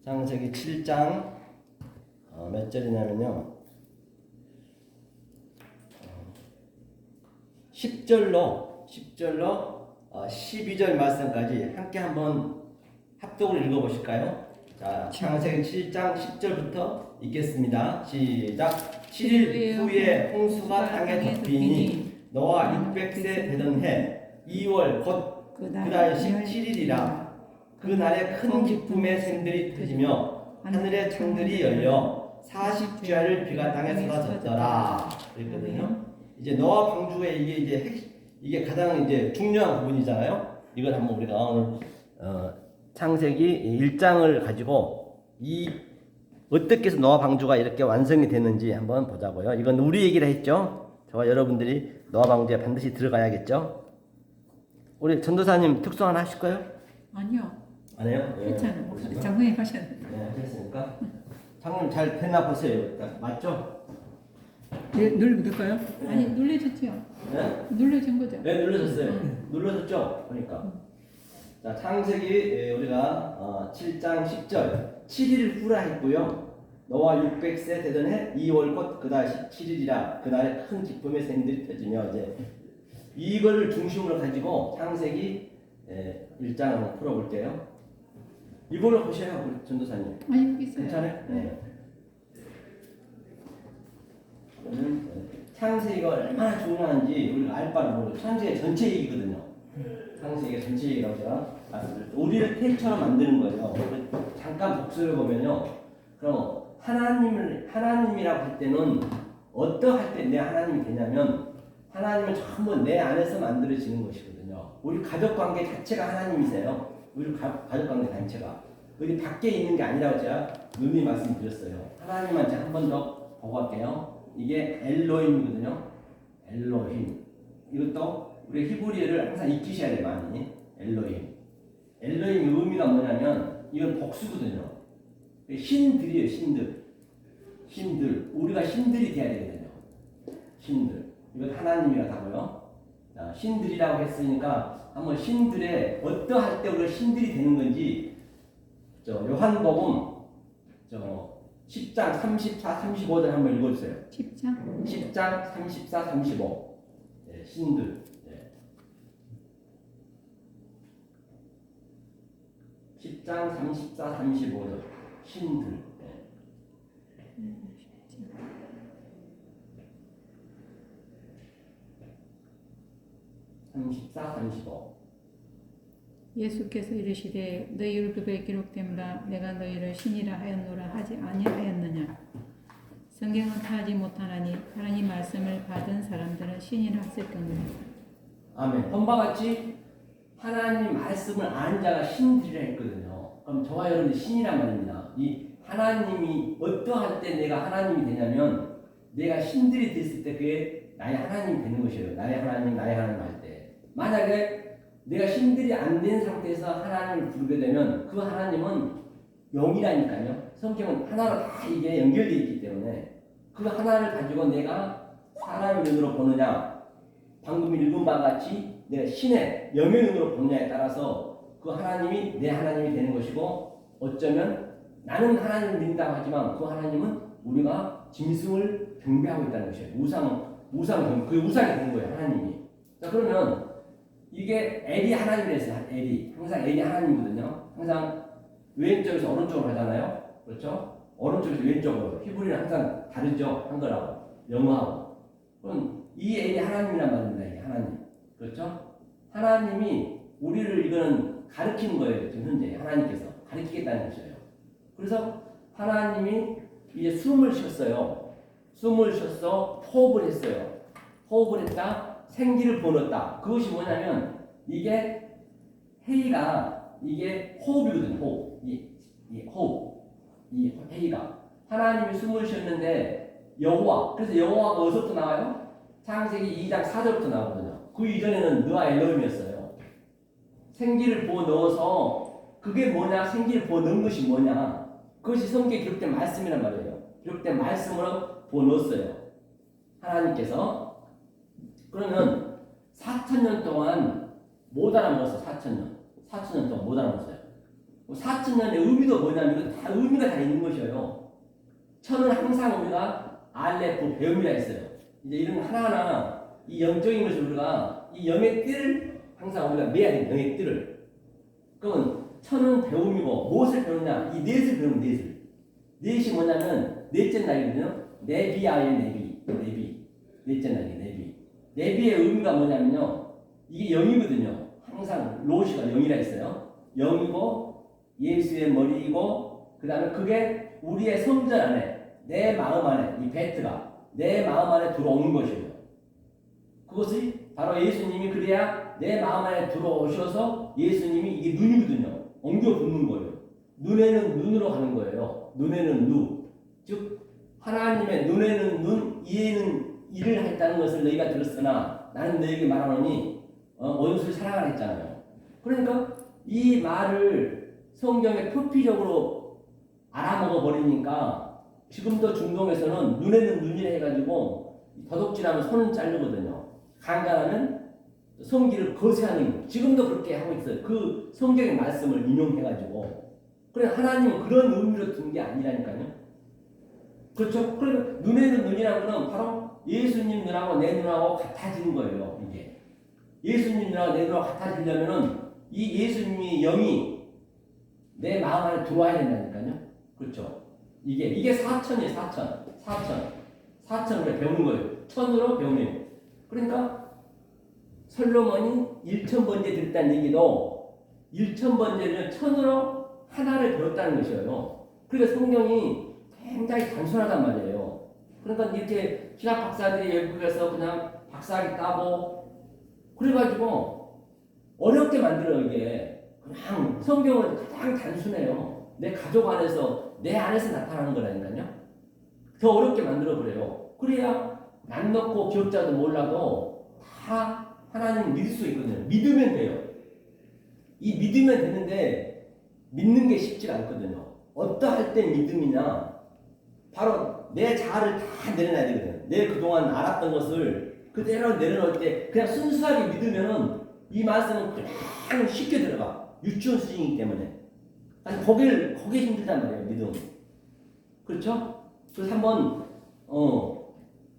창세기 7장 몇 절이냐면요. 10절로 12절 말씀까지 함께 한번 합독을 읽어보실까요? 자, 창세기 7장 10절부터 읽겠습니다. 시작. 7일 후에 홍수가 땅에 덮이니 노아 600세 되던 해 2월 곧 그달 17일이라 그날에 큰 기쁨의 샘들이 터지며 하늘의 창들이 열려 40주야를 비가 땅에 쏟아졌더라 그랬거든요. 이제 노아 방주에 이게 가장 이제 중요한 부분이잖아요. 이걸 한번 우리가 오늘 창세기 1장을 가지고 어떻게 해서 노아 방주가 이렇게 완성이 됐는지 한번 보자고요. 이건 우리 얘기를 했죠. 저와 여러분들이 노아 방주에 반드시 들어가야겠죠. 우리 전도사님 특수 하나 하실 거예요? 아니요. 안 해요? 괜찮아요. 장로님 하셨는데. 네, 하셨습니까? 장로님 잘 됐나 보세요. 맞죠? 네, 누를까요? 아니, 눌러졌죠. 네? 눌러진 거죠. 네, 눌러졌어요. 눌러졌죠? 그러니까. 자, 창세기 우리가 7장 10절 7일 후라 했고요. 노아 600세 되던 해 2월 곧 그달 17일이라 그날에 큰 기쁨의 샘들이 터지며 이제 이걸 중심으로 가지고 창세기 1장을 한번 풀어볼게요. 이걸로 보셔요, 우리 전도사님. 아니, 여기 있어요. 괜찮아요? 네. 그러면 창세기가 얼마나 중요한지 우리가 알 바를 모르고 창세기 전체 얘기거든요. 창세기 전체 얘기라고 제가 말씀드렸죠. 우리를 태처럼 만드는 거예요. 잠깐 복수를 보면요. 그럼 하나님이라고 할 때는 어떠할 때 내 하나님이 되냐면 하나님은 전부 내 안에서 만들어지는 것이거든요. 우리 가족관계 자체가 하나님이세요. 우리 가족관계 자체가 어디 밖에 있는 게 아니라고 제가 눈이 말씀드렸어요. 하나님만 제가 한 번 더 보고 할게요. 이게 엘로힘이거든요. 엘로힘. 이것도 우리 히브리어를 항상 익히셔야 돼요. 많이. 엘로힘. 엘로힘 의미가 뭐냐면 이건 복수거든요. 신들이에요. 신들. 우리가 신들이 돼야 되거든요. 신들. 이건 하나님이라고요. 자, 신들이라고 했으니까 한번 신들의 어떠할 때 우리가 신들이 되는 건지 요한복음 10장 34, 35절 한번 읽어주세요. 10장 34, 35. 네, 신들. 네. 10장 34, 35절. 신들. 네. 34, 35. 예수께서 이르시되 너희 율법에 기록됨다 내가 너희를 신이라 하였노라 하지 아니하였느냐. 성경은 타지 못하나니 하나님 말씀을 받은 사람들은 신이라 했을 경우에. 아멘. 본바 같이 하나님 말씀을 아는 자가 신들이라 했거든요. 그럼 저와 여러분이 신이란 말입니다. 이 하나님이 어떠할 때 내가 하나님이 되냐면 내가 신들이 됐을 때 그게 나의 하나님이 되는 것이에요. 나의 하나님 할 때. 만약에 내가 신들이 안 된 상태에서 하나님을 부르게 되면 그 하나님은 영이라니까요. 성경은 하나로 다 이게 연결되어 있기 때문에 그 하나를 가지고 내가 사람의 눈으로 보느냐 방금 읽은 바와 같이 내가 신의 영의 눈으로 보느냐에 따라서 그 하나님이 내 하나님이 되는 것이고 어쩌면 나는 하나님을 믿는다고 하지만 그 하나님은 우리가 짐승을 경배하고 있다는 것이에요. 그 우상이 되는 거예요. 하나님이. 자, 그러면 이게 엘이 하나님이랬어요. 항상 엘이 하나님이거든요. 항상 왼쪽에서 오른쪽으로 가잖아요. 그렇죠? 오른쪽에서 왼쪽으로. 히브리는 항상 다르죠. 한거라고. 영어하고. 그럼 이 엘이 하나님이란 말입니다. 이게 하나님. 그렇죠? 하나님이 우리를 이거는 가르치는 거예요. 지금 현재 하나님께서 가르치겠다는 것이에요. 그래서 하나님이 이제 숨을 쉬었어요. 숨을 쉬어서 호흡을 했어요. 호흡을 했다. 생기를 불어넣었다. 그것이 뭐냐면 이게 해이가 이게 호흡이거든요. 호흡. 이 호흡. 이 해이가 하나님이 숨을 쉬었는데 여호와. 그래서 여호와가 어디서부터 나와요? 창세기 2장 4절부터 나오거든요. 그 이전에는 느와 엘로힘이었어요. 생기를 부어 넣어서 그게 뭐냐? 생기를 부어 넣은 것이 뭐냐? 그것이 성경에 기록된 말씀이란 말이에요. 기록된 말씀으로 부어 넣었어요. 하나님께서. 그러면 4,000년 동안 못 알아먹었어요. 4,000년 동안 못 알아먹었어요. 4천년의 의미도 뭐냐면 이거 다 의미가 다 있는 것이에요. 천은 항상 우리가 알레프 배움이라 했어요. 이제 이런 하나하나 이 영적인 것을 우리가 이 영의 띠를 항상 우리가 매야 돼요. 영의 띠를. 그러면 천은 배움이고 무엇을 배우냐? 이 넷을 배우면 넷을. 넷이 뭐냐면 넷째 날이거든요. 네비아의 네비. 넷째 날이 네비. 네비의 의미가 뭐냐면요. 이게 영이거든요. 항상 로시가 영이라 했어요. 영이고 예수의 머리이고 그 다음에 그게 우리의 성전 안에 내 마음 안에 이 베트가 내 마음 안에 들어오는 것이에요. 그것이 바로 예수님이 그래야 내 마음 안에 들어오셔서 예수님이 이게 눈이거든요. 엉겨 붙는 거예요. 눈에는 눈으로 가는 거예요. 눈에는 눈. 즉 하나님의 눈에는 눈, 이에는 이를 했다는 것을 너희가 들었으나 나는 너희에게 말하노니 원수를 사랑하라 했잖아요. 그러니까 이 말을 성경에 표피적으로 알아먹어 버리니까 지금도 중동에서는 눈에는 눈이라 해가지고 도둑질하면 손은 자르거든요. 강간하면 성기를 거세하는 지금도 그렇게 하고 있어요. 그 성경의 말씀을 인용해가지고 그래 하나님은 그런 의미로 둔 게 아니라니까요. 그렇죠? 그러니까 눈에는 눈이라고는 바로 예수님 눈하고 내 눈하고 같아지는 거예요. 이게 예수님 눈하고 내 눈하고 같아지려면은 이 예수님이 영이 내 마음 안에 들어와야 된다니까요. 그렇죠? 이게 사천이에요. 사천을 배우는 거예요. 천으로 배우는. 그러니까 솔로몬이 1000번째 드렸다는 얘기도 1000번째는 천으로 하나를 배웠다는 것이에요. 그러니까 성경이 굉장히 단순하단 말이에요. 그러니까 이렇게 신학 박사들이 외국에서 그냥 박사학위 따고 그래가지고 어렵게 만들어요. 이게 그냥 성경은 가장 단순해요. 내 가족 안에서 내 안에서 나타나는 거라니까요. 더 어렵게 만들어 버려요. 그래야 남 놓고 기억자도 몰라도 다 하나님 믿을 수 있거든요. 믿으면 돼요. 이 믿으면 되는데 믿는 게 쉽지 않거든요. 어떠할 때 믿음이냐? 바로 내 자아를 다 내려놔야 되거든요. 내 그동안 알았던 것을 그대로 내려놓을 때 그냥 순수하게 믿으면은 이 말씀은 그냥 쉽게 들어가. 유치원 수준이기 때문에. 아니 거기에 힘들단 말이에요. 믿음. 그렇죠? 그래서 한번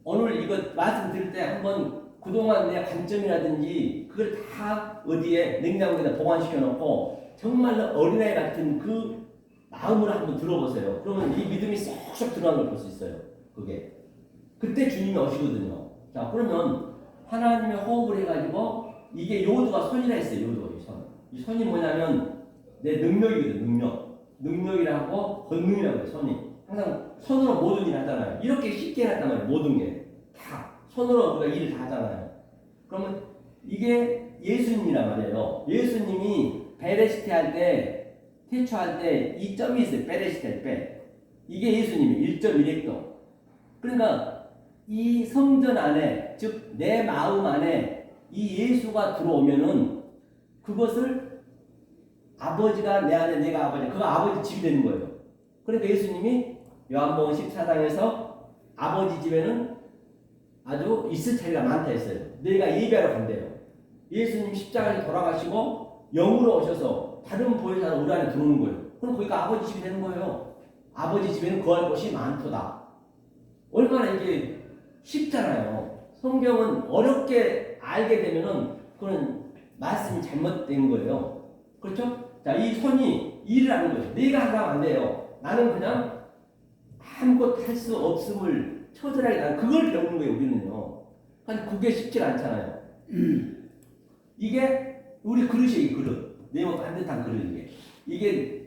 오늘 이거 말씀 드릴 때 한번 그동안 내 관점이라든지 그걸 다 어디에 냉장고에다 보관시켜 놓고 정말로 어린아이 같은 그 마음으로 한번 들어보세요. 그러면 이 믿음이 쏙쏙 들어가는 걸 볼 수 있어요. 그게. 그때 주님이 오시거든요. 자, 그러면 하나님의 호흡을 해가지고 이게 요도가 손이라 했어요. 요도, 이 손. 이 손이 뭐냐면 내 능력이거든, 능력이라고 권능이라고 해요, 손이. 항상 손으로 모든 일을 하잖아요. 이렇게 쉽게 해놨단 말이에요. 모든 게. 다. 손으로 우리가 일을 다 하잖아요. 그러면 이게 예수님이란 말이에요. 예수님이 베레시테 할 때, 태초할 때 이 점이 있어요. 베레시테 할 때. 이게 예수님이 1.1헥토. 그러니까 이 성전 안에, 즉 내 마음 안에 이 예수가 들어오면은 그것을 아버지가 내 안에 내가 아버지, 그거 아버지 집이 되는 거예요. 그러니까 예수님이 요한복음 14장에서 아버지 집에는 아주 있을 자리가 많다 했어요. 너희가 예배하러 간대요. 예수님 십자가에 돌아가시고 영으로 오셔서 다른 보혜사로 우리 안에 들어오는 거예요. 그럼 거기가 아버지 집이 되는 거예요. 아버지 집에는 거할 곳이 많도다. 얼마나 이게 쉽잖아요. 성경은 어렵게 알게 되면은 그건 말씀이 잘못된 거예요. 그렇죠? 자, 이 손이 일을 하는 거죠. 네가 하면 안 돼요. 나는 그냥 아무것도 할 수 없음을 처절하게 나는 그걸 배우는 거예요. 우리는요. 아니 그게 쉽지 않잖아요. 이게 우리 그릇이에요. 그릇. 네모 반듯한 그릇이게. 이게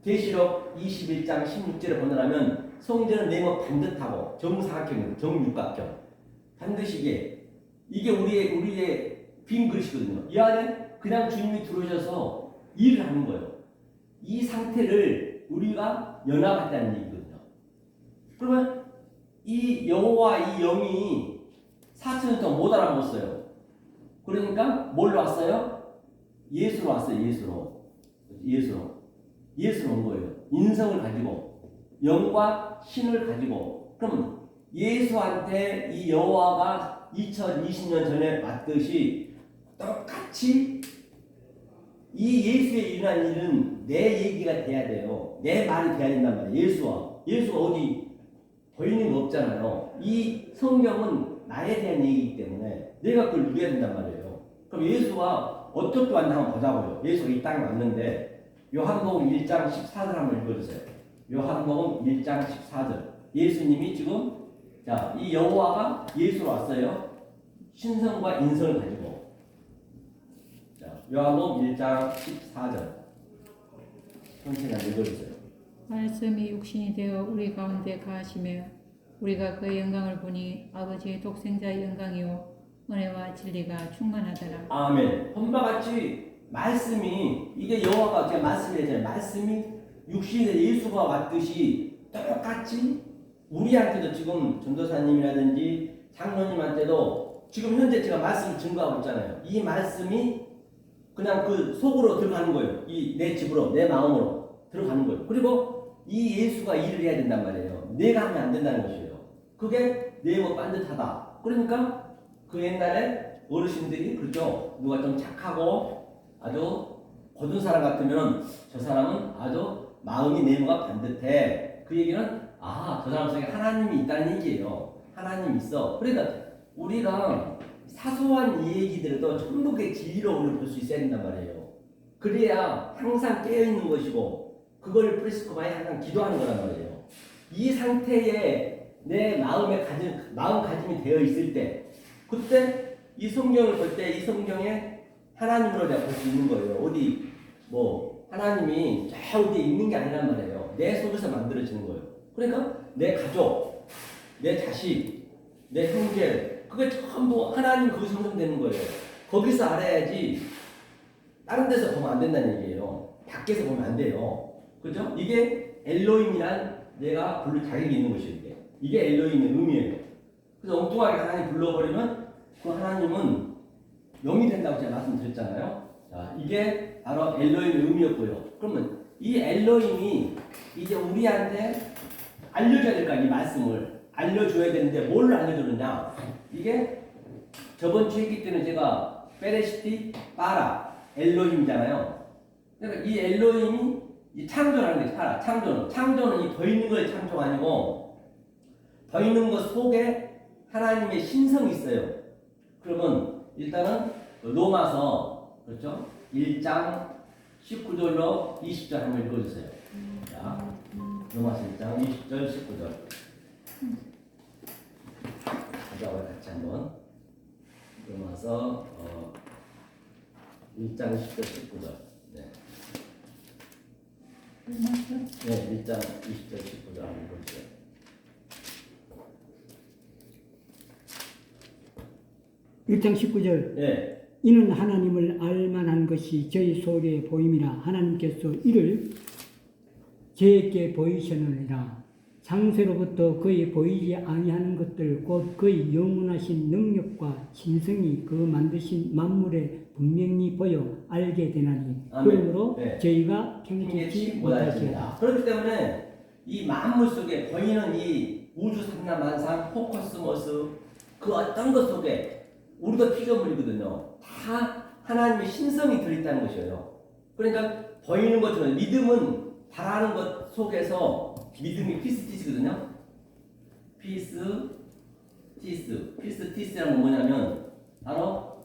계시록 21장 16절에 보느라면 성전은 네모 반듯하고 정사각형, 정육각형. 반드시 이게 우리의 빈 그릇이거든요. 이 안에 그냥 주님이 들어오셔서 일을 하는 거예요. 이 상태를 우리가 연합했다는 얘기거든요. 그러면 이 여호와 이 영이 4,000년 동안 못 알아먹었어요. 그러니까 뭘로 왔어요? 예수로 왔어요. 예수로 온 거예요. 인성을 가지고 영과 신을 가지고. 그럼 예수한테 이 여호와가 2020년 전에 왔듯이 똑같이 이 예수에 일어난 일은 내 얘기가 돼야 돼요. 내 말이 돼야 된단 말이에요. 예수가 어디 보이는 거 없잖아요. 이 성경은 나에 대한 얘기이기 때문에 내가 그걸 누려야 된단 말이에요. 그럼 예수가 어떻게 왔나 한번 보자고요. 예수가 이 땅에 왔는데 요한복음 1장 14절 한번 읽어주세요. 요한복음 1장 14절. 예수님이 지금 자, 이 여호와가 예수로 왔어요. 신성과 인성을 가지고. 자, 요한복음 1장 14절. 천천히 한번 읽어주세요. 말씀이 육신이 되어 우리 가운데 가시며 우리가 그의 영광을 보니 아버지의 독생자의 영광이요 은혜와 진리가 충만하더라. 아멘. 본바 같이 말씀이 이게 여호와가 제가 말씀이잖아요. 말씀이 육신이 된 예수가 왔듯이 똑같이 우리한테도 지금 전도사님이라든지 장로님한테도 지금 현재 제가 말씀을 증거하고 있잖아요. 이 말씀이 그냥 그 속으로 들어가는 거예요. 이 내 집으로 내 마음으로 들어가는 거예요. 그리고 이 예수가 일을 해야 된단 말이에요. 내가 하면 안 된다는 것이에요. 그게 내모 반듯하다. 그러니까 그 옛날에 어르신들이 그렇죠. 누가 좀 착하고 아주 거둔 사람 같으면 저 사람은 아주 마음이 네모가 반듯해. 그 얘기는 저 사람 속에 하나님이 있다는 얘기예요. 하나님이 있어. 그러니까 우리가 사소한 이 얘기들도 천국의 진리로 우리를 볼 수 있어야 된단 말이에요. 그래야 항상 깨어있는 것이고 그걸 프리스코바에 항상 기도하는 거란 말이에요. 이 상태에 내 마음가짐이 되어 있을 때 그때 이 성경을 볼 때 이 성경에 하나님으로 내가 볼 수 있는 거예요. 어디 뭐 하나님이 저 어디에 있는 게 아니란 말이에요. 내 속에서 만들어지는 거예요. 그러니까 내 가족, 내 자식, 내 형제 그게 전부 하나님 거기서 형성되는 거예요. 거기서 알아야지 다른 데서 보면 안 된다는 얘기예요. 밖에서 보면 안 돼요. 그죠? 이게 엘로힘이란 내가 부를 자격이 있는 것이에요. 이게 엘로힘의 의미예요. 그래서 엉뚱하게 하나님 불러버리면 그 하나님은 영이 된다고 제가 말씀드렸잖아요. 자, 이게 바로 엘로힘의 의미였고요. 그러면 이 엘로힘이 이제 우리한테 알려줘야 될 거 아니에요. 이 말씀을 알려줘야 되는데 뭘 알려주느냐. 이게 저번 주 했기 때문에 제가 페레시티 빠라 엘로힘이잖아요. 그러니까 이 엘로힘이 이 창조라는 게 파라 창조는 이 보이는 거의 창조가 아니고 보이는 것 속에 하나님의 신성이 있어요. 그러면 일단은 로마서 그렇죠? 1장 19절로 20절 한번 읽어주세요. 자, 로마서 1장 20절 19절 가져와 같이 한번 로마서 1장 10절 19절 네. 네, 1장 20절 19절 한번 읽어주세요. 일장 19절 네. 이는 하나님을 알만한 것이 저희 속에 보임이라 하나님께서 이를 저에게 보이셨느니라. 창세로부터 그의 보이지 아니하는 것들 곧 그의 영원하신 능력과 신성이 그 만드신 만물에 분명히 보여 알게 되나니 그러므로 네. 저희가 평geç지 못하시리라. 그렇기 때문에 이 만물 속에 보이는 이 우주 삼라만상 코코스모스 그 어떤 것 속에 우리도 피조물이거든요. 다 하나님의 신성이 들어있다는 것이에요. 그러니까 보이는 것처럼 믿음은 바라는 것 속에서 믿음이 피스티스거든요. 피스티스라는 건 뭐냐면 바로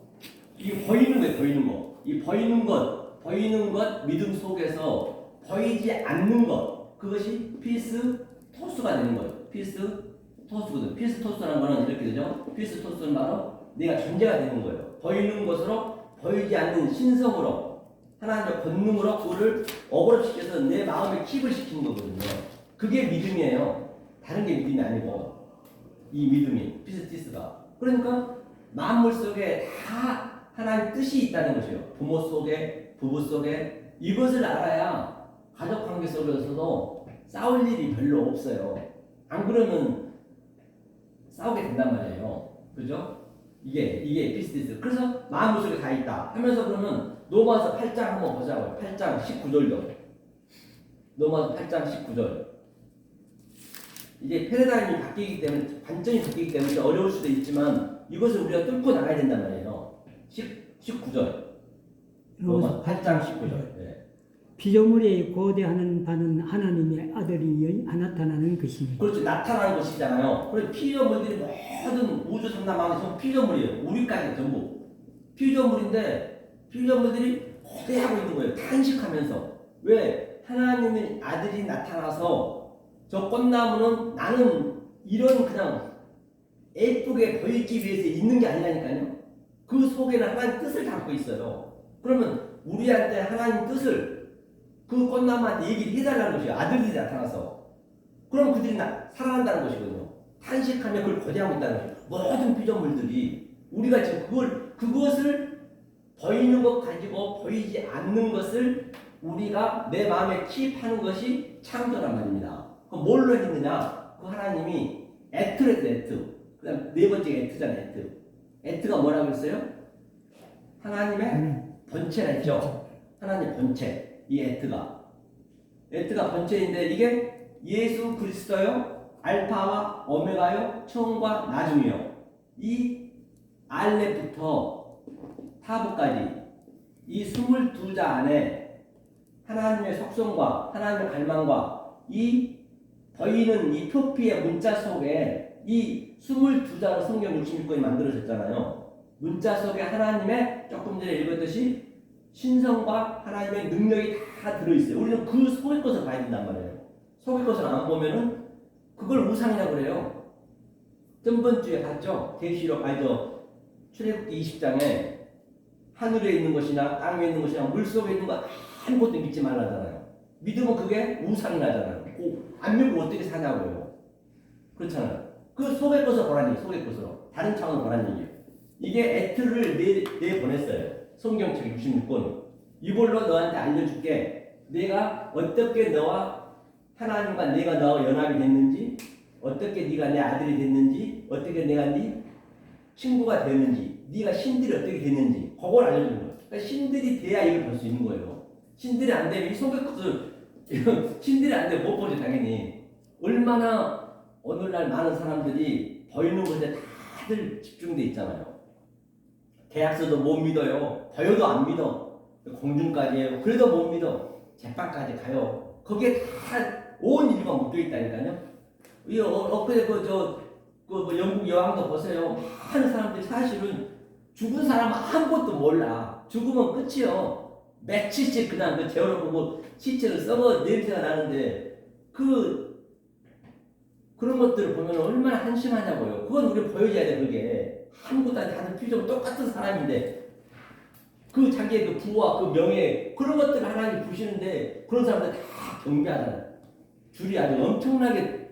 이 보이는 거예요. 보이는 거. 이 보이는 것 믿음 속에서 보이지 않는 것 그것이 피스토스가 되는 거예요. 피스토스거든. 피스토스라는 거는 이렇게 되죠. 피스토스는 바로 내가 존재가 되는 거예요. 보이는 것으로 보이지 않는 신성으로 하나님의 권능으로 그거를 억울시켜서 내 마음에 킵을 시키는 거거든요. 그게 믿음이에요. 다른 게 믿음이 아니고 이 믿음이 피스티스가 그러니까 만물 속에 다 하나님 뜻이 있다는 것이에요. 부모 속에 부부 속에 이것을 알아야 가족 관계 속에서도 싸울 일이 별로 없어요. 안 그러면 싸우게 된단 말이에요. 그죠? 이게 피스티스. 그래서 마음물 속에 다 있다 하면서 그러면 로마서 8장 한번 보자고요. 8장 19절도. 로마서 8장 19절. 이제 패러다임이 바뀌기 때문에 관점이 바뀌기 때문에 어려울 수도 있지만 이것을 우리가 뚫고 나가야 된단 말이에요. 19절. 로마 8장 19절. 예. 피조물에 고대하는 바는 하나님의 아들이 나타나는 것입니다. 그렇죠. 나타나는 것이잖아요. 그래서 피조물들이 모든 우주 상담하는 전 피조물이에요. 우리까지 전부 피조물인데 피조물들이 고대하고 있는 거예요. 탄식하면서. 왜? 하나님의 아들이 나타나서 저 꽃나무는 나는 이런 그냥 예쁘게 보이기 위해서 있는 게 아니라니까요. 그 속에는 하나님 뜻을 담고 있어요. 그러면 우리한테 하나님 뜻을 그 꽃나무한테 얘기를 해달라는 것이에요. 아들들이 나타나서. 그럼 그들이 살아난다는 것이거든요. 탄식하며 그걸 고대하고 있다는 것이에요. 모든 피조물들이 우리가 지금 그것을 보이는 것 가지고 보이지 않는 것을 우리가 내 마음에 킵하는 것이 창조란 말입니다. 그럼 뭘로 했느냐? 그 하나님이 애트를 했어요. 애트. 그 다음 네 번째가 애트잖아요. 애트. 애트가 뭐라고 했어요? 하나님의 본체라 했죠. 하나님의 본체. 이 애트가 본체인데 이게 예수 그리스도요, 알파와 오메가요, 처음과 나중이요. 이 알렙부터 타브까지 이 22자 안에 하나님의 속성과 하나님의 갈망과 이 보이는 이 표피의 문자 속에 이 22자로 성경 66권이 만들어졌잖아요. 문자 속에 하나님의 조금 전에 읽었듯이 신성과 하나님의 능력이 다 들어있어요. 우리는 그 속의 것을 봐야 된단 말이에요. 속의 것을 안 보면은 그걸 우상이라고 그래요. 저번 주에 봤죠? 계시록 출애굽기 20장에 하늘에 있는 것이나 땅에 있는 것이나 물속에 있는 거 아무것도 믿지 말라잖아요. 믿으면 그게 우상이 나잖아요. 안 믿고 어떻게 사냐고요. 그렇잖아요. 그 속의 것을 보라는 얘기예요. 속의 것으로. 다른 차원으로 보라는 얘기예요. 이게 애트를 내보냈어요. 성경책 66권. 이걸로 너한테 알려줄게. 내가 어떻게 너와 하나님과 내가 너와 연합이 됐는지, 어떻게 네가 내 아들이 됐는지, 어떻게 내가 네 친구가 됐는지, 네가 신들이 어떻게 됐는지 그걸 알려주는 거예요. 그러니까 신들이 돼야 이걸 볼 수 있는 거예요. 신들이 안 되면 이 속의 것을 신들이 안 되면 못 보죠 당연히. 얼마나 오늘날 많은 사람들이 보이는 것에 다들 집중돼 있잖아요. 계약서도 못 믿어요. 보여도 안 믿어. 공중까지 해요. 그래도 못 믿어. 재판까지 가요. 거기에 다 온 인류가 묶여 있다니까요. 이 엊그제 영국 여왕도 보세요. 많은 사람들이 사실은 죽은 사람은 아무것도 몰라. 죽으면 끝이요. 며칠씩 그냥 그 재워놓고 시체를 썩어 냄새가 나는데 그런 것들을 보면 얼마나 한심하냐고요. 그건 우리 보여줘야 돼. 그게 아무것도 아닌 다들 표정 똑같은 사람인데 그 자기의 그 부와 그 명예 그런 것들을 하나님 부시는데 그런 사람들 다 경배하잖아요. 줄이 아주 엄청나게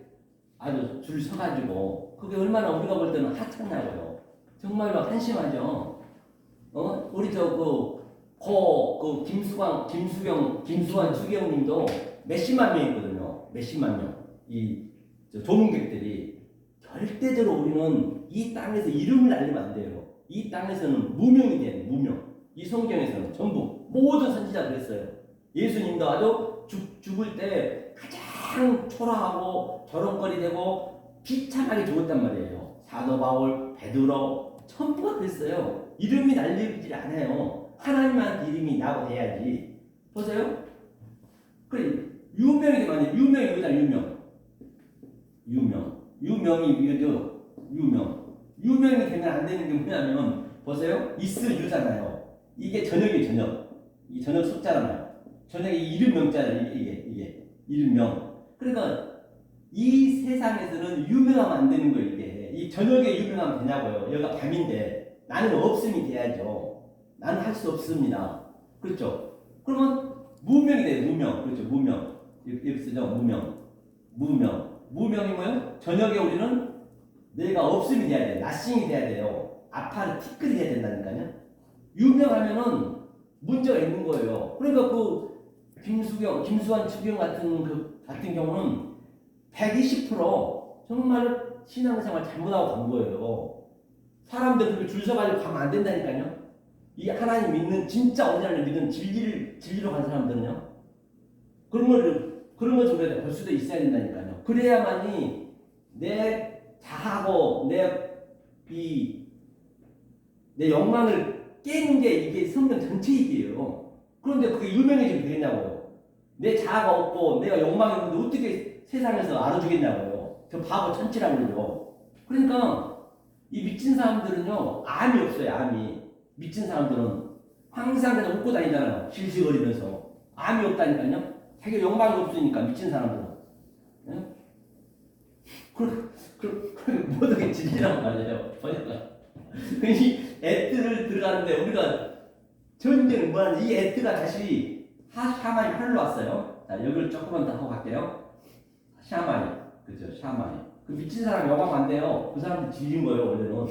아주 줄 서가지고 그게 얼마나 우리가 볼 때는 하찮냐고요. 정말로 한심하죠. 우리 김수경 님도 몇십만 명이거든요. 몇십만 명. 조문객들이 절대적으로 우리는 이 땅에서 이름을 알리면 안 돼요. 이 땅에서는 무명이 돼요. 무명. 이 성경에서는 전부 모든 선지자 그랬어요. 예수님도 아주 죽을 때 가장 초라하고 저런거리되고 비참하게 죽었단 말이에요. 사도 바울, 베드로 전부가 그랬어요. 이름이 날리지 않아요. 하나님한테 이름이 나고 돼야지. 보세요. 그래 유명이 되면 안 돼. 유명이 여기다 유명이 되면 안 되는 게 뭐냐면 보세요. 이스유잖아요. 이게 저녁이에요. 저녁. 이 저녁 숫자잖아요. 저녁이 이름명자잖아요. 이게 이름명. 그러니까 이 세상에서는 유명하면 안 되는 거예요. 이게 이 저녁에 유명하면 되냐고요. 여기가 밤인데 나는 없음이 돼야죠. 나는 할 수 없습니다. 그렇죠? 그러면 무명이 돼요. 무명. 그렇죠. 무명. 여기 쓰죠. 무명이 뭐예요? 저녁에 우리는 내가 없음이 돼야 돼요. 나싱이 돼야 돼요. 아파르티클이 돼야 된다니까요. 유명하면은 문제가 있는 거예요. 그러니까 김수환 추경 같은 경우는 120% 정말 신앙생활 잘못하고 간 거예요. 사람들 그렇게 줄 서가지고 가면 안 된다니까요. 이 하나님 믿는 진짜 오리지널 믿는 진리로 간 사람들은요. 그런 걸 좀 볼 수도 있어야 된다니까요. 그래야만이 내 자하고 내 욕망을 깨는 게 이게 성경 전체 얘기예요. 그런데 그게 유명해지면 되겠냐고요. 내 자아가 없고 내가 욕망이 없는데 어떻게 세상에서 알아주겠냐고요. 저 바보 천치라고요. 그러니까 이 미친 사람들은요, 암이 없어요, 암이. 미친 사람들은 항상 그냥 웃고 다니잖아요. 실실거리면서. 암이 없다니까요. 자기 욕망이 없으니까, 미친 사람들은. 예? 모든 진리란 말이에요. 보니까. 이 에트를 들어가는데 우리가 전쟁을 뭐하는 이 에트가 다시 샤만이 하늘로 왔어요. 자, 여기를 조금만 더 하고 갈게요. 샤만이. 그죠, 샤만이. 그 미친 사람 영감 안 돼요. 그 사람도 질린 거예요, 원래는.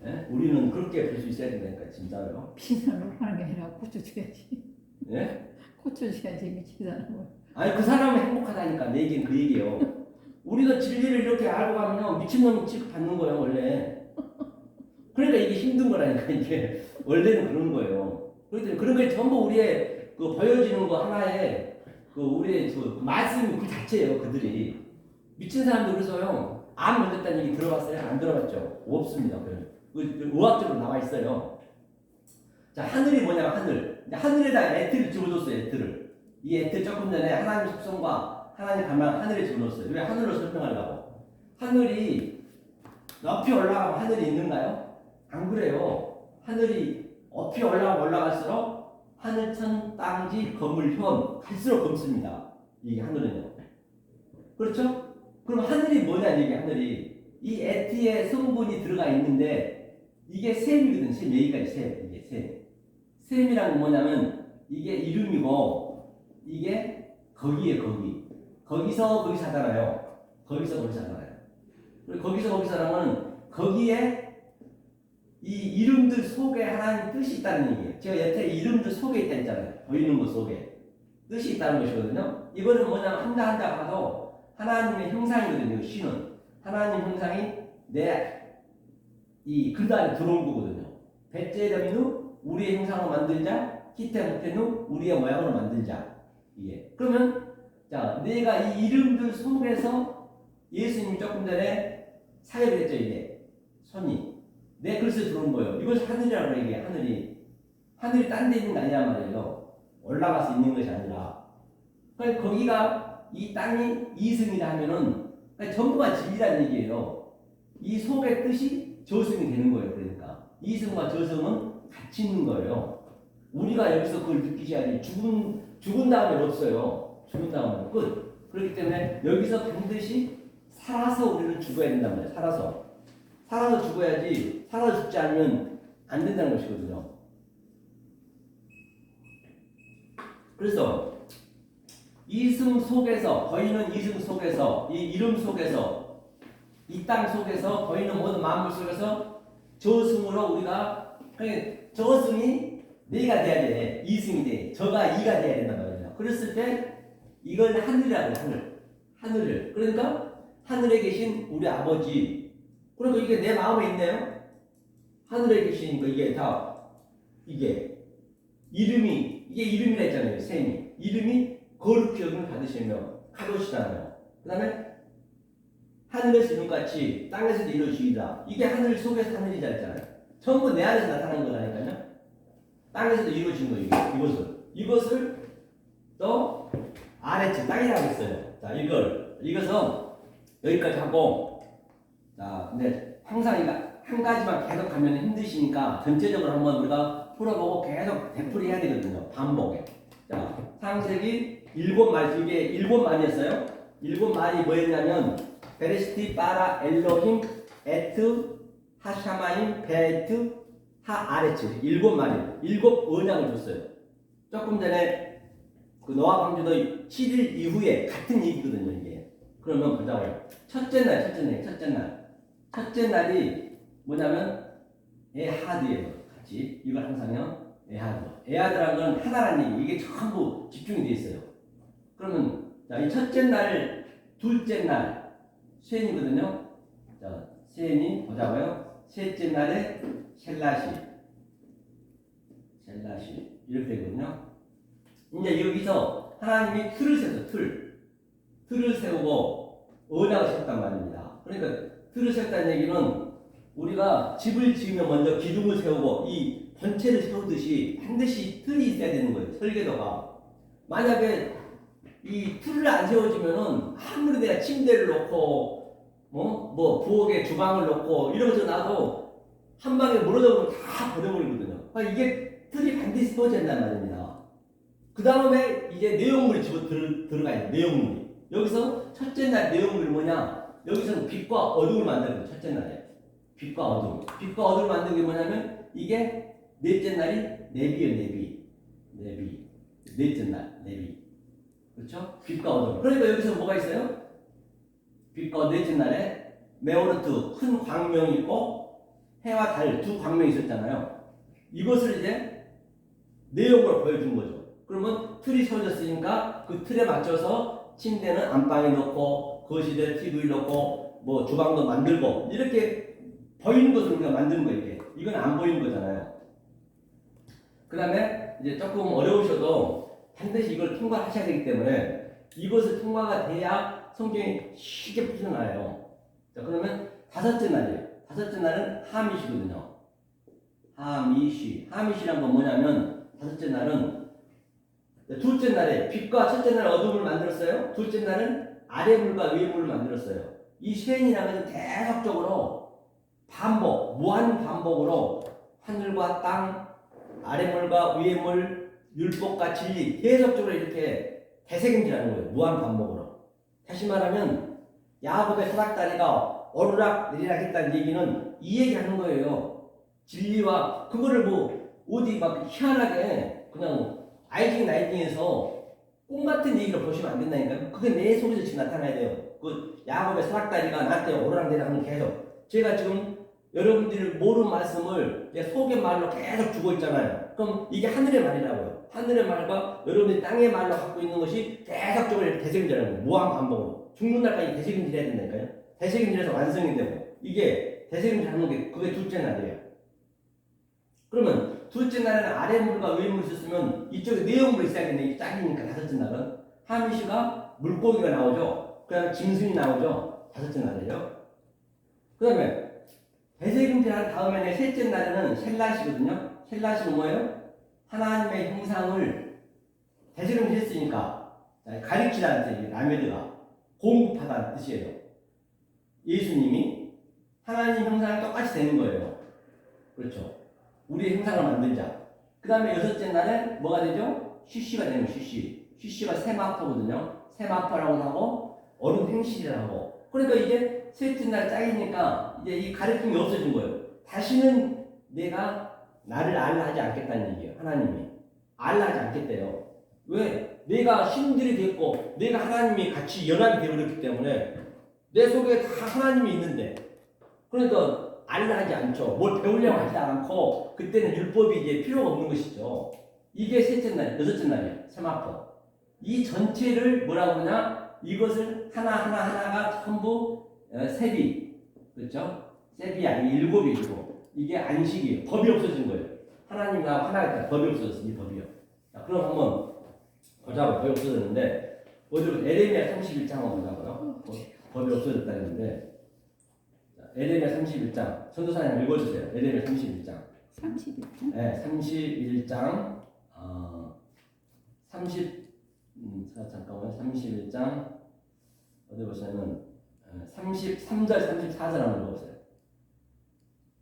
예? 우리는 그렇게 볼 수 있어야 된다니까, 진짜로요. 미친 사람을 하는 게 아니라 고쳐줘야지. 예? 고쳐줘야지 미친 사람을. 아니, 그 사람은 행복하다니까. 내 얘기는 그 얘기예요. 우리가 진리를 이렇게 알고 가면 미친놈 취급받는 거예요, 원래. 그러니까 이게 힘든 거라니까, 이게. 원래는 그런 거예요. 그런 게 전부 우리의 그 보여지는 거 하나에 그 우리의 그 말씀이 그 자체예요, 그들이. 미친 사람도 그래서요, 암 걸렸다는 얘기 들어봤어요? 안 들어봤죠? 없습니다. 그 의학적으로 나와 있어요. 자, 하늘이 뭐냐면 하늘. 하늘에다 에트를 집어줬어요, 에트를. 이 에트 조금 전에 하나님 속성과 하나님 가만 하늘에 집어넣었어요. 왜 하늘로 설명하려고? 하늘이 높이 올라가면 하늘이 있는가요? 안 그래요. 하늘이 높이 올라갈수록 하늘천, 땅지, 건물, 현 갈수록 검습니다. 이게 하늘은요. 그렇죠? 그럼 하늘이 뭐냐 이게 하늘이 이 에티에 성분이 들어가 있는데 이게 셈이거든. 셈 여기까지 셈. 이게 셈. 셈이란 건 뭐냐면 이게 이름이고 이게 거기에 거기. 거기서 거기 사잖아요. 거기서 거기 사잖아요. 그리고 거기서 거기 사람은 거기에 이 이름들 속에 하나님 뜻이 있다는 얘기예요. 제가 여태 이름들 속에 있다 했잖아요. 보이는 것 속에 뜻이 있다는 것이거든요. 이거는 뭐냐면 한 자 한 자 봐도 하나님의 형상이거든요. 신은 하나님 형상이 내 이 글 안에 들어온 거거든요. 베째레미누 우리의 형상을 만들자, 히테모테누 우리의 모양으로 만들자. 이게 그러면 자 내가 이 이름들 속에서 예수님이 조금 전에 사역을 했죠. 이게 손이 내 글쎄 들어온 거예요. 이것이 하늘이라고 해요. 이게 하늘이 딴 데 있는 게 아니란 말이에요. 올라가서 있는 것이 아니라. 그러니까 거기가 이 땅이 이승이라 하면은 그러니까 전부가 진리라는 얘기예요. 이 속의 뜻이 저승이 되는 거예요. 그러니까 이승과 저승은 같이 있는 거예요. 우리가 여기서 그걸 느끼셔야지. 죽은 다음에 없어요. 죽은 다음에 끝. 그렇기 때문에 여기서 반드시 살아서 우리는 죽어야 된단 말이에요. 살아서 죽어야지. 살아서 죽지 않으면 안 된다는 것이거든요. 그래서 이승 속에서 거인은 이승 속에서 이 이름 속에서 이 땅 속에서 거인은 모든 만물 속에서 저승으로 우리가 저승이 내가 돼야 돼. 이승이 돼. 저가 이가 돼야 된단 말이에요. 그랬을 때 이걸 하늘이라고 하늘을 그러니까 하늘에 계신 우리 아버지 그러니까 이게 내 마음에 있네요. 하늘에 계시니까 이게 다 이게 이름이라 했잖아요. 셈이 이름이 거룩히 여김을 받으시며 가도시잖아요. 그 다음에 하늘에서 이룬같이 땅에서도 이루어지이다. 이게 하늘 속에서 하늘이자 했잖아요. 전부 내 안에서 나타나는 거라니까요. 땅에서도 이루어진 거예요. 이것을 또 아래층 땅이라고 했어요. 자 이것은 여기까지 하고 자 근데 항상 한 가지만 계속 가면 힘드시니까 전체적으로 한번 우리가 풀어보고 계속 되풀이해야 되거든요. 반복에. 자 창세기 7말 이게 7말이었어요. 7말이 뭐였냐면 베레시티 바라 엘로힘 에트 하샤마임 베에트 하아레츠 7말이에요. 7 언약을 줬어요. 조금 전에 그 노아 방주도 7일 이후에 같은 얘기거든요. 이게 그러면 보자고요. 첫째 날이 뭐냐면 에하드예요. 같이 이걸 항상요. 에하드라는 건 하나라는 얘기. 이게 전부 집중이 돼 있어요. 그러면 자, 이 첫째 날, 둘째 날 쇠인이거든요. 자, 쇠인이 보자고요. 셋째 날에 셀라시 이렇게 되거든요. 이제 여기서 하나님이 틀을 세우고 언약을 세웠단 말입니다. 그러니까 틀을 세웠다는 얘기는 우리가 집을 지으면 먼저 기둥을 세우고 이 전체를 세우듯이 반드시 틀이 있어야 되는 거예요. 설계도가. 만약에 이 틀을 안 세워주면은 아무리 내가 침대를 놓고 뭐 부엌에 주방을 놓고 이러면서 나도 한 방에 무너져버리면 다 버려버리거든요. 그러니까 이게 틀이 반드시 세워져야 된단 말입니다. 그 다음에 이제 내용물이 들어가야 돼요. 내용물이. 여기서 첫째 날 내용물이 뭐냐? 여기서는 빛과 어둠을 만드는 거예요. 첫째 날에. 빛과 어둠. 빛과 어둠을 만드는 게 뭐냐면 이게 넷째 날이 내비예요. 내비. 넷째 날 내비. 그렇죠? 빛과 어둠. 그러니까 여기서 뭐가 있어요? 빛과 넷째 날에 메오르트 큰 광명이 있고 해와 달 두 광명이 있었잖아요. 이것을 이제 내용으로 보여준 거죠. 그러면 틀이 세워졌으니까 그 틀에 맞춰서 침대는 안방에 넣고 거실에 TV를 넣고 뭐 주방도 만들고 이렇게 보이는 것을 우리가 만드는 거예요. 이게. 이건 안 보이는 거잖아요. 그 다음에 이제 조금 어려우셔도 반드시 이걸 통과하셔야 되기 때문에 이것을 통과가 돼야 성경이 쉽게 풀려나요. 자, 그러면 다섯째 날이에요. 다섯째 날은 하미시거든요. 하미시란 건 뭐냐면 다섯째 날은 둘째 날에 빛과 첫째 날 어둠을 만들었어요. 둘째 날은 아래물과 위에물을 만들었어요. 이 쉐인이라는 것은 계속적으로 반복, 무한 반복으로 하늘과 땅, 아래물과 위에물, 율법과 진리 계속적으로 이렇게 되새김질하는 거예요. 무한 반복으로. 다시 말하면 야곱의 사닥다리가 오르락 내리락 했다는 얘기는 이 얘기하는 거예요. 진리와 그거를 뭐 어디 막 희한하게 그냥 아이징 나이징에서 꿈 같은 얘기를 보시면 안 된다니까요. 그게 내 속에서 지금 나타나야 돼요. 그 야곱의 사닥다리가 나한테 오르락내리락 하는 계속. 제가 지금 여러분들이 모르는 말씀을 내 속의 말로 계속 주고 있잖아요. 그럼 이게 하늘의 말이라고요. 하늘의 말과 여러분들이 땅의 말로 갖고 있는 것이 계속적으로 이렇게 되새김질하는 거예요. 무한 반복으로. 죽는 날까지 되새김질 해야 된다니까요. 되새김질해서 완성이 되고. 이게 되새김질하는 게 그게 둘째 날이에요. 그러면 둘째 날에는 아래물과 위에물이 있었으면 이쪽에 내용물이 있어야겠네. 이게 짝이니까 다섯째 날은. 하미시가 물고기가 나오죠. 그 다음에 짐승이 나오죠. 다섯째 날이에요. 그 다음에 되새김질한 다음에 셋째 날에는 셀라시거든요. 셀라시는 뭐예요? 하나님의 형상을 되새김질 했으니까 가르치라는 뜻이에요. 라메드가 공급하다는 뜻이에요. 예수님이 하나님 형상을 똑같이 되는 거예요. 그렇죠. 우리의 형상을 만들자. 그 다음에 여섯째 날에 뭐가 되죠? 쉬쉬가 되는 쉬쉬. 쉬쉬가 세마포거든요. 세마포라고 하고 어른 행실이라고 하고. 그러니까 이제 셋째 날 짝이니까 이제 이 가르침이 없어진 거예요. 다시는 내가 나를 알라 하지 않겠다는 얘기예요. 하나님이 알라 하지 않겠대요. 왜? 내가 신들이 됐고 내가 하나님이 같이 연합이 되어버렸기 때문에 내 속에 다 하나님이 있는데 그러니까 알라 하지 않죠. 뭘 배우려고 하지 않고 그때는 율법이 이제 필요가 없는 것이죠. 이게 셋째 날, 여섯째 날이에요. 세마포. 이 전체를 뭐라고 하냐? 이것을 하나가 전부 세비. 그렇죠? 세비야. 일곱이 일곱. 이게 안식이에요. 법이 없어진 거예요. 하나님과 하나가 있다. 법이 없어졌어. 이 법이요. 자, 그럼 한번 보자고. 법이 없어졌는데 어디로 에레미야 31장 한번 보자고요. 법이 없어졌다는데 에레미야 31장. 전도사님 읽어주세요. 에레미야 31장. 31장? 네, 31장. 잠깐만요. 31장. 어디 보시냐면 33절, 34절 한번 읽어보세요.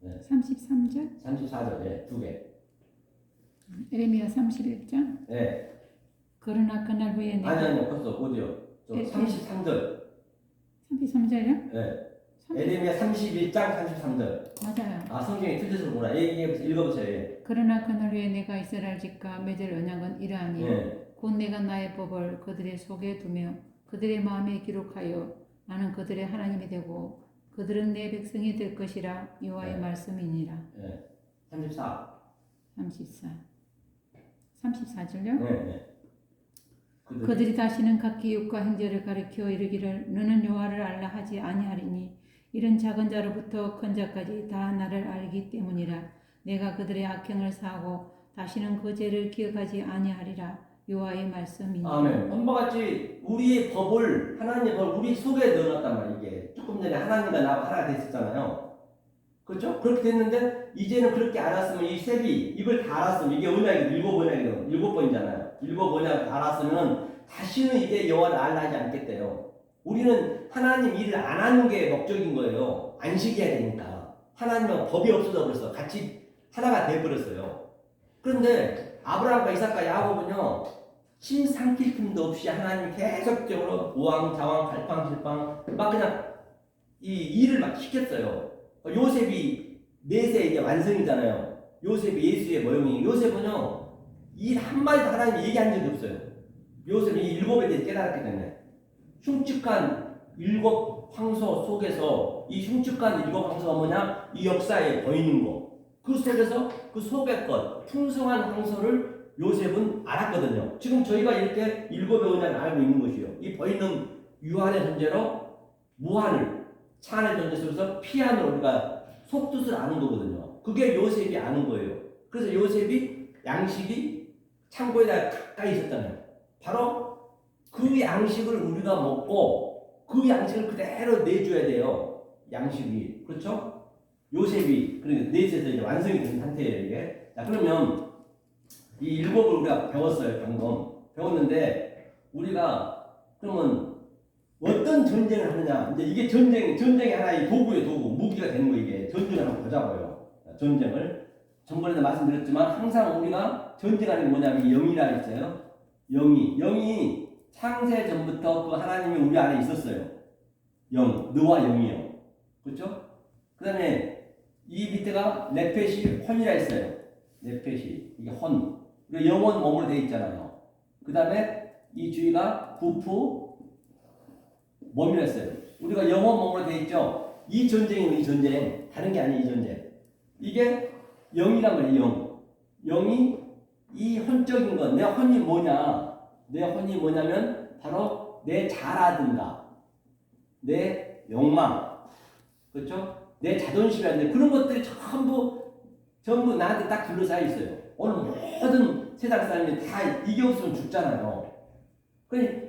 네. 33절? 34절, 예, 두 개. 에레미야 31장? 네. 그러나 그날 후에 내가 아니요, 벌써 어디요? 33절. 33절이요? 네. 에레미야 31장 33절. 맞아요. 아, 성경이 틀려서 보구나. 읽어보세요. 예. 그러나 그날 후에 내가 이스라엘 집과 맺을 언약은 이러하니 예. 곧 내가 나의 법을 그들의 속에 두며 그들의 마음에 기록하여 나는 그들의 하나님이 되고 그들은 내 백성이 될 것이라 여호와의 네. 말씀이니라. 예. 34. 34절요? 네, 네. 그들이 다시는 각기 율과 행제를 가리켜 이르기를 너는 여호와를 알라 하지 아니하리니 이런 작은 자로부터 큰 자까지 다 나를 알기 때문이라. 내가 그들의 악행을 사하고 다시는 그 죄를 기억하지 아니하리라. 여호와의 말씀이니라. 아멘. 엄마 같이 우리의 법을 하나님의 법을 우리 속에 넣어놨단 말이에요. 이게 조금 전에 하나님과 나와 하나가 됐었잖아요. 그렇죠? 그렇게 됐는데 이제는 그렇게 알았으면 이 세비 이걸 다 알았으면 이게 언약이 일곱 언약이거든. 일곱 번이잖아요. 일곱 언약을 다 알았으면 다시는 이제 여호와를 알라 하지 않겠대요. 우리는 하나님 일을 안 하는 게 목적인 거예요. 안식해야 되니까. 하나님은 법이 없어져 버렸어. 같이 하나가 돼 버렸어요. 그런데 아브라함과 이삭과 야곱은요, 침 삼킬 틈도 없이 하나님 계속적으로 우왕좌왕 갈팡질팡 막 그냥 이 일을 막 시켰어요. 요셉이 넷에 이제 완성이잖아요. 요셉이 예수의 모형이. 요셉은요, 일 한마디도 하나님 얘기한 적이 없어요. 요셉이 일곱에 대해 깨달았기 때문에. 흉측한 일곱 황소 속에서 이 흉측한 일곱 황소가 뭐냐? 이 역사에 보이는 거. 그 속에서 그 속의 것, 풍성한 황소를 요셉은 알았거든요. 지금 저희가 이렇게 일곱의 언약을 알고 있는 것이요. 이 보이는 유한의 존재로 무한을, 찬의 존재 속에서 피안으로 우리가 속뜻을 아는 거거든요. 그게 요셉이 아는 거예요. 그래서 요셉이 양식이 창고에다 가까이 있었잖아요. 바로 그 양식을 우리가 먹고 그 양식을 그대로 내줘야 돼요. 양식이. 그렇죠? 요셉이 그러니까 넷에서 이제 완성이 된 상태예요, 이게. 자, 그러면 이 일곱을 우리가 배웠어요, 방금. 배웠는데 우리가 그러면 어떤 전쟁을 하느냐? 이제 이게 전쟁의 하나의 도구예요, 도구. 무기가 되는 거 이게. 전쟁을 한번 보자고요. 전쟁을. 전번에도 말씀드렸지만 항상 우리가 전쟁하는 게 뭐냐면 영이라 했어요. 영이 창세 전부터 그 하나님이 우리 안에 있었어요. 너와 영이요. 그렇죠? 그 다음에 이 밑에가 네펫이 혼이라 했어요. 네펫이. 이게 혼. 그리고 영혼 몸으로 되어 있잖아요. 그 다음에 이 주위가 부프 몸이라 했어요. 우리가 영혼 몸으로 되어 있죠. 이 전쟁이에요. 이 전쟁. 다른 게 아니에요. 이 전쟁. 이게 영이란 말이에요. 영이 이 혼적인 것. 내 혼이 뭐냐? 내 혼이 뭐냐면 바로 내 자라든가 내 욕망, 그렇죠? 내 자존심이라든가 그런 것들이 전부 나한테 딱 둘러싸여 있어요. 오늘 모든 세상 사람들이 다 이게 없으면 죽잖아요. 그러니까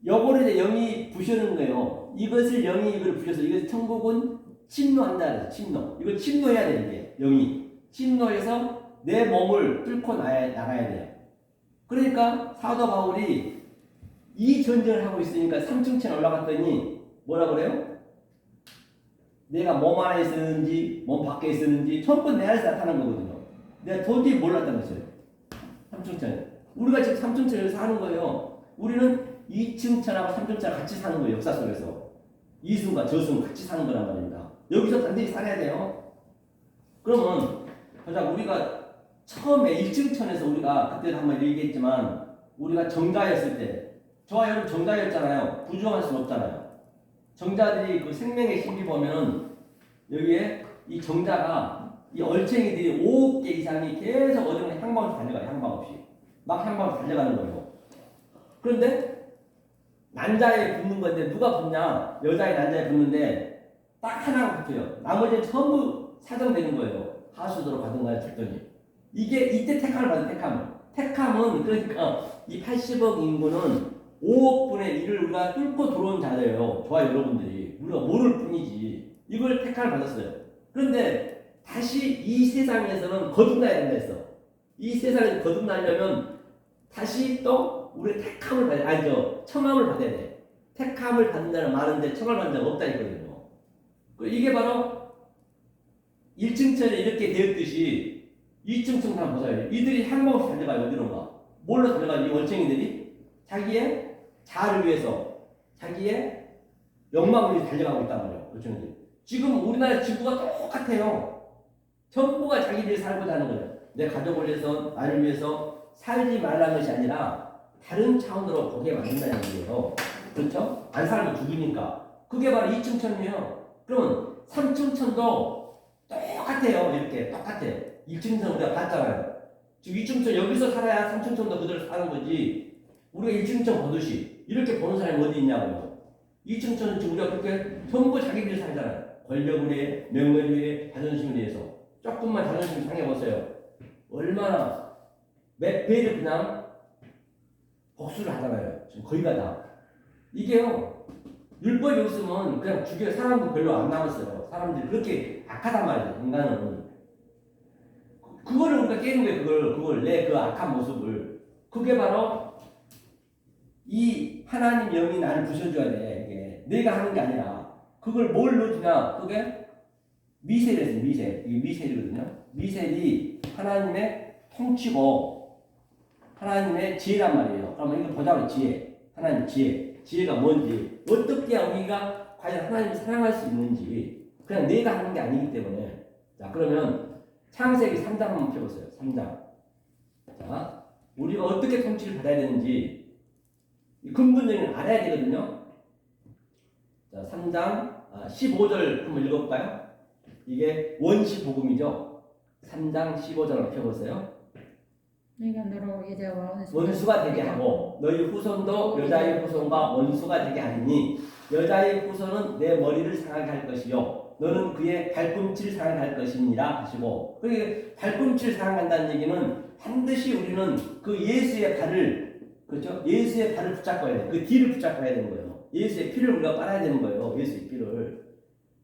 요거를 이제 영이 부시는 거예요. 이것을 영이 이걸 부셔서 이것을 천국은 침노한다 그래서 침노. 이걸 침노해야 돼 이게 영이 침노해서 내 몸을 뚫고 나가야 돼요. 그러니까 사도 바울이 이 전쟁을 하고 있으니까 3층천에 올라갔더니 뭐라 그래요? 내가 몸 안에 있었는지 몸 밖에 있었는지 전부 내 안에서 나타난 거거든요. 내가 도저히 몰랐다는 거죠. 3층천에. 우리가 지금 3층천에서 사는 거예요. 우리는 2층천하고 3층천하고 같이 사는 거예요. 역사 속에서. 이승과 저승 같이 사는 거란 말입니다. 여기서 반드시 살아야 돼요. 그러면 보자 우리가 처음에 1층천에서 우리가 그때도 한번 얘기했지만 우리가 정자였을 때 저와 여러분 정자였잖아요. 부정할 수는 없잖아요. 정자들이 그 생명의 신비 보면은 여기에 이 정자가 이 얼챙이들이 5억 개 이상이 계속 어디로 향방 없이 달려가요. 향방 없이. 막 향방 없이 달려가는 거예요. 그런데 난자에 붙는 건데 누가 붙냐? 여자의 난자에 붙는데 딱 하나가 붙어요. 나머지는 전부 사정되는 거예요. 하수도로 가든가 했더니 이게 이때 택함을 받은 택함을. 택함은 그러니까 이 80억 인구는 5억 분의 1을 우리가 뚫고 들어온 자예요. 저와 여러분들이. 우리가 모를 뿐이지. 이걸 택함을 받았어요. 그런데 다시 이 세상에서는 거듭나야 된다 했어. 이 세상에서 거듭나려면 다시 또 우리 택함을 받아야 돼. 아니죠. 청함을 받아야 돼. 택함을 받는다는 말인데 청함을 받는 자가 없다 했거든요. 이게 바로 1층천에 이렇게 되었듯이 2층천 다 보세요. 이들이 향방 없이 달려가요. 어디론가. 뭘로 달려가요? 이 월챙이들이 자기의 자아를 위해서 자기의 욕망을 위해서 달려가고 있단 말이에요. 월챙이들이. 지금 우리나라 지구가 똑같아요. 전부가 자기들이 살고자 하는 거예요. 내 가족을 위해서 나를 위해서 살지 말라는 것이 아니라 다른 차원으로 보게 만든다는 거예요. 그렇죠? 안 살면 죽으니까. 그게 바로 2층천이에요. 그러면 3층천도 똑같아요. 이렇게 똑같아요. 1층천 우리가 봤잖아요. 지금 2층천 여기서 살아야 3층천도 그대로 사는 거지. 우리가 1층천 보듯이 이렇게 보는 사람이 어디 있냐고요. 2층천은 지금 우리가 그렇게 전부 자기들이 살잖아요. 권력을 위해, 명예를 위해, 자존심을 위해서. 조금만 자존심 상해보세요. 얼마나 몇 배를 그냥 복수를 하잖아요. 지금 거기가 다. 이게요. 율법이 없으면 그냥 죽여 사람도 별로 안 남았어요. 사람들이 그렇게 악하단 말이에요. 인간은. 그거를 우리가 깨는 거예요. 그걸 내 그 악한 모습을. 그게 바로 이 하나님 영이 나를 부셔줘야 돼. 이게 내가 하는 게 아니라 그걸 뭘 넣어주냐? 그게 미셀이에요. 미셀. 이게 미셀이거든요. 미셀이 하나님의 통치고 하나님의 지혜란 말이에요. 그러면 이거 보자고 지혜. 하나님 지혜. 지혜가 뭔지 어떻게 우리가 과연 하나님을 사랑할 수 있는지 그냥 내가 하는 게 아니기 때문에. 자, 그러면 창세기 3장 한번 펴보세요. 3장. 자, 우리가 어떻게 통치를 받아야 되는지 이 근본적인 알아야 되거든요. 자, 3장 15절 한번 읽어볼까요? 이게 원시 복음이죠. 3장 15절을 펴보세요. 내가 너로 여자와 원수가 되게 하고 너희 후손도 여자의 후손과 원수가 되게 하리니 여자의 후손은 내 머리를 상하게 할 것이요 너는 그의 발꿈치를 상하게 할 것이니라 하시고, 그게 발꿈치를 상하한다는 얘기는 반드시 우리는 그 예수의 발을, 그렇죠? 예수의 발을 붙잡아야 돼. 그 뒤를 붙잡아야 되는 거예요. 예수의 피를 우리가 빨아야 되는 거예요. 예수의 피를.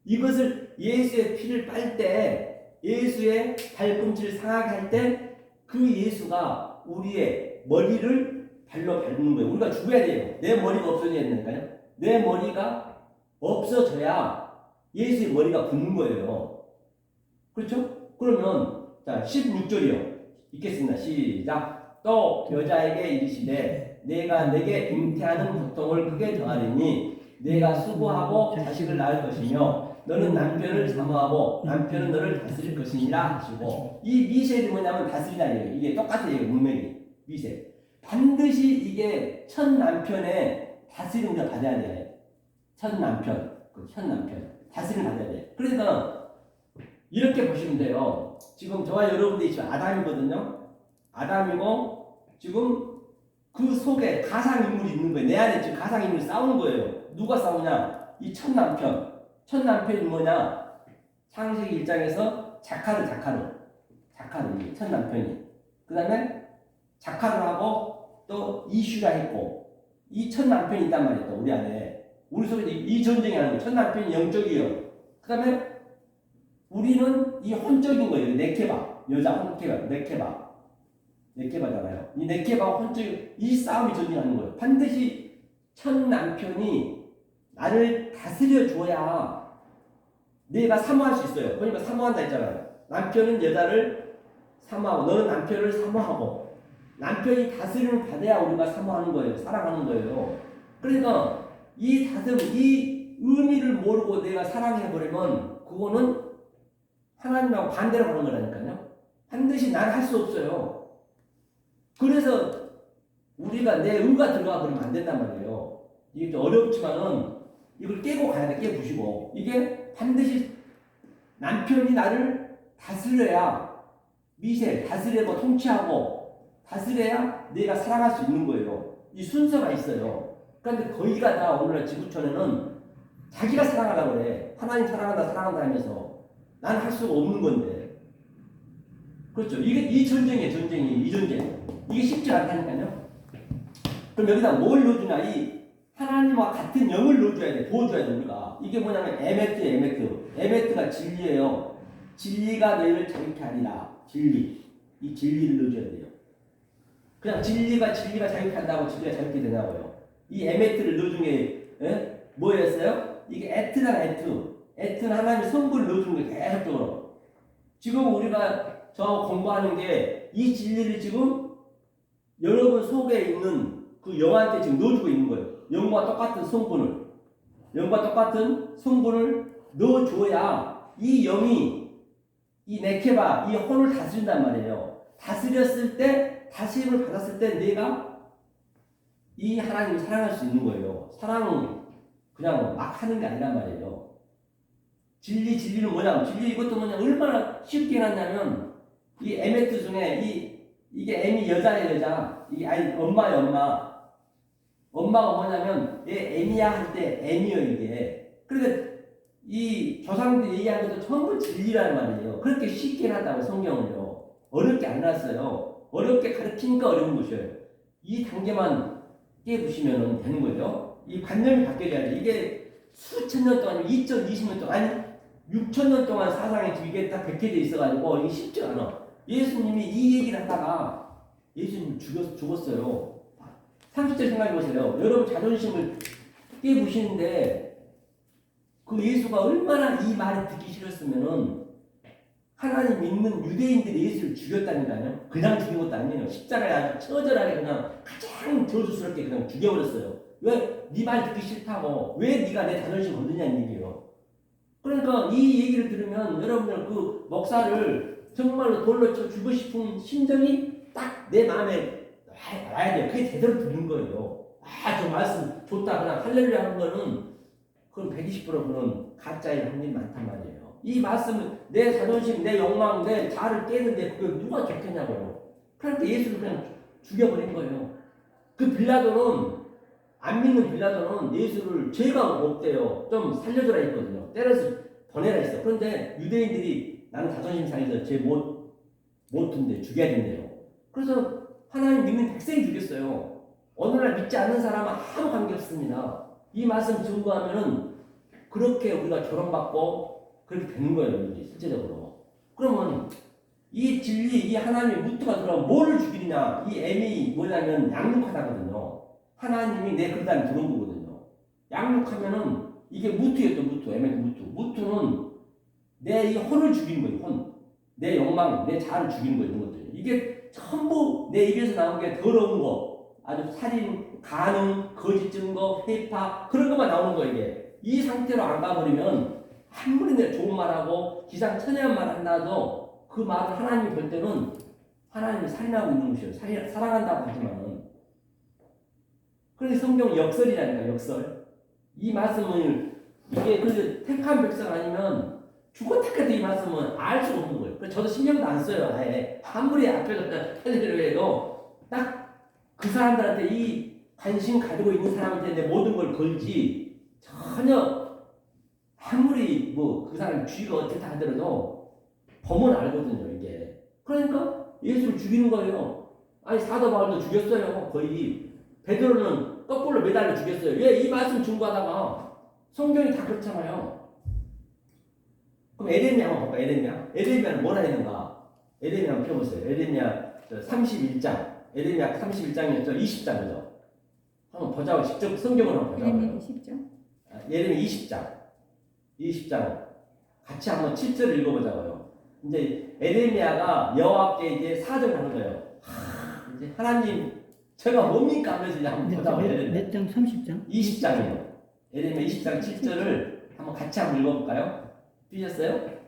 이것을 예수의 피를 빨 때, 예수의 발꿈치를 상하게 할 때 그 예수가 우리의 머리를 발로 밟는 거예요. 우리가 죽어야 돼요. 내 머리가 없어져야 되니까요. 내 머리가 없어져야 예수의 머리가 붙는 거예요. 그렇죠? 그러면 자 16절이요. 읽겠습니다. 시작. 또 여자에게 이르시되 내가 내게 잉태하는 고통을 크게 더하리니 내가 수고하고 자식을 낳을 것이며 너는 남편을 사모하고 남편은 너를 다스릴 것이니라 하시고, 이 미셀이 뭐냐면 다스리다는 얘기예요. 이게 똑같은 얘기예요. 문맥이. 미셀. 반드시 이게 첫 남편의 다스림을 받아야 돼. 첫 남편. 첫 남편. 다스림을 받아야 돼. 그러니까 이렇게 보시면 돼요. 지금 저와 여러분들이 지금 아담이거든요. 아담이고 지금 그 속에 가상인물이 있는 거예요. 내 안에 지금 가상인물이 싸우는 거예요. 누가 싸우냐? 이 첫 남편. 첫 남편이 뭐냐? 창세기 1장에서 자카르 첫 남편이. 그 다음에 자카르 하고 또 이슈라 했고, 이 첫 남편이 있단 말이에요. 우리 안에. 우리 속에 이 전쟁이 하는 거예요. 첫 남편이 영적이에요. 그 다음에 우리는 이 혼적인 거예요. 네케바. 여자 혼케바. 네케바잖아요. 이 네케바 혼적, 이 싸움이 전쟁하는 거예요. 반드시 첫 남편이 나를 다스려 줘야 내가 사모할 수 있어요. 그러니까 사모한다 했잖아요. 남편은 여자를 사모하고 너는 남편을 사모하고, 남편이 다스림을 받아야 우리가 사모하는 거예요. 사랑하는 거예요. 그러니까 이 다스림, 이 의미를 모르고 내가 사랑해버리면 그거는 하나님하고 반대로 가는 거라니까요. 반드시 난 할 수 없어요. 그래서 우리가 내 의가 들어가 버리면 안 된단 말이에요. 이게 좀 어렵지만은 이걸 깨고 가야 돼. 깨부시고. 이게 반드시 남편이 나를 다스려야, 미셀 다스리고 통치하고 다스려야 내가 사랑할 수 있는 거예요. 이 순서가 있어요. 그런데 거의가 다 오늘날 지구촌에는 자기가 사랑하라고 그래. 하나님 사랑한다 하면서 나는 할 수가 없는 건데. 그렇죠. 이게 이 전쟁이에요. 이 전쟁. 이게 쉽지 않다니까요. 그럼 여기다 뭘 넣어주냐? 이 하나님과 같은 영을 넣어줘야 돼. 부어줘야 돼, 우리가. 이게 뭐냐면 에메트예요. 에메트가 진리예요. 진리가 너희를 자유케 하리라. 진리. 이 진리를 넣어줘야 돼요. 그냥 진리가 자유케 한다고 진리가 자유케 되냐고요. 이 에메트를 넣어준 게 뭐였어요? 이게 에트잖아. 에트는 하나님의 성부를 넣어준 게 계속적으로. 지금 우리가 저 공부하는 게 이 진리를 지금 여러분 속에 있는 그 영한테 지금 넣어주고 있는 거예요. 영과 똑같은 성분을 넣어줘야 이 영이, 이 네케바, 이 혼을 다스린단 말이에요. 다스렸을 때, 다스림을 받았을 때 내가 이 하나님을 사랑할 수 있는 거예요. 사랑은 그냥 막 하는 게 아니란 말이에요. 진리는 뭐냐? 이것도 뭐냐? 얼마나 쉽게 해놨냐면, 이 에메트 중에 이게 M이 여자의 여자, 이게 아니 엄마의 엄마. 엄마가 뭐냐면 얘 M이야 할 때 M이요 이게. 그러니까 이 조상들이 얘기한 것도 전부 진리라는 말이에요. 그렇게 쉽게 해놨다고 성경을요. 어렵게 안 해놨어요. 어렵게 가르치니까 어려운 것이에요. 이 단계만 깨부시면 되는 거죠. 이 관념이 바뀌어야 돼. 이게 수천 년 동안, 2020년 동안, 아니 6천 년 동안 사상이 이게 딱 백해져 있어가지고 이게 쉽지 않아. 예수님이 이 얘기를 하다가 예수님 죽었어요. 30절 생각해보세요. 여러분 자존심을 깨부시는데 그 예수가 얼마나 이 말을 듣기 싫었으면은 하나님 믿는 유대인들이 예수를 죽였다니까요. 그냥 죽인 것도 아니에요. 십자가에 아주 처절하게 그냥 가장 저주스럽게 그냥 죽여버렸어요. 왜? 네 말 듣기 싫다고. 왜 네가 내 자존심 건드냐는 얘기예요. 그러니까 이 얘기를 들으면 여러분들 그 목사를 정말로 돌로 쳐 주고 싶은 심정이 딱 내 마음에 와야 돼요. 그게 제대로 듣는 거예요. 아, 저 말씀 좋다. 그냥 할렐루야 하는 거는 그건 120% 그런 가짜일 확률이 많단 말이에요. 이 말씀은 내 자존심, 내 욕망, 내 자아를 깨는데 그걸 누가 좋겠냐고요. 그러니까 예수를 그냥 죽여버린 거예요. 그 빌라도는 안 믿는 빌라도는 예수를 죄가 없대요. 좀 살려줘라 했거든요. 때려서 보내라 했어. 그런데 유대인들이 나는 자존심 상해서 죄 못 둔대. 죽여야 된대요. 그래서 하나님 믿는 백성이 죽였어요. 오늘날 믿지 않는 사람은 아무 관계 없습니다. 이 말씀 증거하면은 그렇게 우리가 조롱받고 그렇게 되는 거예요. 이게 실제적으로. 그러면 이 진리, 이 하나님의 무트가 들어가면 뭐를 죽이느냐? 이 M이 뭐냐면 양육하다거든요. 하나님이 내 그릇 안에 들어온 거거든요. 양육하면은 이게 무트였죠. 무트. M의 무트. 무트는 내 이 혼을 죽이는 거예요. 혼. 내 욕망, 내 자아를 죽이는 거예요. 이런 것들. 이게 전부 내 입에서 나온 게 더러운 거. 아주 살인, 간음, 거짓 증거, 회파 그런 것만 나오는 거예요. 이게. 이 상태로 안 가버리면 아무리 내 좋은 말하고 기상천외한 말 한다도 그 말을 하나님이 볼 때는 하나님이 살인하고 있는 것이에요. 사랑한다고 하지만은. 그래서 성경 역설이라니까 역설. 이 말씀을 이게 그 택한 백성 아니면 죽었다까지 이 말씀은 알 수가 없는 거예요. 그래서 저도 신경도 안 써요. 아예 아무리 앞에서 할례를 해도 딱 그 사람들한테 이 관심 가지고 있는 사람한테 내 모든 걸 걸지 전혀 아무리 뭐 그 사람 주의가 어떻다 하더라도 범은 알거든요. 이게. 그러니까 예수를 죽이는 거예요. 아니 사도 바울도 죽였어요. 거의. 베드로는 거꾸로 매달려 죽였어요. 왜? 이 말씀 증거하다가 성경이 다 그렇잖아요. 그럼 에레미야 한번 볼까요? 에레미야는 뭐라 했는가? 에레미야 한번 펴보세요. 에레미야 31장. 에레미야 31장이었죠. 20장이죠. 한번 보자고. 직접 성경을 한번 보자고. 예레미야 10장. 예레미야 20장. 같이 한번 7절을 읽어보자고요. 이제 에레미야가 여호와께 이제 사정을 하는 거예요. 이제 하나님 제가 뭡니까 하면서 이제 한번 보자고. 몇 장? 30장? 20장이에요. 에레미야 20장 7절을 한번 같이 한번 읽어볼까요? 삐셨어요?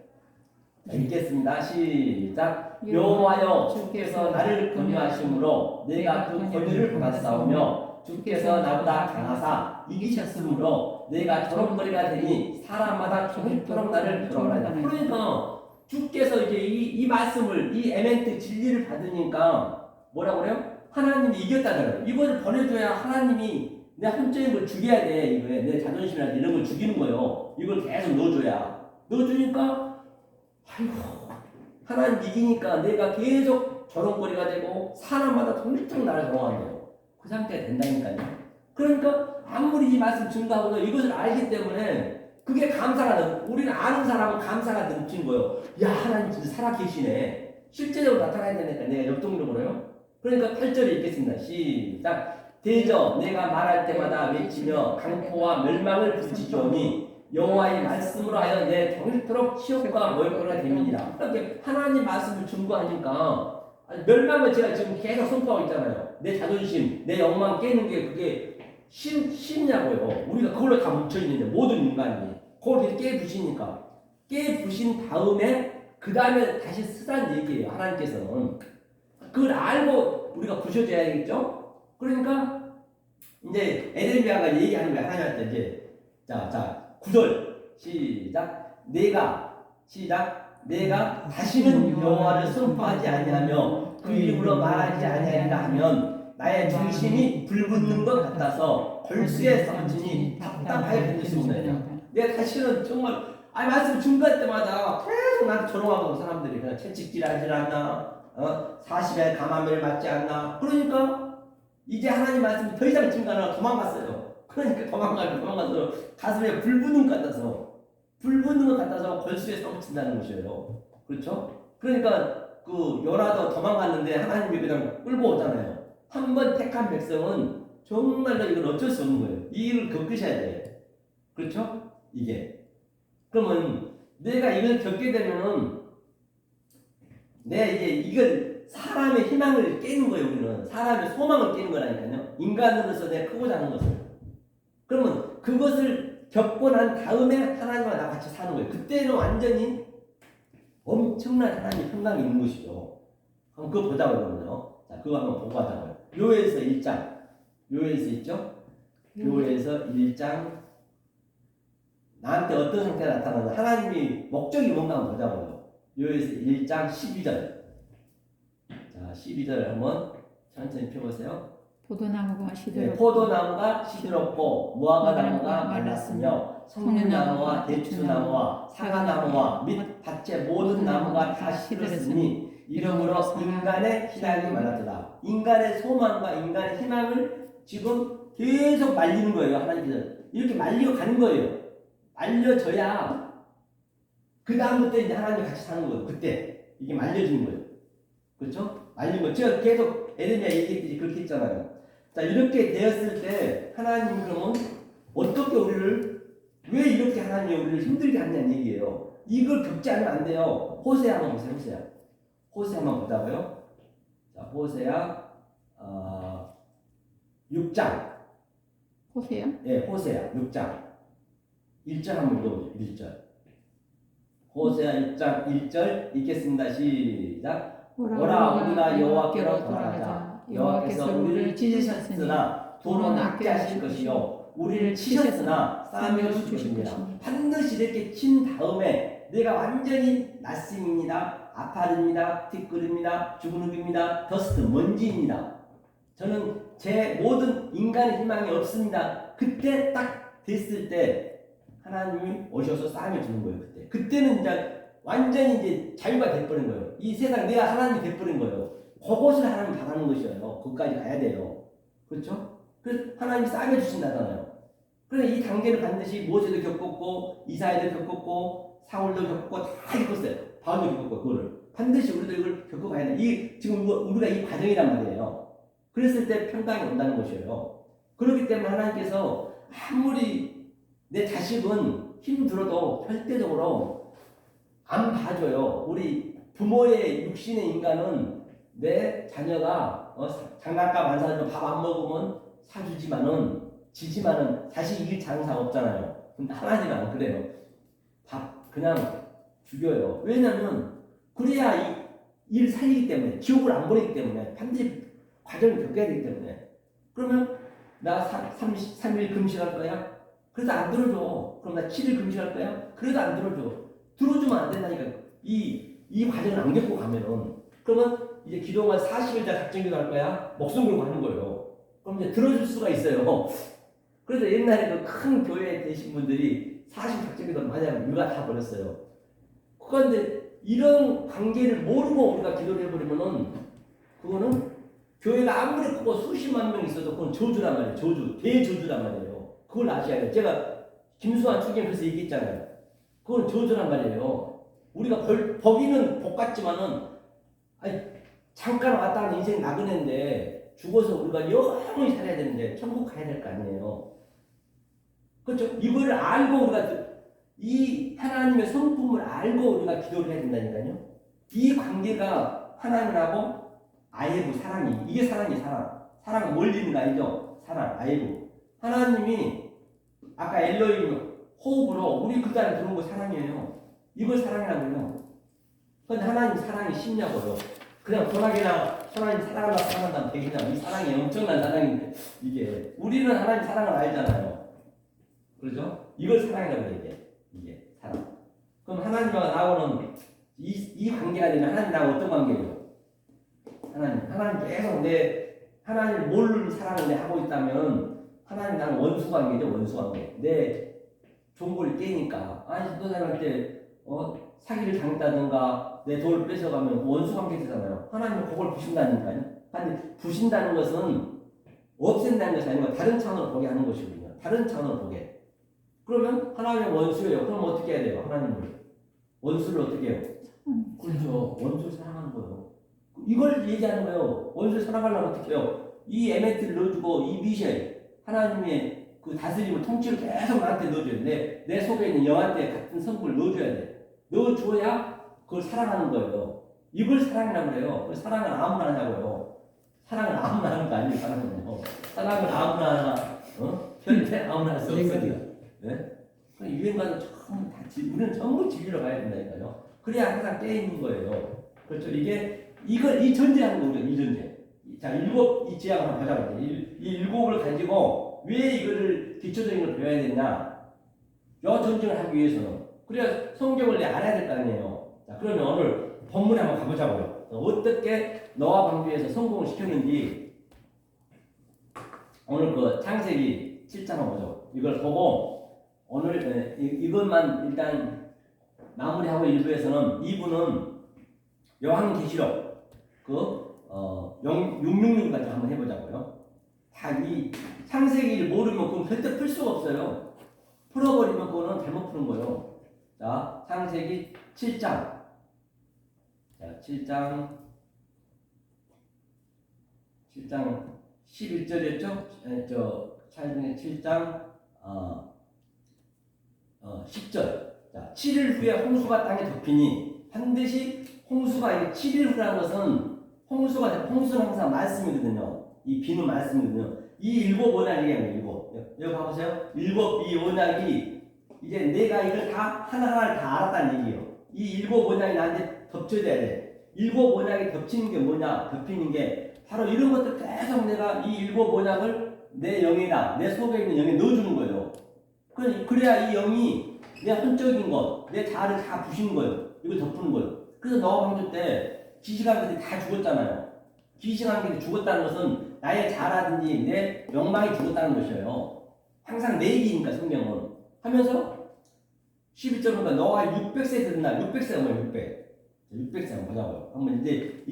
읽겠습니다. 시작. 여호와여 주께서 나를 권유하심으로 내가 그 권유를 받았사오며 주께서 나보다 강하사 이기셨으므로 내가 조롱거리가 되니 사람마다 종일토록 나를 조롱하라. 그러니까 주께서 이제 이 말씀을 이 에멘트 진리를 받으니까 뭐라고 그래요? 하나님이 이겼다잖아요. 이거를 보내줘야 하나님이 내 혼적인 걸 죽여야 돼. 이거에 내 자존심이나 이런 걸 죽이는 거예요. 이걸 계속 넣어주니까 아이고 하나님 이기니까 내가 계속 조롱거리가 되고 사람마다 통일토록 나를 조롱한대요. 그 상태가 된다니까요. 그러니까 아무리 이 말씀 증거하고도 이것을 알기 때문에 그게 감사가 우리는 아는 사람은 감사가 넘치는 거예요. 야 하나님 진짜 살아계시네. 실제적으로 나타나야 되니까 내가 역동적으로요. 그러니까 8절에 읽겠습니다. 시작. 대저 내가 말할 때마다 외치며 강포와 멸망을 부르짖으오니 여호와의 말씀으로 하여 내 동일토록 치욕과 모욕거리가 됨이니라. 그렇게 하나님 말씀을 증거하니까 멸망을 제가 지금 계속 선포하고 있잖아요. 내 자존심, 내 욕망 깨는 게 그게 쉽냐고요. 우리가 그걸로 다 뭉쳐있는데 모든 인간이 그걸 깨부시니까 깨부신 다음에 그 다음에 다시 쓰라는 얘기예요. 하나님께서는 그걸 알고 우리가 부셔줘야겠죠. 그러니까 이제 에레미야가 얘기하는 거야. 하나님한테 이제 자 9절 시작. 내가 다시는 여호와를 선포하지 아니하며 그 이름으로 말하지 아니하리라 하면 나의 중심이 불붙는 것 같아서 골수에 썩으니 답답하게 되겠습니다. 내가 다시는 정말 말씀 증거할 때마다 계속 나한테 조롱하고 사람들이 그냥 채찍질하지 않나 40에 감암을 맞지 않나. 그러니까 이제 하나님 말씀이 더 이상 증거하느라 도망갔어요. 그러니까 도망가서 가슴에 불 붙는 것 같아서 골수에 썩친다는 것이에요. 그렇죠? 그러니까 그 요나도 도망갔는데 하나님이 그냥 끌고 오잖아요. 한 번 택한 백성은 정말로 이건 어쩔 수 없는 거예요. 이 일을 겪으셔야 돼. 그렇죠? 이게. 그러면 내가 이걸 겪게 되면은 내가 이걸 사람의 희망을 깨는 거예요. 우리는 사람의 소망을 깨는 거라니까요. 인간으로서 내가 크고자 하는 것을. 그러면 그것을 겪고 난 다음에 하나님과 나 같이 사는 거예요. 그때는 완전히 엄청난 하나님의 평강이 있는 것이죠. 그럼 그거 보자고 그러면요. 자, 그거 한번 보고 하자고요. 요에서 1장. 요에서 있죠? 요에서 1장. 나한테 어떤 상태가 나타나는 하나님이 목적이 뭔가 한번 보자고요. 요에서 1장 12절. 자, 12절을 한번 천천히 펴보세요. 포도나무가 시들었고 네, 포도나무가 시들었고 무화과나무가 말랐으며 성류나무와 대추나무와 사과나무와 및 밭의 모든 나무가 다 시들었으니 이러므로 인간의 희망이 말랐더라. 인간의 소망과 인간의 희망을 지금 계속 말리는 거예요. 하나님께서 이렇게 말리고 가는 거예요. 말려져야 그 다음부터 이제 하나님 같이 사는 거예요. 그때 이게 말려지는 거예요. 그렇죠? 말린 거. 제가 계속 에레미야 얘기했듯이 그렇게 했잖아요. 자, 이렇게 되었을 때 하나님이 그러면 어떻게 우리를 왜 이렇게 하나님이 우리를 힘들게 하냐는 얘기예요. 이걸 겪지 않으면 안 돼요. 호세아 한번 보세요. 호세아 한번 보자고요. 자, 호세아 6장. 호세요? 예, 호세아 6장 1절 한번 읽어보죠. 1절. 호세아 6장 1절 읽겠습니다. 시작. 오라 우리가 여호와께로 돌아가자. 여호와께서 우리를 찢으셨으나 도로 낫게 하실 것이요 우리를 치셨으나 싸매어 주십니다. 반드시 이렇게 친 다음에 내가 완전히 낫습니다. 아파릅니다. 티끌입니다. 죽은흙입니다. 더스트 먼지입니다. 저는 제 모든 인간의 희망이 없습니다. 그때 딱 됐을 때 하나님이 오셔서 싸매 주는 거예요. 그때는 이제 완전히 이제 자유가 돼버린 거예요. 이 세상 내가 하나님이 돼버린 거예요. 그것을 하나님 바라는 것이에요. 거기까지 가야 돼요. 그렇죠? 그래서 하나님이 싸게 주신다잖아요. 그래서 이 단계를 반드시 모세도 겪었고 이사야도 겪었고 사울도 겪었고 다 겪었어요. 바울도 겪었고 그거를 반드시 우리도 이걸 겪어가야 돼. 이 지금 우리가 이 과정이란 말이에요. 그랬을 때 평강이 온다는 것이에요. 그렇기 때문에 하나님께서 아무리 내 자식은 힘들어도 절대적으로 안 봐줘요. 우리 부모의 육신의 인간은 내 자녀가 장난감 안 사주면 밥 안 먹으면 사주지만은 지지만은 다시 이길 장사가 없잖아요. 근데 하나님은 안 그래요. 밥 그냥 죽여요. 왜냐면 그래야 일 살리기 때문에 지옥을 안 보내기 때문에 반드시 과정을 겪어야 되기 때문에. 그러면 나 33일 금식할 거야? 그래도 안 들어줘. 그럼 나 7일 금식할 거야? 그래도 안 들어줘. 들어주면 안 된다니까. 이 과정을 안 겪고 가면은. 그러면 이제 기도만 40일째 작정기도 할 거야? 목숨 걸고 하는 거예요. 그럼 이제 들어줄 수가 있어요. 그래서 옛날에 그 큰 교회에 계신 분들이 40 작정기도 많이 하고 육아 다 버렸어요. 그런데 이런 관계를 모르고 우리가 기도를 해버리면은 그거는 교회가 아무리 크고 수십만 명 있어도 그건 저주란 말이에요. 저주, 대저주란 말이에요. 그걸 아셔야 돼요. 제가 김수환 추기에 그래서 얘기했잖아요. 그건 저주란 말이에요. 우리가 법이는 복 같지만은 아니 잠깐 왔다 하는 인생 나그네인데 죽어서 우리가 영원히 살아야 되는데 천국 가야 될 거 아니에요. 그렇죠? 이걸 알고 우리가 이 하나님의 성품을 알고 우리가 기도를 해야 된다니까요. 이 관계가 하나님하고 아예부 사랑이 이게 사랑이 사랑. 사랑은 멀리 있는 거 아니죠? 사랑 아예부. 하나님이 아까 엘로힘 호흡으로 우리 그 안에 들어온 거 사랑이에요. 이걸 사랑이라고 해요. 그런데 하나님 사랑이 쉽냐고요. 그냥 소나기나 하나님 사랑한다면 되겠냐. 이 사랑이 엄청난 사랑인데 이게 우리는 하나님 사랑을 알잖아요. 그렇죠? 이걸 사랑이라고 해요. 이게 사랑. 그럼 하나님과 나하고는 이 관계가 되면 하나님 나하고 어떤 관계예요? 하나님 계속 내 하나님을 모르는 사랑을 내 하고 있다면 하나님 나는 원수 관계죠. 원수 관계. 내 종고를 깨니까 아니 너 사람한테 사기를 당했다든가 내 돈을 뺏어가면 원수 관계 되잖아요. 하나님은 그걸 부신다니까요. 근데 부신다는 것은 없앤다는 것이 아니고 다른 차원으로 보게 하는 것이거든요. 다른 차원으로 보게. 그러면 하나님의 원수예요. 그럼 어떻게 해야 돼요? 하나님을 원수를 어떻게 해요? 그렇죠. 원수를 사랑하는 거예요. 이걸 얘기하는 거예요. 원수를 사랑하려면 어떻게 해요? 이 에멘트를 넣어주고 이 미셸 하나님의 그 다스림을 통치를 계속 나한테 넣어줘야 돼. 내 속에 있는 영한테 같은 성분을 넣어줘야 돼. 넣어줘야 그걸 사랑하는 거예요. 이걸 사랑이라고 그래요. 그 사랑을 아무나 하냐고요. 사랑을 아무나 하는 거 아니에요. 사랑은요. 사랑을 아무나 하나 절대 아무나 할 수 없어요. 네? 유행가는 전부 다 우리는 전부 진리로 가야 된다니까요. 그래야 항상 깨 있는 거예요. 그렇죠. 이 전제하는 거죠. 이 전제. 자, 이 지향을 한번 보자고요. 이 일곱을 가지고 왜 이거를 기초적인 걸 배워야 되냐? 요 전쟁을 하기 위해서는. 그래야 성경을 내 알아야 될 거 아니에요. 자, 그러면 오늘 본문에 한번 가보자고요. 어떻게 노아 방주에서 성공을 시켰는지 오늘 그 창세기 7장 한번 보죠. 이걸 보고 오늘 이것만 일단 마무리하고 1부에서는 2부는 요한계시록 666까지 한번 해보자고요. 다 이 창세기를 모르면 그건 절대 풀 수가 없어요. 풀어버리면 그거는 잘못 푸는 거예요. 자, 창세기 7장. 자, 7장 11절이었죠? 창세기 7장 10절. 자, 7일 후에 홍수가 땅에 덮이니 반드시 홍수가 7일 후라는 것은 홍수는 항상 말씀이거든요. 이 비는 말씀이거든요. 이 일곱 언약이에요. 일곱. 여기 봐보세요. 일곱 이 언약이 이제 내가 이걸 다 하나하나를 다 알았다는 얘기예요. 이 일곱 언약이 나한테 덮쳐져야 돼. 일곱 언약이 덮치는 게 뭐냐? 덮이는 게 바로 이런 것들 계속 내가 이 일곱 언약을 내 영이나 내 속에 있는 영에 넣어주는 거예요. 그래야 이 영이 내 혼적인 것, 내 자아를 다 부시는 거예요. 이걸 덮는 거예요. 그래서 노아 방주 때 기시간들이 다 죽었잖아요. 기시간들이 죽었다는 것은 나의 자아라든지 내 명망이 죽었다는 것이에요. 항상 내 얘기니까 성경은. 하면서 11절 보니까 노아 600세 되는 날, 600세가 뭐예요? 600세 한번 보자고요. 한번 이제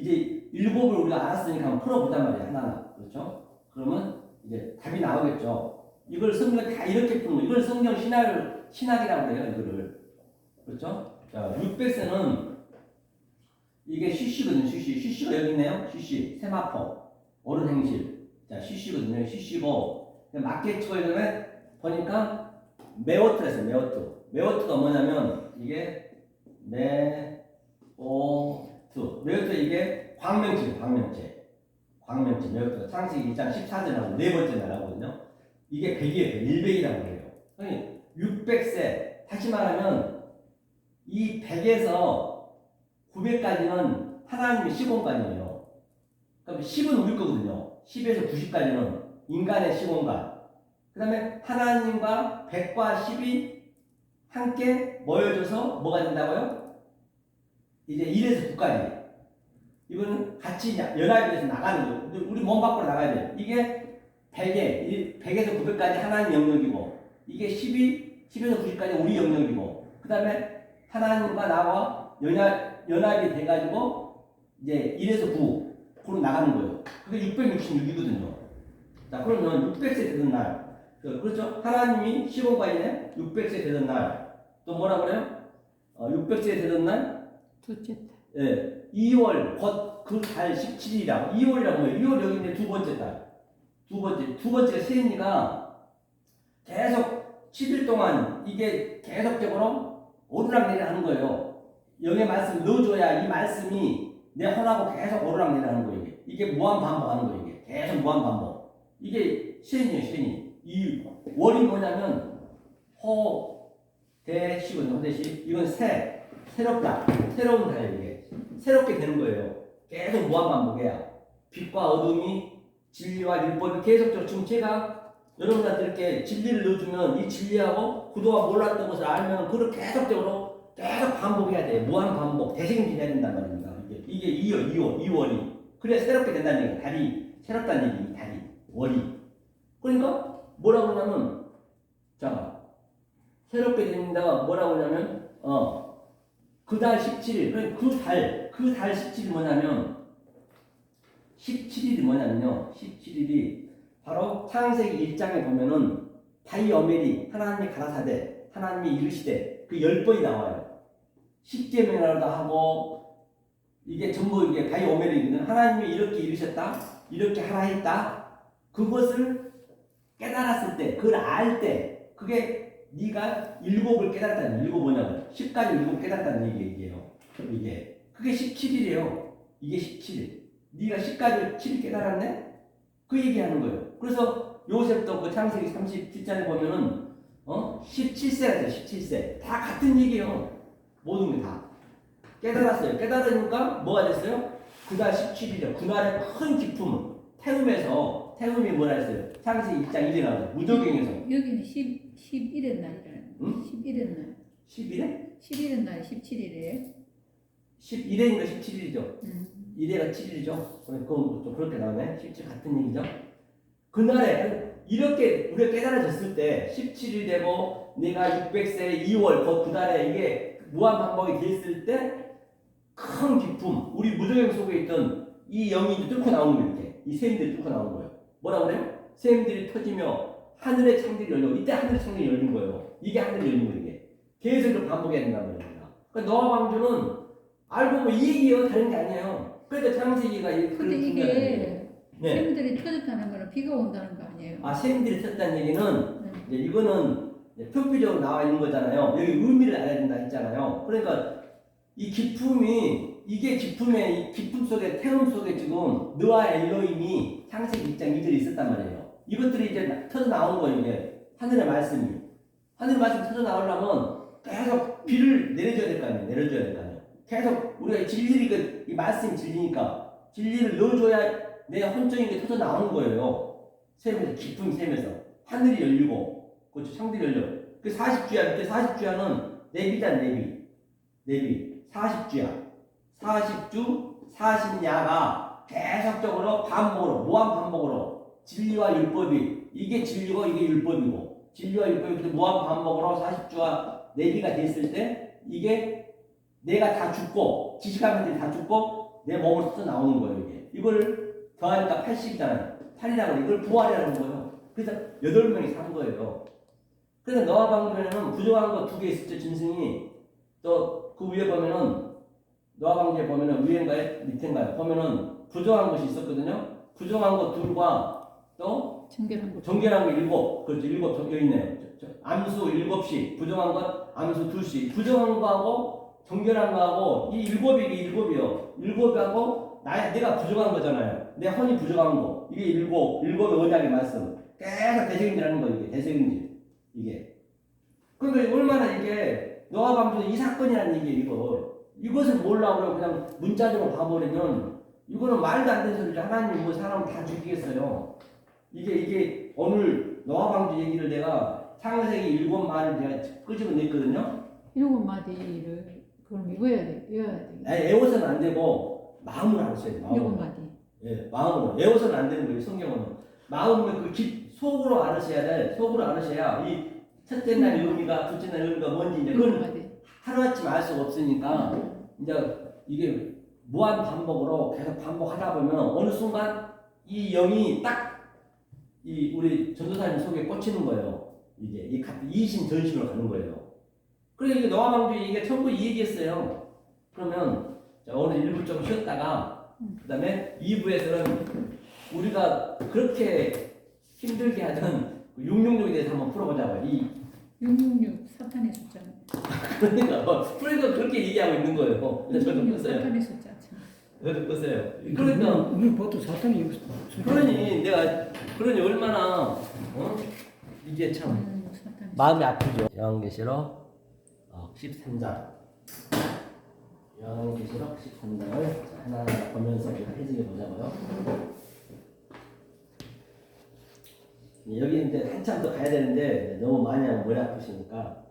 일곱을 우리가 알았으니까 한번 풀어보단 말이에요. 하나하나. 그렇죠? 그러면 이제 답이 나오겠죠. 이걸 성경 다 이렇게 푸는 거. 이걸 성경 신학이라고 해요. 이거를. 그렇죠? 자, 600세는 이게 쉬쉬거든요. 쉬쉬가 여기 있네요. 쉬쉬. 세마포. 옳은 행실. 자, 쉬쉬거든요. 쉬쉬고. 맞게 쳐야 보니까 메오트라 했어요. 메오트. 메오트가 뭐냐면 이게 메오트 이게 광명체. 메오트가 창세기 2장 14절하고 네 번째 나라거든요. 이게 100이에요. 100이라고 해요. 600세. 다시 말하면 이 100에서 900까지는 하나님의 시공간이에요. 그럼 10은 우리 거거든요. 10에서 90까지는 인간의 시공간. 그 다음에 하나님과 100과 10이 함께 모여져서 뭐가 된다고요? 이제 1에서 9까지. 이거는 같이 연합이 돼서 나가는 거예요. 우리 몸 밖으로 나가야 돼요. 이게 100에서 900까지 하나님 영역이고, 이게 10에서 90까지 우리 영역이고, 그 다음에 하나님과 나와 연합이 돼가지고, 이제 1에서 9로 나가는 거예요. 그게 666이거든요. 자, 그러면 600세 되던 날, 그렇죠? 하나님이 시공간이네? 600세 되던 날, 또 뭐라 그래요? 600세 되던 날? 둘째 달. 예, 2월, 곧 그 달 17일이라고. 2월이라고 뭐예요? 2월 여기 있네, 두 번째 달. 두 번째가 세니까 계속 10일 동안 이게 계속적으로 오르락내리락 하는 거예요. 영의 말씀을 넣어줘야 이 말씀이 내 혼하고 계속 오르락내리락 하는 거예요. 이게 무한반복하는 거예요. 이게 계속 무한반복. 이게 시이에요. 이 월이 뭐냐면 호대시거든요. 호대시. 이건 새롭다. 새로운 달 이게 새롭게 되는 거예요. 계속 무한반복이야. 빛과 어둠이 진리와 율법이 계속적으로 지금 제가 여러분들께 진리를 넣어주면 이 진리하고 그동안 몰랐던 것을 알면 그걸 계속적으로 계속 반복해야 돼. 무한반복, 대생진해야 된단 말입니다. 이게 2월이. 그래야 새롭게 된다는 얘기야. 달이 새롭다는 얘기, 달이, 월이. 그러니까 뭐라고 하냐면, 자, 새롭게 된다가 뭐라고 하냐면, 그 달 17일, 그 달 17일 뭐냐면, 17일이 뭐냐면요. 17일이 바로 창세기 1장에 보면은 다이어멜이 하나님이 가라사대, 하나님이 이르시되 그 10번이 나와요. 십계명이라도 하고 이게 전부 이게 바이오메리거든. 하나님이 이렇게 이루셨다, 이렇게 하라 했다. 그것을 깨달았을 때, 그걸 알 때, 그게 네가 일곱을 깨달았다는, 일곱 뭐냐면 10가지 일곱 깨달았다는 얘기예요. 이게 그게 17일이에요. 이게 17일. 네가 10가지 7일 깨달았네? 그 얘기하는 거예요. 그래서 요셉도 그 창세기 37장에 보면은 17세라죠. 17세. 다 같은 얘기예요. 모든 게 다. 깨달았어요. 깨달으니까 뭐가 됐어요? 그날 17일이요. 그날의 큰 기품. 태움이 뭐라 했어요? 창세기 1장 1에 나오죠. 무적행에서. 여기는 11의 날이라는 응? 11의 날. 11회? 11의 날 17일에 11회인가 17일이죠. 1회가 7일이죠. 그건 좀 그렇게 나오네. 17 같은 얘기죠. 그날에 이렇게 우리가 깨달아졌을 때 17일 되고 내가 600세 2월 그 달에 이게 무한반복이 됐을 때 큰 기쁨, 우리 무적행 속에 있던 이 영이 이제 뚫고 나오는 거예요. 이렇게 이 샘들이 뚫고 나오는 거예요. 뭐라 그래요? 샘들이 터지며 하늘의 창들이 열려. 이때 하늘의 창들이 열린 거예요. 이게 하늘이 열린 거예요. 이게 계속 반복해야 된다는 겁니다. 그러니까 노아 방주는 알고 보면 이 얘기예요. 다른 게 아니에요. 그러니까 창세기가 근데 이게 네. 샘들이 터졌다는 거는 비가 온다는 거 아니에요? 아, 샘들이 쳤다는 얘기는 네. 이제 이거는 이제 표피적으로 나와 있는 거잖아요. 여기 의미를 알아야 된다 했잖아요. 그러니까 이 기쁨이 이게 기쁨의 이 기쁨 속에 태움 속에 지금 느와 엘로힘이 창세기 1장 2절에 있었단 말이에요. 이것들이 이제 터져 나온 거예요. 이게 하늘의 말씀이 하늘의 말씀 터져 나오려면 계속 비를 내려줘야 될 거 아니에요. 내려줘야 될 거 아니에요. 계속 우리가 진리를 이 말씀이 진리니까 진리를 넣어줘야 내 혼적인 게 터져 나오는 거예요. 샘에서 기쁨이 샘에서 하늘이 열리고 그렇죠. 창들이 열려. 그 40주야 밑에 40주야는 내비다 내비 40주야 40주 40야가 계속적으로 반복으로 무한 반복으로 진리와 율법이 이게 진리고 이게 율법이고 진리와 율법이 무한 반복으로 40주와 내비가 됐을 때 이게 내가 다 죽고 지식한 것들이 다 죽고 내 몸으로 뜯어 나오는 거예요. 이걸 더하니까 80이잖아요. 8이라고 이걸 부활이라는 거예요. 그래서 8명이 산 거예요. 그래서 노아 방주에는 부정한 거 2개 있었죠. 짐승이 또 그 위에 보면은 노아 방주에 보면은 위인가요? 밑인가요? 보면은 부정한 것이 있었거든요. 부정한 것 둘과 또 정결한 거 7. 그렇죠. 7 적혀 있네요. 암수 7씩 부정한 것 암수 2씩 부정한 거하고 정결한 거하고 이 7이요. 7하고 내가 부정한 거잖아요. 내 혼이 부정한 거. 이게 7의 언약의 말씀. 계속 대책임질하는 거 이게 대책임질. 이게. 그러니까 얼마나 이게 노아 방주 이 사건이라는 얘기예요. 이것을 몰라고 그냥 문자적으로 봐버리면 이거는 말도 안 되는 소리죠. 하나님 뭐 사람 다 죽이겠어요. 이게 오늘 노아 방주 얘기를 내가 창세기 7마디를 내가 끄집어냈거든요. 7마디를 그럼 외워야 돼. 외워서는 안 되고 마음으로 하셔야 돼요. 7마디. 예, 마음으로. 외워서는 안 되는 거예요. 성경은 마음으로 속으로 알으셔야 돼. 속으로 알으셔야 이 첫째 날 의미가 둘째 날 의미가 뭔지 이제 그건 하루아침 알 수가 없으니까 이제 이게 무한 반복으로 계속 반복하다 보면 어느 순간 이 영이 딱 이 우리 전도사님 속에 꽂히는 거예요. 이게 이 이신 전신으로 가는 거예요. 그래서 이게 노아 방주 이게 전부 이 얘기했어요. 그러면 자, 오늘 1부 좀 쉬었다가 그 다음에 2부에서는 우리가 그렇게 힘들게 하던 666에 대해서 한번 풀어보자고요. 666 사탄의 숫자. 그러니까 그렇게 얘기하고 있는 거예요. 근데 저도 껐어요. 사탄의 숫자. 저도 껐어요. 그러니까 오늘 보통 사탄이 그러니 얼마나 이게 참 마음이 아프죠. 요한계시록 13장 요한계시록 13장을 하나하나 보면서 우리가 해석해 보자고요. 여기 이제 한참 더 가야 되는데 너무 많이 하면 머리 아프시니까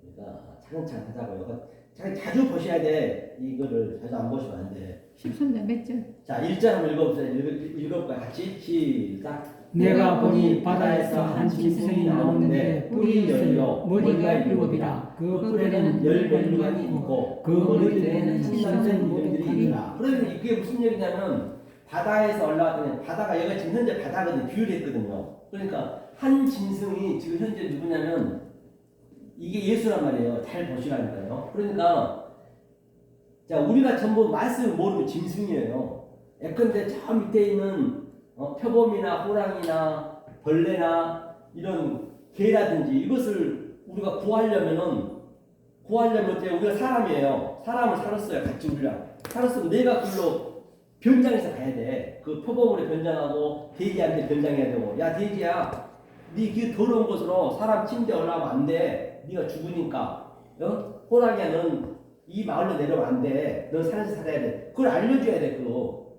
그러니까 차근차근 하자고요. 자주 보셔야 돼. 이거를 자주 안 보시면 안 돼. 13장 몇 절? 자, 1절 한번 읽어보세요. 읽어볼까요? 같이 시작. 내가 보니 바다에서 한 짐승이 나오는데 뿔이 열려 머리가 7이라 그 뿔에는 10멸류관이 있고 그 머리에는 신선한 이름들이 있더라. 그러면 이게 무슨 얘기냐면 바다에서 올라왔더니 바다가 여기가 지금 현재 바다거든요. 비유를 했거든요. 그러니까 한 짐승이 지금 현재 누구냐면 이게 예수란 말이에요. 잘 보시라니까요. 그러니까 자, 우리가 전부 말씀을 모르면 짐승이에요. 예컨대 저 밑에 있는 표범이나 호랑이나 벌레나 이런 개라든지 이것을 우리가 구하려면 어때요? 우리가 사람이에요. 사람을 살았어요. 같이 우리랑. 살았으면 내가 그걸로 변장해서 가야 돼. 그 표범으로 변장하고 돼지한테 변장해야 되고, 야 돼지야, 네 그 더러운 곳으로 사람 침대 올라가면 안 돼. 네가 죽으니까. 호랑이야, 넌 이 마을로 내려오면 안 돼. 넌 산에서 살아야 돼. 그걸 알려줘야 돼. 그거.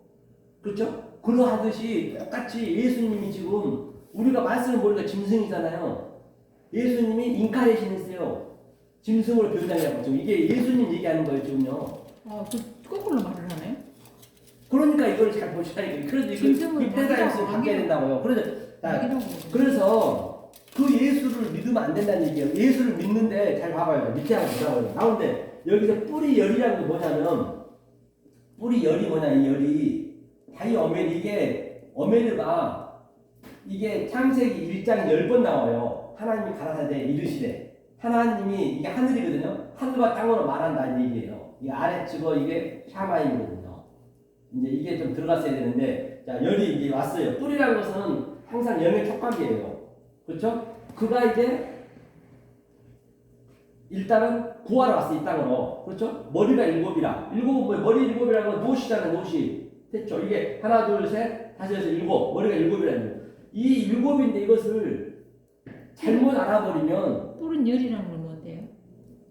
그렇죠? 그러하듯이 똑같이 예수님이 지금 우리가 말씀을 모르니까 짐승이잖아요. 예수님이 인카레이션 했어요. 짐승으로 변장해가지고 이게 예수님 얘기하는 거예요 지금요. 그 거꾸로 말을 하네. 그러니까 이걸 잘 보시라니까. 그래서 짐승을 이 패러다임을 바뀌어야 된다고요. 그래서 그 예수를 믿으면 안 된다는 얘기예요. 예수를 믿는데 잘 봐봐요. 밑에 한번 보자고요. 나오는데 여기서 뿌리 열이라는 게 뭐냐면, 뿌리 열이 뭐냐, 이 열이 다이 어멜이, 이게 어멜르가 이게 창세기 1장 10번 나와요. 하나님이 가라사대 이르시되, 하나님이 이게 하늘이거든요. 하늘과 땅으로 말한다는 얘기예요. 이 아래 찍어 이게 샤마임이거든요. 이제 이게 좀 들어갔어야 되는데, 자, 열이 이제 왔어요. 뿌리라는 것은 항상 영의 촉각이에요. 그렇죠? 그가 이제 일단은 구하러 왔어, 이 땅으로. 그렇죠? 머리가 일곱이라. 머리 일곱이라는 건 노시잖아요, 노시. 됐죠? 이게 하나, 둘, 셋, 다섯, 여섯, 일곱. 머리가 일곱이라는 거예요. 이 일곱인데 이것을 잘못 알아버리면. 뿔은 열이라는 건 뭔데요?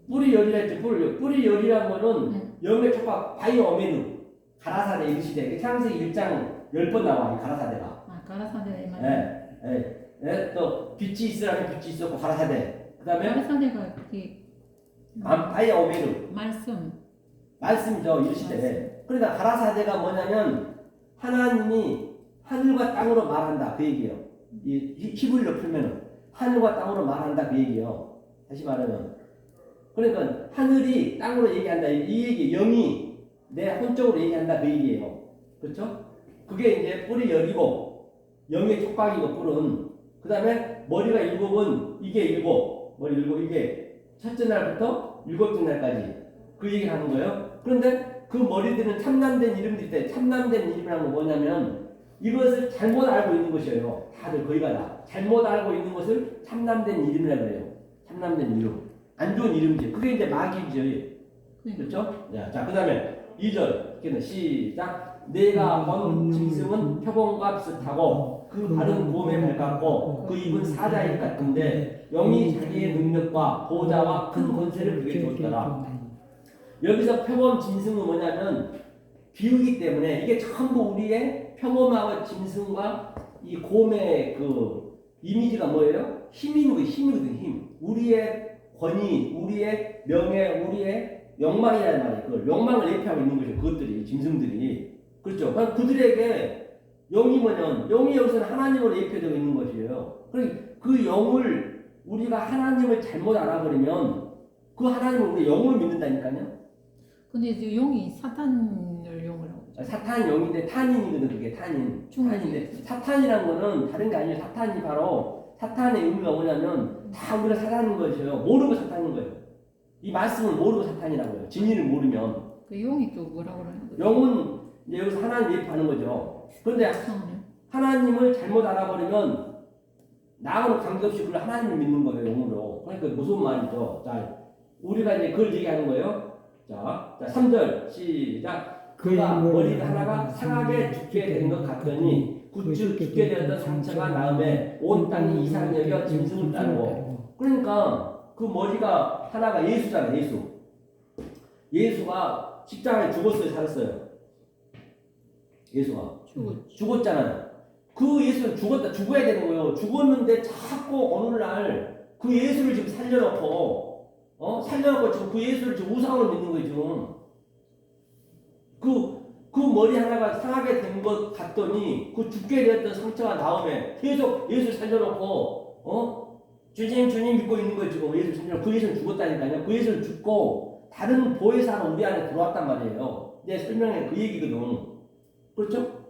뿌리 열이라 했죠, 뿌리 열이라는 거는 영의 촉각, 바이오메누. 가라사대 이르시되. 창세기 1장 10번 나와, 이 가라사대가. 가라사대 말. 네. 또 빛이 있으라면 빛이 있었고, 가라사대. 그 다음에 가라사대가 그게 바이오메누. 말씀이죠, 이르시되. 그러니까 가라사대가 뭐냐면 하나님이 하늘과 땅으로 말한다, 그 얘기예요. 이 히브리로 풀면은 하늘과 땅으로 말한다, 그 얘기예요. 다시 말하면, 그러니까 하늘이 땅으로 얘기한다, 이 얘기. 영이 내 혼적으로 얘기한다, 그 얘기예요. 그렇죠? 그게 이제 뿌리 열이고 영의 촉각이고, 뿔은. 그 다음에 머리가 일곱은 이게 일곱, 머리 일곱, 이게 첫째 날부터 일곱째 날까지 그 얘기를 하는 거예요. 그런데 그 머리들은 참남된 이름들이 있대. 참남된 이름이라는 건 뭐냐면 이것을 잘못 알고 있는 것이에요. 다들 거의가 다 잘못 알고 있는 것을 참남된 이름이라고 해요. 참남된 이름, 안 좋은 이름이지. 그게 이제 마귀죠. 그렇죠? 자, 그 다음에 2절 시작. 내가 본 짐승은 표범과 비슷하고 그 발은 곰에 밟았고 그 입은 사자의 같은데 영이 자기의 능력과 보좌와 큰 권세를 그에게 주었더라. 여기서 표범 짐승은 뭐냐면 비유기 때문에 이게 전부 우리의 표범하고 짐승과 이 곰의 그 이미지가 뭐예요? 힘이거든요. 힘. 우리의 권위, 우리의 명예, 우리의 욕망이라는 말이에요. 그 욕망을 예표하고 있는 거죠. 그것들이, 짐승들이. 그렇죠. 그들에게 영이 뭐냐면, 영이 여기서는 하나님으로 예표되고 있는 것이에요. 그 영을, 우리가 하나님을 잘못 알아버리면 그 하나님을 우리 영으로 믿는다니까요. 근데 이제 용이 사탄을 용을 하고. 사탄 영인데 탄인이거든, 그게 탄인. 탄인데 사탄이란 거는 다른 게 아니에요. 사탄이 바로, 사탄의 의미가 뭐냐면 다 우리가 사탄인 것이에요. 모르고 사탄인 거예요. 이 말씀을 모르고 사탄이라고 해요. 진리를 모르면. 그 용이 또 뭐라고 그러는 거죠? 영은 이제 여기서 하나님 예표하는 거죠. 그런데 하나님을 잘못 알아버리면 나하고는 관계없이 그걸 하나님을 믿는 거예요, 영으로. 그러니까 무슨 말이죠? 자, 우리가 이제 그걸 얘기하는 거예요. 자 3절 시작. 그가 머리가 하나가 상하게 죽게 된 것 같더니 굿즈 죽게 되었던 상처가 나음에 온 땅이 이상히 여겨 짐승을 따르고. 그러니까 그 머리가 하나가 예수잖아요. 예수가 십자가에 죽었어요, 살았어요? 예수가 죽었잖아요. 그 예수는 죽어야 되는 거예요. 죽었는데 자꾸 어느 날 그 예수를 지금 살려놓고 지금 그 예수를 지금 우상으로 믿는 거예요, 지금. 그 머리 하나가 상하게 된 것 같더니 그 죽게 되었던 상처가 나오면 계속 예수를 살려놓고 주님 믿고 있는 거예요, 지금. 예수를 살려놓고. 그 예수는 죽었다니까요. 그 예수는 죽고 다른 보혜사가 우리 안에 들어왔단 말이에요. 내 설명에 그 얘기거든. 그렇죠?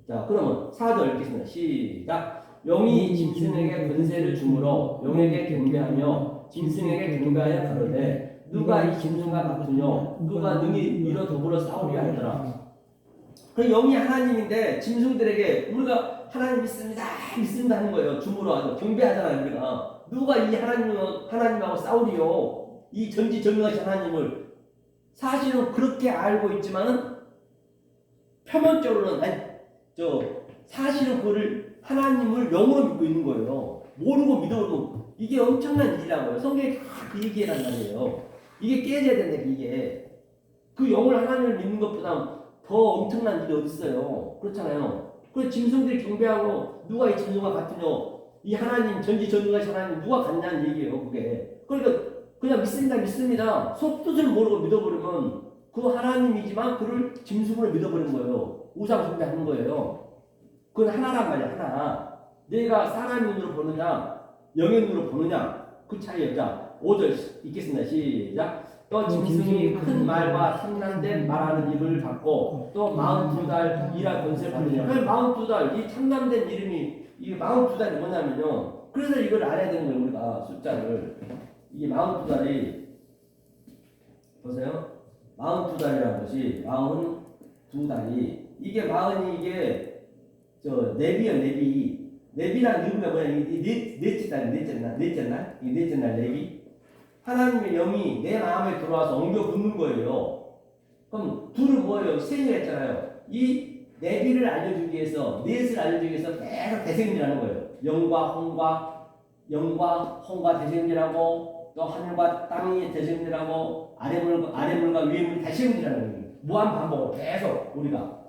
자, 그러면 4절 읽겠습니다. 시작. 영이 짐승에게 권세를 주므로 영에게 경배하며 짐승에게 경배하여 가로되 누가 이 짐승과 같으뇨 누가 능히 이로 더불어 싸우려 하더라. 그 영이 하나님인데 짐승들에게 우리가 하나님 믿습니다 믿습니다 하는 거예요. 주무로 경배하잖아요. 우리가 누가 이 하나님하고 싸우리요. 이 전지전능하신 하나님을 사실은 그렇게 알고 있지만은 표면적으로는 사실은 그거를 하나님을 영으로 믿고 있는 거예요. 모르고 믿어도 이게 엄청난 일이라고요. 성경에 다 그 얘기란 말이에요. 이게 깨져야 된다. 이게 그 영을 하나님을 믿는 것보다 더 엄청난 일이 어디 있어요. 그렇잖아요. 그 짐승들이 경배하고 누가 이 짐승과 같으뇨 이 하나님 전지전능하신 하나님 누가 같냐는 얘기예요. 그게 그러니까 그냥 믿습니다 속뜻을 모르고 믿어버리면 그 하나님이지만 그를 짐승으로 믿어버린 거예요. 우상 숭배하는 거예요. 그건 하나란 말이야. 하나. 내가 사람의 눈으로 보느냐 영의 눈으로 보느냐 그 차이였자. 5절 읽겠습니다. 시작. 또 짐승이 큰 말과 참남된 말하는 입을 갖고 또 42달 일할 권세를 받으냐. 42달 이 참남된 이름이 이 42달이 뭐냐면요. 그래서 이걸 알아야 되는 거예요. 우리가 숫자를. 이게 42달이 보세요. 42달이라는 것이 42달이 이게 40이 이게 네비요. 네비라는 의미가 뭐냐. 이 넷째 날 네비. 하나님의 영이 내 마음에 들어와서 엉겨 붙는 거예요. 그럼 둘은 뭐예요? 셋이라 했잖아요. 이 네비를 알려주기 위해서 넷을 알려주기 위해서 계속 대생질하는 거예요. 영과 홍과 대생질하고 또 하늘과 땅이 대생질하고 아래물과 위에물이 대생질하는 거예요. 무한 반복으로 계속 우리가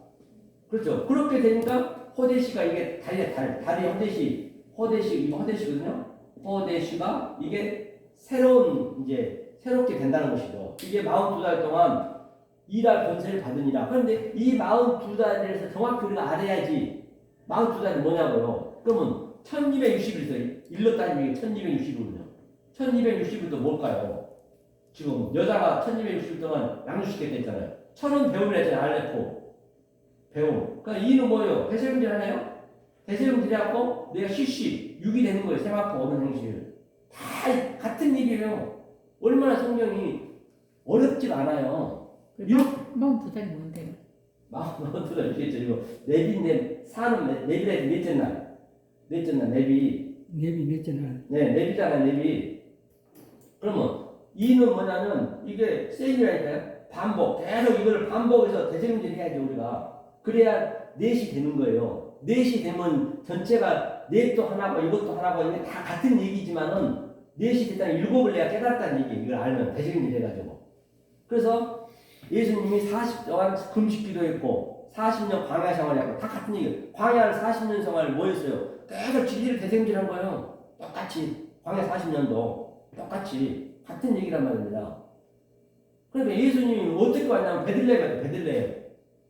그렇죠. 그렇게 되니까 호데시가 이게 달이 호데시거든요. 호데시가 이게 새롭게 된다는 것이죠. 이게 42달 동안 일할 권세를 받으니라. 그런데 이 42달에서 정확히 우리가 알아야지 42달이 뭐냐고요. 그러면 1260일에서 일로 따지면 1260일이거든요. 1260일도 뭘까요? 지금 여자가 1260일 동안 양육시켰다 했잖아요. 천은 배움이라 했잖아요. 알레포 배움. 그러니까 이는 뭐예요? 대세음질 하나요? 대세음질 해갖고 내가 CC 6이 되는 거예요. 세마포 어느 행실. 다 같은 얘기예요. 얼마나 성경이 어렵지 않아요. 42달이 뭔데요? 42달 있겠죠. 이거 네비인데 사는 네비라 해서 넷째 날 네비 넷째 날. 네 네비잖아요. 네비. 그러면 이는 뭐냐면 이게 세일이라니까요. 반복 계속 이걸 반복해서 대세음질 해야지 우리가. 그래야 넷이 되는 거예요. 넷이 되면 전체가 넷도 하나고 이것도 하나고 이게 다 같은 얘기지만은 넷이 됐다는 일곱을 내가 깨달았다는 얘기. 이걸 알면 대세음질 해가지고. 그래서 예수님이 40 동안 금식 기도했고 40년 광야 생활했고 다 같은 얘기예요. 광야를 40년 생활을 뭐 했어요? 계속 진리를 대생질한 거예요. 똑같이 광야 40년도 똑같이 같은 얘기란 말입니다. 그러니까 예수님이 어떻게 왔냐면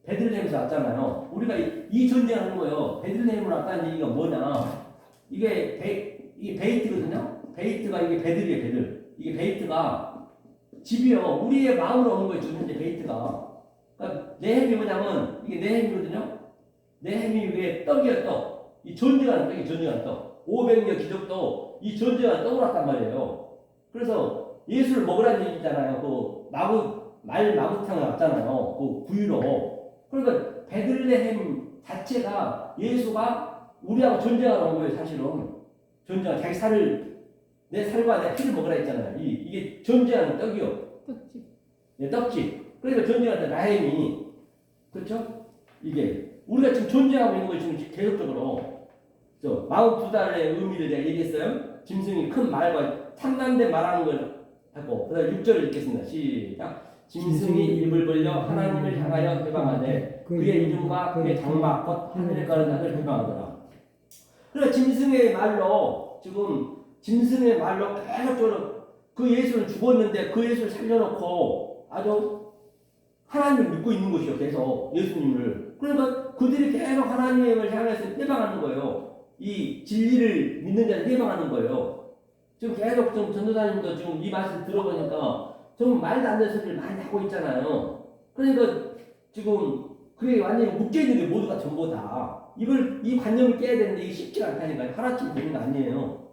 베들레헴에서 왔잖아요. 우리가 이 전쟁하는 거예요. 베들레헴으로 왔다는 얘기가 뭐냐? 이게 베이트거든요. 베이트가 이게 베들이에요. 베들. 이게 베이트가 집이요. 우리의 마음으로 오는 거예요. 지금 현재 베이트가. 그러니까 네헴이 뭐냐면 이게 네헴이거든요. 네헴이 위에 떡이에요. 떡. 이 전쟁하는 떡이 전쟁하는 떡. 500년 기적도 이 전쟁하는 떡을 왔단 말이에요. 그래서 예수를 먹으라는 얘기잖아요. 그 마구탕을 왔잖아요. 그 구유로. 그러니까 베들레헴 자체가 예수가 우리하고 전쟁하러 온 거예요. 사실은 전쟁 자기 살을 내 살과 내 피를 먹으라 했잖아요. 이게 전쟁하는 떡이요. 떡집. 네, 떡집. 그러니까 전쟁할 때 라헬이 그렇죠? 이게 우리가 지금 전쟁하고 있는 거예요. 지금 계속적으로 42달의 의미를 내가 얘기했어요. 짐승이 큰 말과 참남된 말하는 걸 하고 그다음 6절을 읽겠습니다. 시작. 짐승이 입을 벌려 하나님을 향하여 회방하되 그의 이름과 그의 장막 곧 하늘에 가는 자를 회방하더라. 그래서 짐승의 말로 계속적으로 그 예수는 죽었는데 그 예수를 살려놓고 아주 하나님을 믿고 있는 것이요. 계속 예수님을. 그러니까 그들이 계속 하나님을 향해서 회방하는 거예요. 이 진리를 믿는 자를 회방하는 거예요. 지금 계속 좀 전도사님도 지금 이 말씀 들어보니까 좀 말도 안 되는 소리를 많이 하고 있잖아요. 그러니까 지금 그게 완전히 묶여있는 게 모두가 전부 다. 이 관념을 깨야 되는데 이게 쉽지가 않다니까요. 하나쯤 되는 거 아니에요.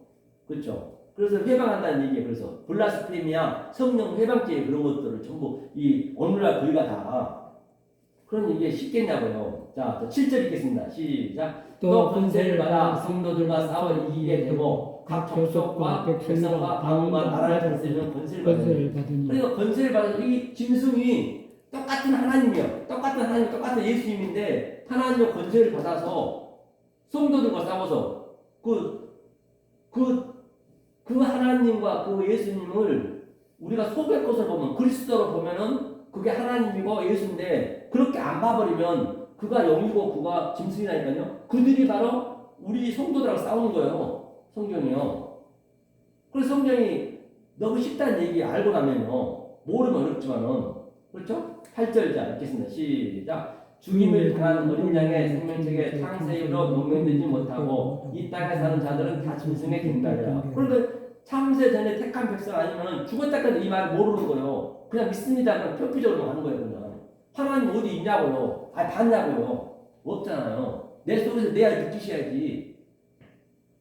그렇죠? 그래서 회방한다는 얘기예요. 그래서 블라스페미아, 성령 회방죄 그런 것들을 전부 이 오늘날 교회가 다 그런 이게 쉽겠냐고요. 자, 7절 읽겠습니다. 시작. 또 권세를 받아 성도들과 싸워 이기게 되고 각 족속과 백성과 방언과 나라를 다스리는 권세를 받으니. 그러니까 권세를 받아서 이 짐승이 똑같은 하나님이요. 똑같은 하나님, 똑같은 예수님인데 하나님의 권세를 받아서 성도들과 싸워서 그 하나님과 그 예수님을 우리가 속일 것을 보면 그리스도로 보면은 그게 하나님이고 예수인데 그렇게 안 봐버리면 그가 영이고 그가 짐승이라니까요. 그들이 바로 우리 성도들하고 싸우는 거예요. 성경이요. 그래서 성경이 너무 쉽다는 얘기 알고 나면요. 모르면 어렵지만은 그렇죠? 8절 자 읽겠습니다. 시작. 죽임을 당한 어린 양의 생명책에 창세 이후로 용맹되지 못하고 이 땅에 사는 자들은 다 짐승에 경배하리라. 그러니까 창세 전에 택한 백성 아니면 죽었다까지 이 말을 모르는 거예요. 그냥 믿습니다. 그냥 표피적으로 하는 거예요. 그냥. 하나님 어디 있냐고요. 봤냐고요. 없잖아요. 내 속에서 내 알 느끼셔야지.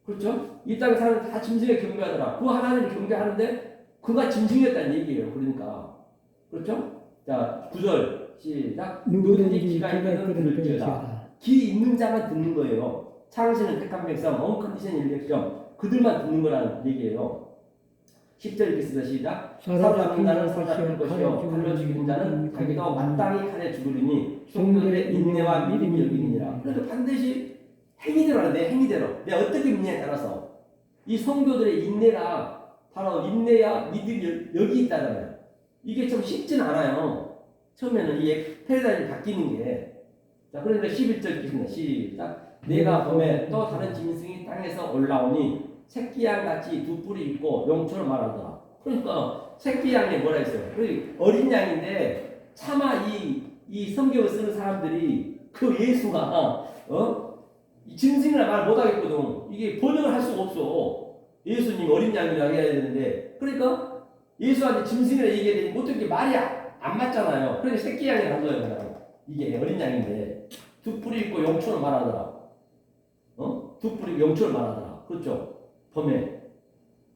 그렇죠? 이 땅에 사는 다 짐승에 경배하더라. 그 하나님을 경배하는데 그가 짐승이었다는 얘기예요. 그러니까. 그렇죠? 자, 9절 시작. 누구든지 귀가 있거든 들을지어다. 귀 있는 자만 듣는 거예요. 창세는 택한 백성, 언컨디션 일렉션 그들만 듣는 거라는 얘기예요. 10절 읽겠습니다. 시작. 사로잡는 자는 사로잡힐 것이요 칼로 죽이는 자는 자기도 마땅히 칼에 죽으리니 성도들의 인내와 믿음이 여기니라. 그러니까 반드시 행위대로 하는 내 행위대로 내가 어떻게 믿냐에 따라서 이 성도들의 인내가 바로 인내와 믿음이 여기 있다잖아요. 이게 좀 쉽진 않아요. 처음에는 이 패러다임이 바뀌는 게. 자, 그러니까 11절 읽겠습니다. 시작. 내가 봄에 또 다른 짐승이 땅에서 올라오니 새끼양 같이 두 뿔이 있고 용처럼 말하더라. 그러니까 새끼양이 뭐라 했어요? 어린 양인데 차마 이 성경을 쓰는 사람들이 그 예수가 이 짐승이라 말 못하겠거든. 이게 번역을 할 수가 없어. 예수님 어린 양이라고 해야 되는데 그러니까 예수한테 짐승이라 얘기해야 되니 어떻게 말이 안 맞잖아요. 그러니까 새끼 양이 한 거예요. 그냥. 이게 어린 양인데 두 뿔이 있고 용처럼 말하더라. 두 뿔이 용처럼 말하더라. 그렇죠? 범에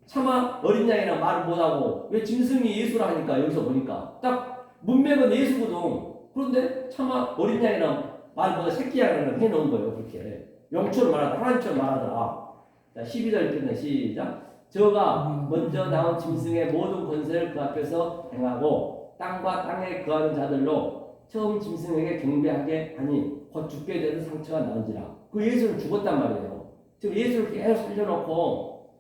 차마 어린 양이랑 말을 못하고 왜 짐승이 예수라 하니까 여기서 보니까 딱 문맥은 예수거든. 그런데 차마 어린 양이랑 말보다 새끼 양이랑 해놓은 거예요. 그렇게 용처럼 말하더라. 하나님처럼 말하더라. 자, 12절 읽겠네. 시작. 저가 먼저 나온 짐승의 모든 권세를 그 앞에서 행하고 땅과 땅에 거하는 자들로 처음 짐승에게 경배하게 하니 곧 죽게 되는 상처가 나은지라. 그 예수는 죽었단 말이에요. 지금 예수를 계속 살려놓고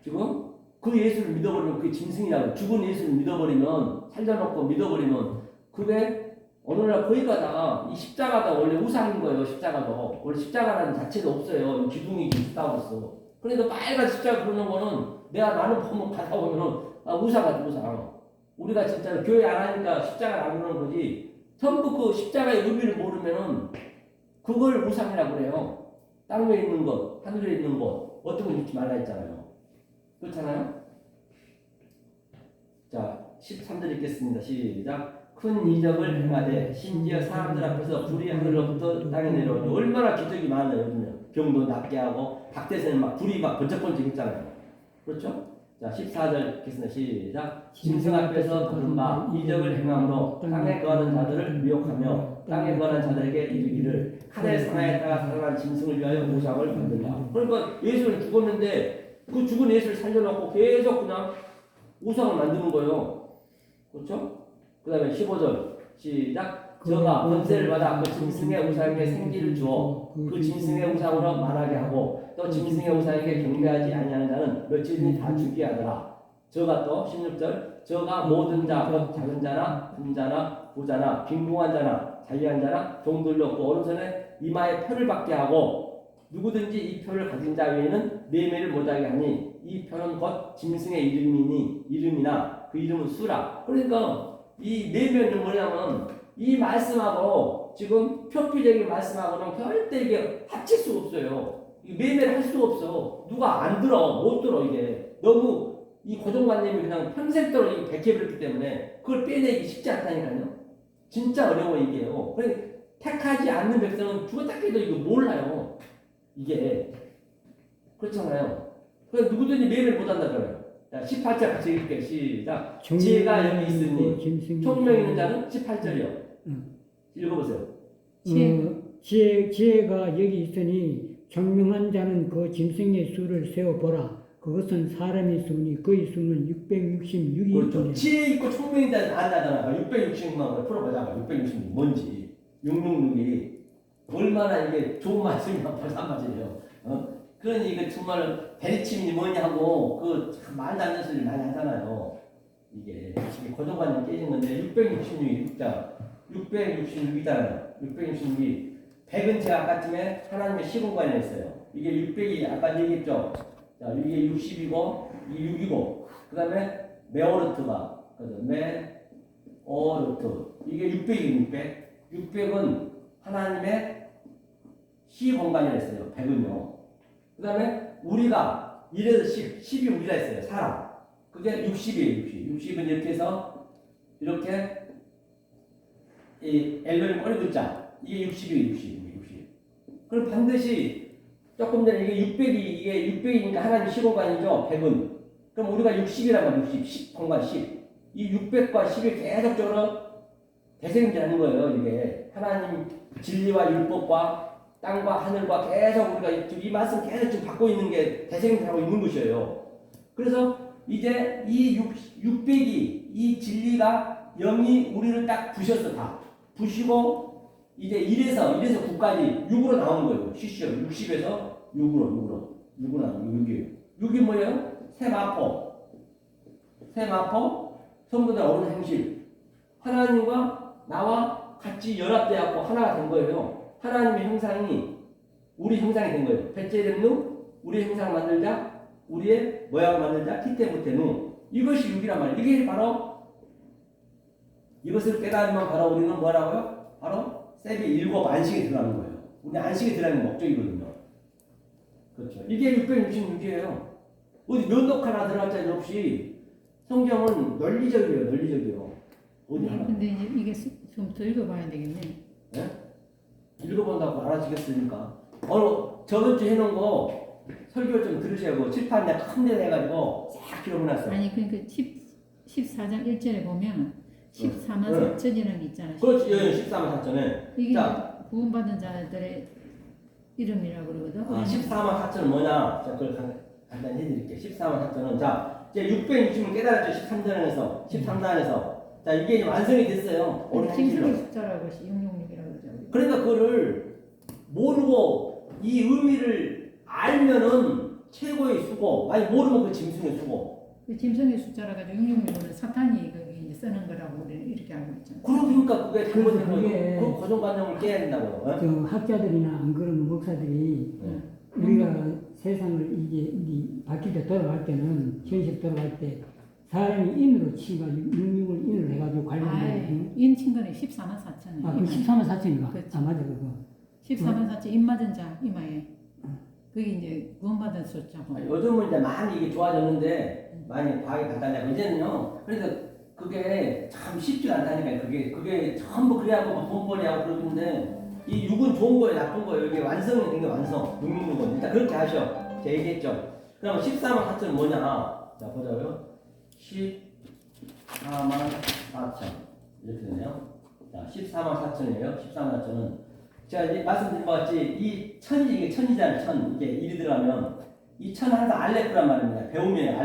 지금 그 예수를 믿어버리면 그게 짐승이라고. 죽은 예수를 믿어버리면 살려놓고 믿어버리면 그게 오늘날 거기가 다 이 십자가가 원래 우상인 거예요. 십자가도 원래 십자가라는 자체도 없어요. 기둥이 있다고 했어. 그러니까 빨간 십자가 그러는 거는 내가 나는 보면 가다 보면은 우상. 우리가 진짜 교회 안 하니까 십자가를 안 그러는 거지. 전부 그 십자가의 의미를 모르면은 그걸 우상이라고 그래요. 땅 위에 있는 것, 하늘에 있는 것, 어떤 걸 믿지 말라 했잖아요. 그렇잖아요? 자, 13절 읽겠습니다. 시작. 큰 이적을 행하되 심지어 사람들 앞에서 불이 하늘로부터 땅에 내려오니 얼마나 기적이 많아요. 요즘은 병도 낫게 하고 박대세는 막 불이 막 번쩍번쩍 있잖아요. 그렇죠? 자, 14절 읽겠습니다. 시작. 짐승 앞에서 거둔 바 이적을 행함으로 땅에 거하는 자들을 미혹하며 땅에 거하는 자들에게 이르기를 칼에 상하였다가 살아난 짐승을 위하여 우상을 만들라. 그러니까 예수는 죽었는데 그 죽은 예수를 살려놓고 계속 그냥 우상을 만드는 거예요. 그렇죠? 그 다음에 15절 시작. 저가 권세를 받아 그 짐승의 우상에게 생기를 주어 그 짐승의 우상으로 말하게 하고 또 짐승의 우상에게 경배하지 아니하는 자는 며칠이 다 죽게 하더라. 저가 또 16절 저가 모든 자 곧 작은 자나 큰 자나 부자나 빈궁한 자나 자유한 자나 종들로 그 오른손에 이마에 표를 받게 하고 누구든지 이 표를 가진 자 외에는 매매를 못하게 하니 이 표는 곧 짐승의 이름이나 그 이름은 수라. 그러니까 이 매매는 뭐냐면 이 말씀하고 지금 표피적인 말씀하고는 절대 이게 합칠 수가 없어요. 매매를 할 수가 없어. 누가 안 들어, 못 들어. 이게 너무 이 고정관념이 그냥 평생도록 백해버렸기 때문에 그걸 빼내기 쉽지 않다니까요. 진짜 어려워 이게요. 그러니까 택하지 않는 백성은 죽었다 해도 이거 몰라요. 이게 그렇잖아요. 그래서 누구든지 매매를 못한다 그래요. 자, 18절 같이 읽을게요. 시작. 그 지혜가 여기 있으니 총명 있는 자는 18절이요. 읽어보세요. 지혜가 여기 있으니 청명한 자는 그 짐승의 수를 세어보라. 그것은 사람의 수니 그의 수는 666이 그렇죠. 지혜 있고 총명 있는 자는 안다잖아. 666만 걸 풀어보자. 666이 뭔지. 666이 얼마나 이게 좋은 말씀이냐 벌써 말이에요. 그러니 이거 정말 베리침이 뭐냐고 그 말도 안 되는 소리 많이 하잖아요. 이게 고정관념 깨진 건데 666이 666이잖아요. 666이 100은 제가 아까쯤에 하나님의 시공간에 있어요. 이게 600이 아까 얘기했죠. 자, 이게 60이고 이게 6이고 그 다음에 메오르트가 메오르트 이게 600이에요. 600은 하나님의 시공간이라 했어요. 100은요. 그 다음에 우리가 1에서 10이 우리라 했어요. 사람. 그게 60이에요. 60은 이렇게 해서 이렇게 이 엘론이 꺼내고 있자. 이게 60이에요. 60. 그럼 반드시 조금 전에 이게 600이니까 하나님 시공간이죠. 100은. 그럼 우리가 60이란 말이에요. 10 공간 10. 이 600과 10이 계속적으로 대생자는 거예요. 이게 하나님 진리와 율법과 땅과 하늘과 계속 우리가 이 말씀 계속 지금 받고 있는 게 대생하고 있는 것이에요. 그래서 이제 이 600이 이 진리가 영이 우리를 딱 부셨어. 다 부시고 이제 1에서 9까지 6으로 나오는 거예요. 쉬쉬어 60에서 6으로 나오는 6이 뭐예요? 세마포 전부 다 어른 행실 하나님과 나와 같이 연합되었고 하나가 된 거예요. 하나님의 형상이 우리 형상이 된 거예요. 벳제렘누 우리 형상 만들자 우리의 모양을 만들자 티테부테누 이것이 6이란 말이에요. 이게 바로 이것을 깨달으면 바로 우리는 뭐라고요? 바로 세비 일곱 안식에 들어가는 거예요. 우리 안식에 들어가는 목적이거든요. 그렇죠. 이게 666이에요. 어디 면도ක් 하나 들어갈 자리 없이 성경은 논리적이에요. 어디 하나. 근데 이제 이게 좀 더 읽어봐야 되겠네. 네? 읽어본다고 알아지겠습니까? 저번 주에 해놓은 거 설교 좀 들으시고 칠판 내가 큰데 내가지고 싹 기록해놨어요. 아니 그러니까 14장 1절에 보면 14만 네. 4천이라는 게 있잖아요. 그렇지. 14만 4천에. 이게 자, 구원받은 자들의 이름이라고 그러거든. 14만 4천은 뭐냐? 자, 그걸 간단히 해드릴게요. 14만 4천은 자, 이제 660을 깨달았죠. 13단에서. 자, 이게 이제 완성이 됐어요. 오늘 짐승의 숫자라고 666이라고 그러죠. 그러니까 그거를 모르고 이 의미를 알면은 최고의 수고, 아니 모르면 그 짐승의 수고. 그 짐승의 숫자라 가지고 666은 사탄이 거기 이제 쓰는 거라고 우리는 이렇게 알고 있잖아요. 그러니까 그게 잘못된 그게 거예요. 그 고정관념을 깨야 된다고요. 어? 저 학자들이나 안 그러면 목사들이 우리가 세상을 이제 바뀔 때 돌아갈 때는 현실 돌아갈 때 사람이 인으로 치가 66을 인으로 해가지고 관련된 인친 거는 14만 4천. 그 14만 4천인가? 그렇지. 아 맞아 그거. 14만 4천 인 맞은 자 이마에. 그게 이제 구원받은 숫자고. 요즘은 이제 많이 이게 좋아졌는데 많이 과학이 발달하고 이제는요. 그래서 그게 참 쉽지가 않다니까요. 그게 전부 그래하고 뭐 돈벌이하고 그러는데 이 6은 좋은 거예요, 나쁜 거예요. 이게 완성이 된 게 완성. 666은 일단 그렇게 하셔. 제가 얘기했죠. 그럼 14만 4천은 뭐냐? 자 보자고요. 14만 4천 이렇게 되네요. 자 14만 4천이에요. 14만 4천은 제가 이제 말씀드린 것 같이 이 천이 이게 천이잖아요. 천 이게 일이 들어가면 이 천은 항상 알레프란 말입니다. 배움이에요.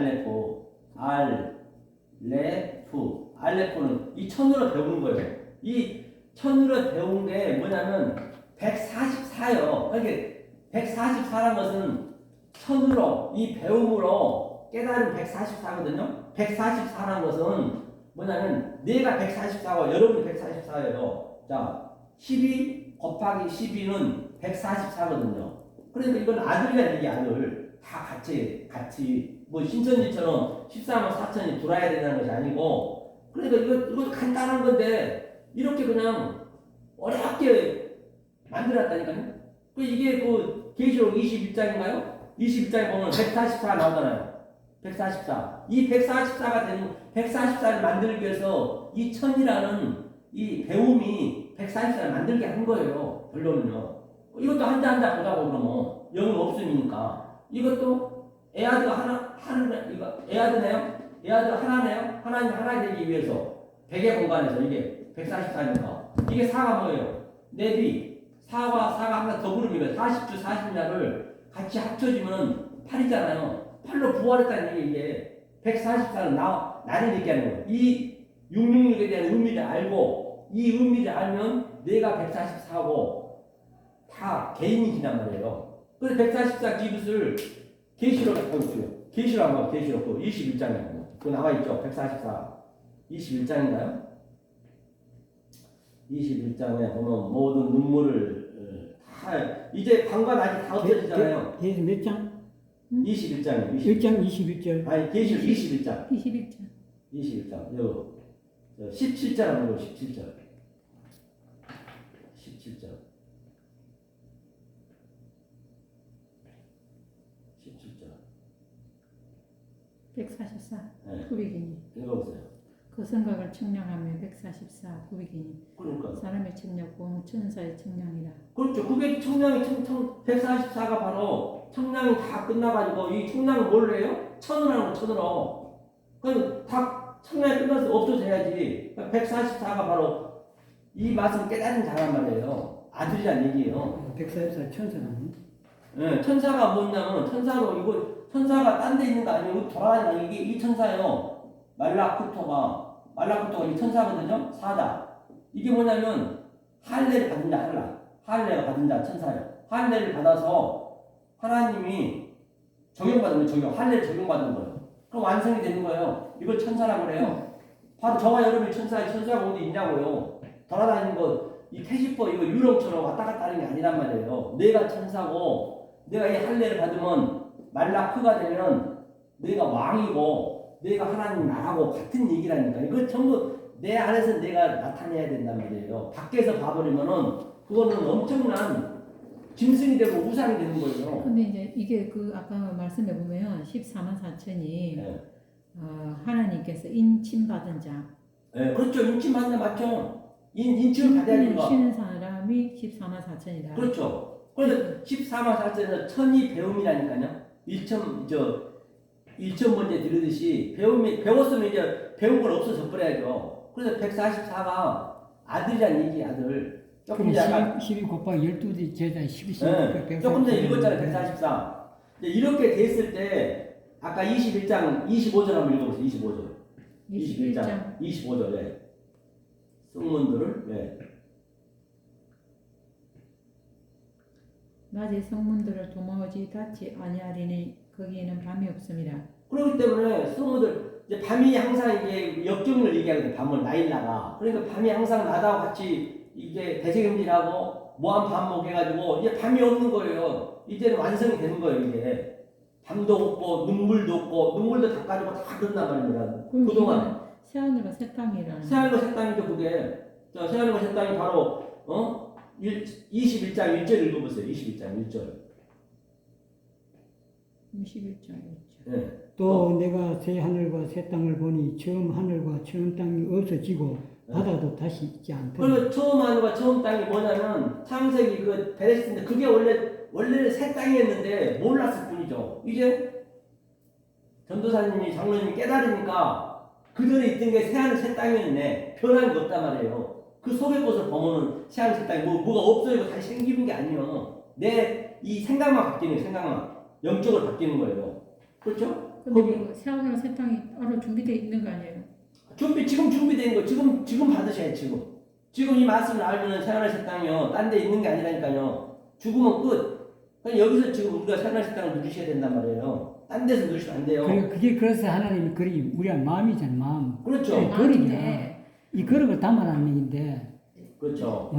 알레프는 이 천으로 배우는 거예요. 이 천으로 배운 게 뭐냐면 144요. 그러니까 144라는 것은 천으로 이 배움으로 깨달은 144거든요. 144라는 것은 뭐냐면 내가 144고 여러분이 144예요. 자 12 곱하기 12는 144거든요. 그러니까 이건 아들이라는 얘기 아들. 다 같이 뭐 신천지처럼 14만 4천이 돌아야 된다는 것이 아니고 그러니까 이거 간단한 건데 이렇게 그냥 어렵게 만들었다니까요. 이게 그 계시록 21장인가요? 21장에 보면 144 나오잖아요. 144. 이 144가 되는 144를 만들기 위해서 이 천이라는 이 배움이 144를 만들게 한 거예요. 결론은요. 이것도 한자 보자고 그러면 영은 없음이니까 이것도 애아드가 하늘 이거 애아드네요. 애아드 하나네요. 하나님 하나 되기 위해서 백의 공간에서 이게 144니까 이게 4가 뭐예요? 네비 4와 4가 항상 더불으면 40주 40야를 같이 합쳐지면 8이잖아요. 8로 부활했다는 얘기 이게 144는 나를 얘기하는 거예요. 이 666에 대한 의미를 알고 이 의미를 알면 내가 144고 다 개인이란 말이에요. 그래서 144 기붓을 계시록 보여주세요. 계시록 한번 계시록 그 21장에 그거 나와 있죠. 144 21장인가요? 21장에 보면 모든 눈물을 다 이제 관관 아직 다 없어지잖아요. 계시 몇 장? 21장이요. 1장 21절. 아니 계시록 21장. 21장. 21장. 요 17절 한번 17절. 17절. 17절. 144. 네. 900이니. 읽어보세요. 그 생각을 청량하며 144. 900이니. 그러니까. 사람의 청량고 천사의 청량이라. 그렇죠. 그게 청량이 144가 바로 청량이 다 끝나가지고 이 청량은 뭘 해요? 천을 하는 거 천으로. 그럼 다 청량이 끝나서 없어져야지. 144가 바로 이 말씀 깨닫는 자란 말이에요. 아들이란 얘기예요. 144 천사는 네, 천사가 뭐냐면 천사로 이거 천사가 딴 데 있는 거 아니고 돌아다니는 이게 이 천사예요. 말라쿠토가 이 천사거든요. 사자. 이게 뭐냐면 할례를 받은 자 할례가 받은 자 천사예요. 할례를 받아서 하나님이 적용받으면 할례를 적용받은 거예요. 그럼 완성이 되는 거예요. 이걸 천사라고 그래요. 바로 저와 여러분이 천사가 어디 있냐고요. 돌아다니는 거 이 캐시퍼 이거 유령처럼 왔다 갔다 하는 게 아니란 말이에요. 내가 천사고 내가 이 할례를 받으면 말라크가 되면 내가 왕이고 내가 하나님 나라고 같은 얘기라니까. 이거 전부 내 안에서 내가 나타내야 된단 말이에요. 밖에서 봐버리면은 그거는 엄청난 짐승이 되고 우상이 되는 거예요. 근데 이제 이게 그 아까 말씀해 보면 14만 4천이 네. 하나님께서 인침받은 자. 네, 그렇죠. 인침받는 자 맞죠. 인침을 받아야 되니까. 쉬는 사람이 14만 4천이다. 그렇죠. 그래서 14만 4천에서 천이 배움이라니까요. 1천 번째 들으듯이 배웠으면 이제 배운 걸 없어져 버려야죠. 그래서 144가 아들이란 얘기 아들. 조금 그럼 전에 약간 12 곱하기 12 제자 12 네, 조금 전에 읽었잖아요. 144. 이렇게 됐을 때 아까 21장 25절 한번 읽어보세요. 25절. 21장 25절에 성문들을 낮에 성문들을 도무지 닫지 아니하리니 거기에는 밤이 없음이라. 그렇기 때문에 성문들 이제 밤이 항상 이게 역경을 얘기하거든요. 밤을 나일나가. 그러니까 밤이 항상 나다와 같이 이게 대세금질하고 모한 반목 해가지고 이제 밤이 없는 거예요. 이제는 완성이 되는 거예요. 이게 밤도 없고 눈물도 닦아주고 다 그런단 말입니다. 그동안 새하늘과 새 땅이라는. 새하늘과 새 땅이죠. 그게 새하늘과 새 땅이 바로 21장 1절 읽어보세요. 21장 1절. 21장 1절. 네. 또 내가 새 하늘과 새 땅을 보니 처음 하늘과 처음 땅이 없어지고 바다도 다시 있지 않더라. 그리고 처음 하늘과 처음 땅이 뭐냐면 창세기 그 베레스인데 그게 원래는 새 땅이었는데 몰랐을 뿐이죠. 이제 전도사님이 장로님이 깨달으니까 그전에 있던 게 새하늘 새 땅이었네. 변한 게 없단 말이에요. 그 속의 것을 보면은 새하늘 새 땅이 뭐가 없어지고 다시 생기는 게 아니에요. 내 이 생각만 바뀌는 거예요. 생각만 영적으로 바뀌는 거예요. 그렇죠? 근데 그 새하늘과 새 땅이 따로 준비되어 있는 거 아니에요? 지금 준비된 거 지금 받으셔야 지금 이 말씀을 알면 새하늘 새 땅이요. 딴 데 있는 게 아니라니까요. 죽으면 끝. 그냥 여기서 지금 우리가 새하늘 새 땅을 누리셔야 된단 말이에요. 딴 데서 누리시면 안 돼요. 그게 그래서 하나님이 그리 우리가 마음이잖아 마음. 그렇죠. 네, 그림이야. 이 그릇을 담아라는 얘기인데. 그렇죠.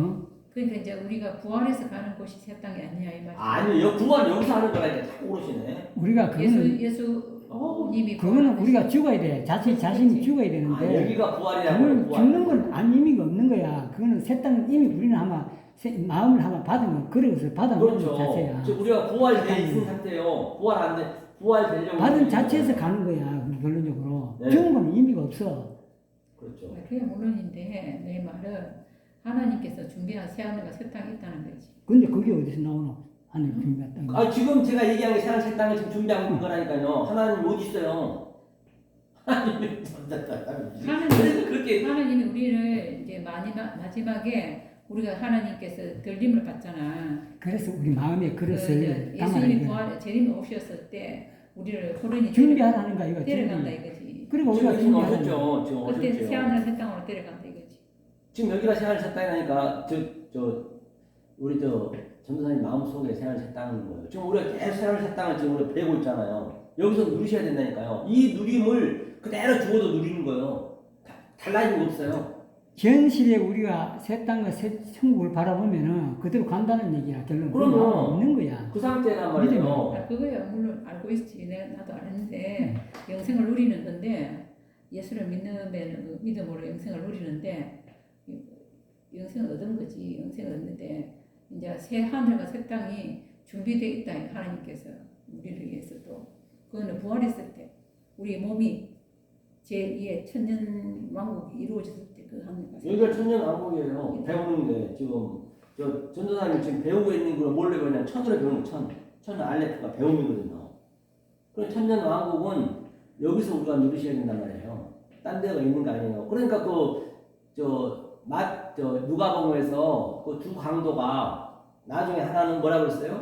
그러니까 이제 우리가 부활해서 가는 곳이 새 땅이 아니야 이 말이야. 아니요. 구원 여기서 하는 거라 이제 자꾸 그러시네. 우리가 그거는 예수님이 그거는 우리가 죽어야 돼. 자신이 죽어야 아, 되는데. 여기가 부활이라고. 그거는 죽는 건 아무 의미가 없는 거야. 그거는 새 땅 이미 우리는 아마 마음을 한번 받으면 그릇을 받아놓는 그렇죠. 자체야. 지금 우리가 부활돼 있는 상태예요. 부활되려고. 받은 자체에서 가는 거야. 결론적으로. 네. 죽은 건 의미가 없어. 그렇죠. 그게 물론인데 내 말은 하나님께서 준비한 새하늘과 새 땅이 있다는 거지. 근데 그게 어디서 나오노? 하늘 준비한 땅. 아, 지금 제가 얘기한 게 새하늘 새 땅을 지금 준비하고 있는 거라니까요. 하나님 어디 있어요? 하나님 그래서 그렇게 하나님이 우리를 이제 마지막에 우리가 하나님께서 들림을 받잖아. 그래서 우리 마음의 그릇을 예수님이 담아내는 부활 재림에 오셨을 때 우리를 호련히 준비하라는 거야 이거. 데려간다 준비. 이거지. 그리고 지금 우리가 지금 준비하는 오셨죠. 지금 그때 오셨죠. 새하늘 새 땅으로 데려간다 이거지. 지금 여기가 새하늘 새 땅이니까 우리 전도사님 마음속에 새하늘 새 땅인 거예요. 지금 우리가 계속 새하늘 새 땅을 지금 우리가 배우고 있잖아요. 여기서 누리셔야 된다니까요. 이 누림을 그대로 죽어도 누리는 거예요. 달라진 거 없어요. 현실에 우리가 새 땅과 새 천국을 바라보면은 그대로 간다는 얘기야. 결론 그럼요. 없는 거야. 그 상태란 말이에요. 아, 그거야 물론 알고 있지. 나도 아는데 영생을 누리는 건데 예수를 믿으면 믿음으로 영생을 누리는데 영생을 얻은 거지. 영생을 얻는데 이제 새 하늘과 새 땅이 준비되어 있다 하나님께서 우리를 위해서도 그거는 부활했을 때 우리 몸이 제2의 천년 왕국이 이루어졌을 때 그 하늘과 새 여기가 천년왕국이에요. 배우는데 지금 전도사님 지금 배우고 있는 걸 몰래 그냥 천으로 배우는 거 천 알레프가 배움이거든요. 그럼 천년왕국은 여기서 우리가 누리셔야 된단 말이에요. 딴 데가 있는 거 아니에요. 그러니까 누가복음에서 그 두 강도가 나중에 하나는 뭐라 그랬어요?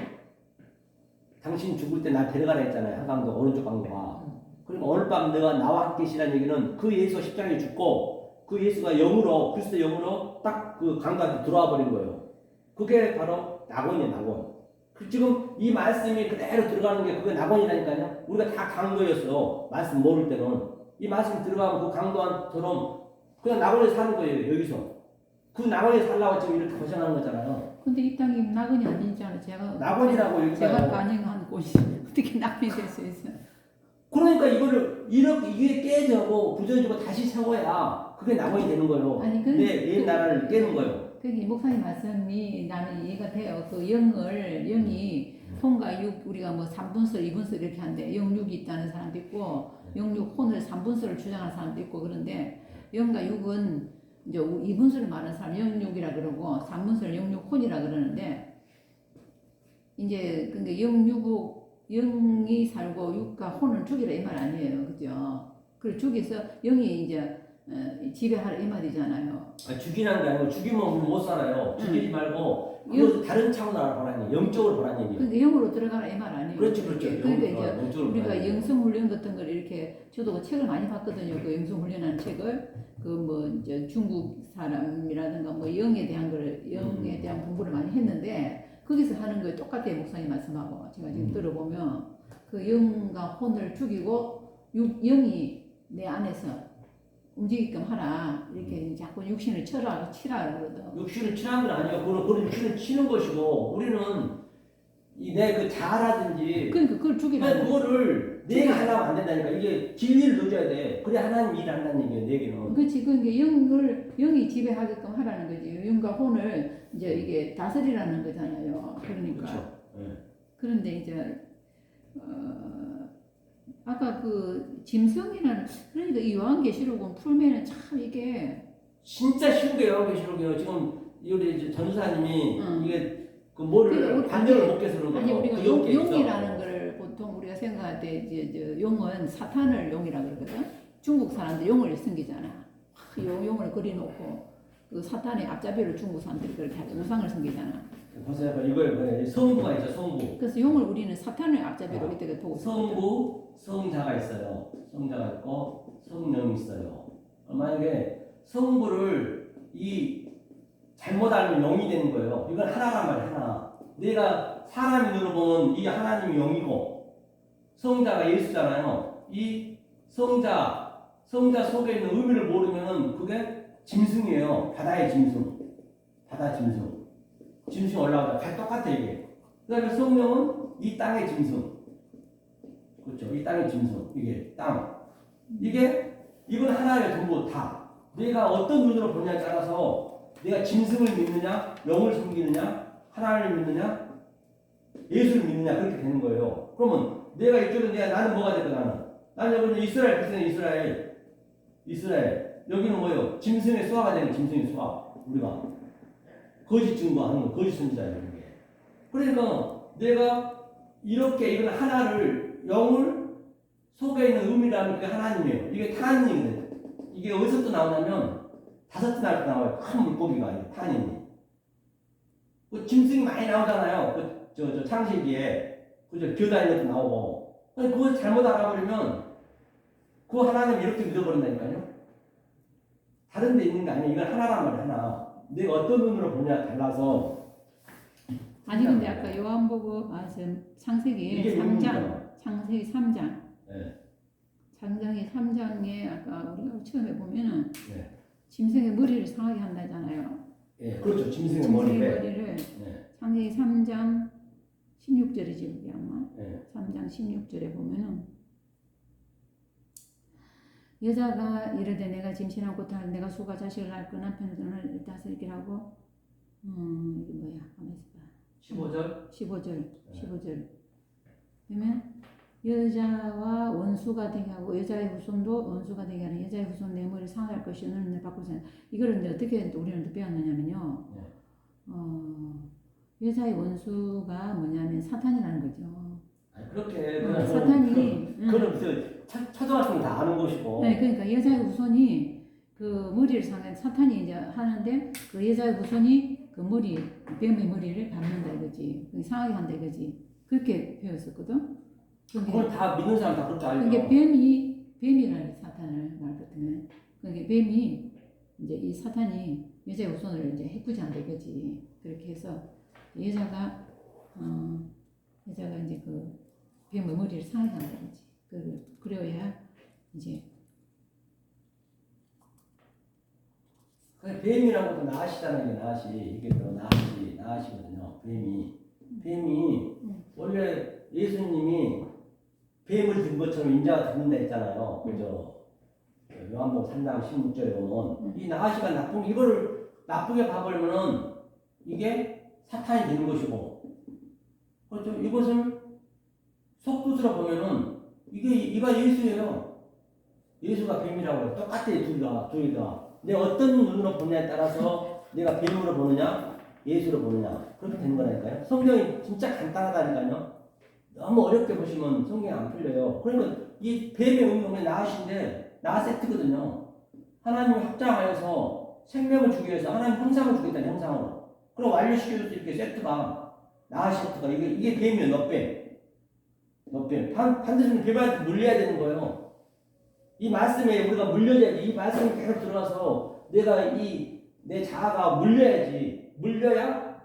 당신 죽을 때 날 데려가라 했잖아요. 한 강도 오른쪽 강도가. 그러니까 오늘 밤 너가 나와 함께 계시라는 얘기는 그 예수가 십자가에 죽고 그 예수가 영으로 그리스도 영으로 딱 그 강도한테 들어와 버린 거예요. 그게 바로 낙원이에요. 낙원. 지금 이 말씀이 그대로 들어가는 게 그게 낙원이라니까요. 우리가 다 강도였어. 말씀 모를 때는 이 말씀 들어가면 그 강도한처럼 그냥 낙원에 사는 거예요. 여기서 그 낙원에 살라고 지금 이렇게 고생하는 거잖아요. 근데 이 땅이 낙원이 아니잖아. 낙원이라고 제가 여기가요. 반영한 곳이 어떻게 낙원이 될 수 있어? 그러니까 이거를 이게 깨져고 부서지고 다시 세워야 그게 낙원이 되는 거예요. 아니, 내 나라를 깨는 거예요. 그게 목사님 말씀이 나는 이해가 돼요. 그 영이 혼과 육 우리가 뭐 3분설, 2분설 이렇게 한대. 영육이 있다는 사람도 있고 영육 혼을 3분설을 주장하는 사람도 있고 그런데 영과 육은 이제 2분설을 말하는 사람 영육이라 그러고 3분설 영육 혼이라 그러는데 이제 근데 영이 살고 육과 혼을 죽이라 이 말 아니에요. 그죠? 그리고 죽여서 영이 이제 지배하라 이 말이잖아요. 죽이는 게 아니고 죽이면 우리 못 살아요. 죽이지 말고 그것을 다른 차원으로 보라는 얘기, 영적으로 보라는 얘기예요. 근데 영으로 들어가라 이 말 아니에요. 그렇죠. 그러니까 이제 영적으로 우리가 보라는 얘기. 영성 훈련 같은 걸 이렇게 저도 그 책을 많이 봤거든요. 그 영성 훈련하는 책을 그 뭐 이제 중국 사람이라든가 뭐 영에 대한 공부를 많이 했는데 거기서 하는 거에 똑같아요. 목사님 말씀하고 제가 지금 들어보면 그 영과 혼을 죽이고 영이 내 안에서 움직이게끔 하라. 이렇게 자꾸 육신을 치라 그러거든. 육신을 치는 건 아니에요. 그런 육신을 치는 것이고 우리는 내 그 자아라든지 그러니까 그걸 죽이라는 그거를 내가 하려면 안 된다니까. 이게 진리를 넣어줘야 돼. 그래 하나님 일한다는 얘기예요. 내게는. 그렇지. 그게 영이 지배하게끔 하라는 거지. 영과 혼을 이제 이게 다스리라는 거잖아요. 그러니까. 그렇죠. 네. 그런데 이제 아까 그 짐승이라는 그러니까 이 요한계시록은 풀면은 참 이게 진짜 쉬운 게 요한계시록이에요. 지금 우리 이제 전도사님이 이게 그 뭐를 그러니까 반전을 못 깨서 그런 아니 거예요. 우리가 그 영계 용이라는 있어. 걸 보통 우리가 생각할 때 이제 용은 사탄을 용이라 그러거든. 중국 사람들 용을 섬기잖아. 용을 그려놓고 그 사탄의 앞잡이를 중국 사람들이 그렇게 하고 우상을 섬기잖아. 보세요. 이거에 뭐예요? 성부가 있어. 성부. 그래서 용을 우리는 사탄의 앞잡이로 이렇게 보고 있거든. 성부, 성자가 있어요. 성자가 있고 성령이 있어요. 만약에 성부를 잘못 알면 영이 되는 거예요. 이건 하나란 말이야. 하나. 내가 사람이 눈으로 보면 이 하나님이 영이고 성자가 예수잖아요. 이 성자 속에 있는 의미를 모르면은 그게 짐승이에요. 바다의 짐승. 바다 짐승. 짐승이 올라오다. 똑같아 이게. 그 다음에 성령은 이 땅의 짐승. 그렇죠. 이 땅의 짐승. 이게 땅. 이건 하나예요. 전부 다. 내가 어떤 눈으로 보냐에 따라서 내가 짐승을 믿느냐, 영을 섬기느냐, 하나님을 믿느냐, 예수를 믿느냐 그렇게 되는 거예요. 그러면 내가 이쪽에 나는 뭐가 될까 나는 여기는 이스라엘 백성의 이스라엘. 여기는 뭐예요? 짐승의 수하가 되는 짐승의 수하. 우리가 거짓 증거하는 거, 거짓 선지자예요. 이게. 그러니까 내가 이렇게 이건 하나를 영을 속에 있는 의미라는 게 하나님이에요. 이게 탄인이거든요. 이게 어디서부터 나오냐면 다섯 날 나와요. 큰 물고기가 탄인이. 그 짐승이 많이 나오잖아요. 저 창세기에 그죠? 기어다니는 것도 나오고. 그거 잘못 알아버리면 그 하나님 이렇게 믿어버린다니까요. 다른 데 있는 게 아니에요. 이건 하나란 말이야, 하나. 내가 어떤 눈으로 보냐 달라서. 아니 근데 아까 요한복음 창세기 이게 3장 창세기 3장 네. 창세기 3장에 아까 우리가 처음에 보면은 네. 짐승의 머리를 상하게 한다잖아요. 예, 그렇죠. 짐승의 짐승의 머리에. 머리를 네. 창세기 3장 16절이지 그게 아마 네. 3장 16절에 보면은 여자가 이르되 내가 짐신하고 다 내가 수가 자식을 낳을 그 남편을 너를 다스리기를 하고 이게 뭐야 가만히 있어봐 15절. 15절 그러면 여자와 원수가 되게 하고 여자의 후손도 원수가 되게 하는 여자의 후손 내 머리를 상할 것이 너는 내 바꾸자. 이거를 이제 어떻게 우리는 배웠느냐면요. 여자의 원수가 뭐냐면 사탄이라는 거죠. 아니, 그렇게 사탄이 그거는 초등학생 다 아는 것이고. 네, 그러니까 여자의 후손이 그 머리를 상한 사탄이 이제 하는데 그 여자의 후손이 그 머리 뱀의 머리를 밟는다 이거지. 상하게 한다 이거지. 그렇게 배웠었거든. 그걸 다 믿는 사람 다 그렇게 알죠. 그게 뱀이라는 사탄을 말거든요. 그게 뱀이 이제 이 사탄이 여자의 후손을 이제 해꾸지한다 이거지. 그렇게 해서 여자가 이제 그 뱀의 머리를 상하게 한다 이거지. 그래야 이제 뱀이라는 것도 나시다는 게 나시. 이게 또 나시거든요. 뱀이 원래 예수님이 뱀을 든 것처럼 인자가 듣는다 했잖아요. 그죠? 요한복음 3장 16절에 보면 이 나시가 이거를 나쁘게 봐버리면은 이게 사탄이 되는 것이고, 그렇죠? 이것을 속뜻으로 보면은 이가 예수예요. 예수가 뱀이라고 해요. 똑같아요, 둘 다. 내가 어떤 눈으로 보냐에 따라서 내가 뱀으로 보느냐, 예수로 보느냐, 그렇게 되는 거라니까요. 성경이 진짜 간단하다니까요. 너무 어렵게 보시면 성경이 안 풀려요. 그러니까 이 뱀의 운명은 나하신데, 나 세트거든요. 하나님이 확장하여서 생명을 주기 위해서 하나님 형상을 주겠다는 형상으로. 그럼 완료시켜줄 수 있게 세트가, 나하 세트가, 이게 뱀이에요, 너뱀. 반드시 뱀한테 물려야 되는 거예요. 이 말씀에 우리가 물려야지. 이 말씀이 계속 들어가서 내가 내 자아가 물려야지. 물려야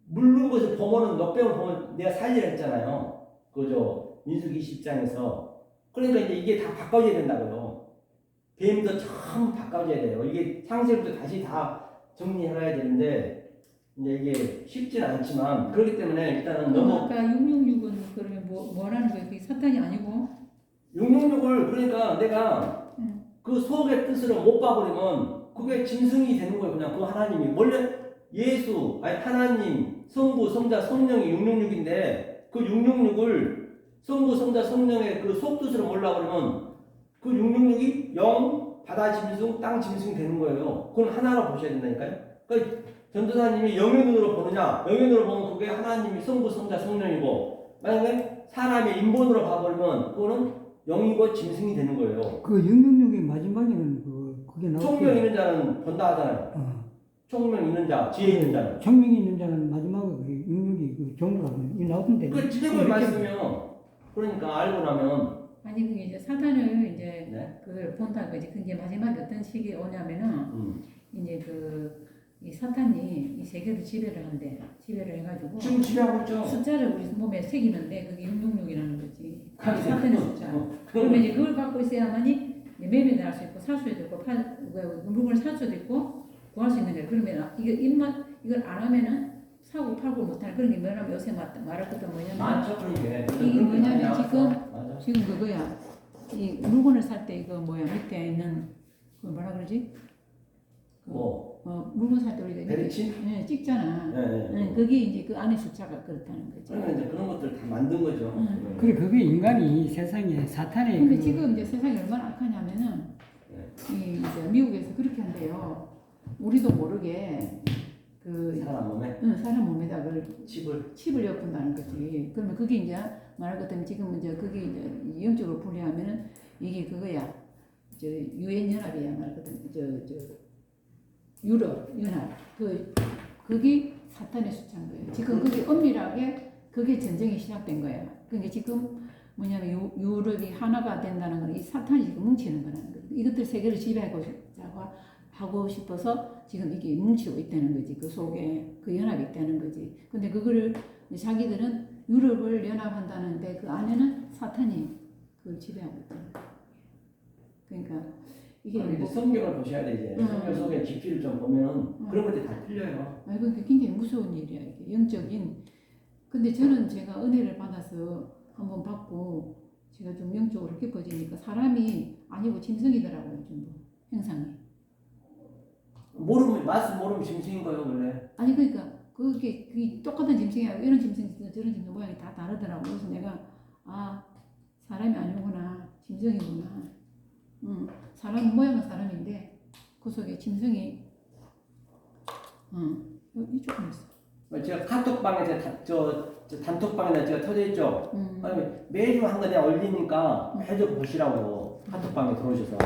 물는 것을 보면은 넉병을 보면 내가 살리라 했잖아요. 그죠? 민수기 20장에서. 그러니까 이제 이게 다 바꿔줘야 된다고요. 뱀도 처음 바꿔줘야 돼요. 이게 창세부터 다시 다 정리해놔야 되는데 이제 이게 쉽지는 않지만 그렇기 때문에 일단은 너무 아까 666은 그러면 뭐라는 거예요? 그게 사탄이 아니고 666을 그러니까 내가 그 속의 뜻으로 못 봐버리면 그게 짐승이 되는 거예요. 그냥 그 하나님이 원래 예수 아니 하나님 성부 성자 성령이 666인데 그 666을 성부 성자 성령의 그 속뜻으로 몰라버리면 그 666이 영 바다 짐승 땅 짐승이 되는 거예요. 그건 하나로 보셔야 된다니까요. 그러니까 전도사님이 영의 눈으로 보느냐 영의 눈으로 보면 그게 하나님이 성부 성자 성령이고 만약에 사람의 인본으로 봐버리면 그거는 영이고 짐승이 되는 거예요. 그 666의 마지막에는 그게 나오고 총명 있는 자는 본다 하잖아요. 총명 있는 자, 지혜 있는 자는. 총명이 있는 자는 마지막에 666이 그 종류가 나오던데. 그 지대걸 말씀이요. 그러니까 알고 나면 아니 그게 이제 사탄을 이제 네? 그걸 본다는 거지. 그게 마지막에 어떤 시기에 오냐면은 이제 이 사탄이 이 세계를 지배를 한대. 지배를 해가지고 지금 지배하고 있죠. 숫자를 우리 몸에 새기는데 그게 666이라는 거지. 그게 사탄의 숫자. 그러면 이제 그걸 갖고 있어야만이 매매를 할 수 있고 살 수도 있고 물건을 살 수도 있고 구할 수 있는 거예요. 그러면 이걸 안 하면은 사고 팔고 못하는 그런 게 뭐냐면 요새 말할 것도 뭐냐면 많죠 그런 게. 이게 뭐냐면 맞아. 지금 그거야. 이 물건을 살 때 이거 뭐야 밑에 있는 그 뭐라 그러지? 물건 살 때 우리가 베르친? 찍잖아. 네. 그게 이제 그 안에 숫자가 그렇다는 거지. 그러면 이제 그런 것들 다 만든 거죠. 그래 그게 인간이 세상에 사탄의 근데 지금 이제 세상이 얼마나 악하냐면은 네. 이제 미국에서 그렇게 한대요. 우리도 모르게 그 사람 몸에 사람 몸에다 그 칩을 칩을 엿본다는 거지. 그러면 그게 이제 말할 것 때문에 지금 이제 그게 이제 영적으로 분리하면은 이게 그거야. 저 유엔 연합이야 말할 것 때문에 저 유럽 연합 그게 사탄의 숫자인 거예요. 지금 그게 엄밀하게 그게 전쟁이 시작된 거야. 그러니까 지금 뭐냐면 유럽이 하나가 된다는 건 이 사탄이 지금 뭉치는 거라는 거예요. 이것들 세계를 지배하고 싶어서 지금 이게 뭉치고 있다는 거지. 그 속에 그 연합이 있다는 거지. 근데 그거를 자기들은 유럽을 연합한다는데 그 안에는 사탄이 그걸 지배하고 있다는 거예요. 그러니까 이게 이제 성경을 보셔야 돼 이제 성경 속에 깊이를 좀 보면은 그런 것들이 다 틀려요. 아, 이건 굉장히 무서운 일이야. 이게 영적인. 근데 저는 제가 은혜를 받아서 한번 받고 제가 좀 영적으로 깊어지니까 사람이 아니고 짐승이더라고요, 전부 형상이. 말씀 모르면 짐승인 거예요 원래. 아니 그러니까 그게 똑같은 짐승이 아니고 이런 짐승이 있어 저런 짐승 모양이 다 다르더라고. 그래서 내가 사람이 아니구나, 짐승이구나. 사람 모양은 사람인데 그 속에 짐승이 이쪽에 있어. 제가 카톡방에 저 단톡방에 제가 터져 있죠. 매주 한 거 내가 올리니까 매주 보시라고 카톡방에 들어오셔서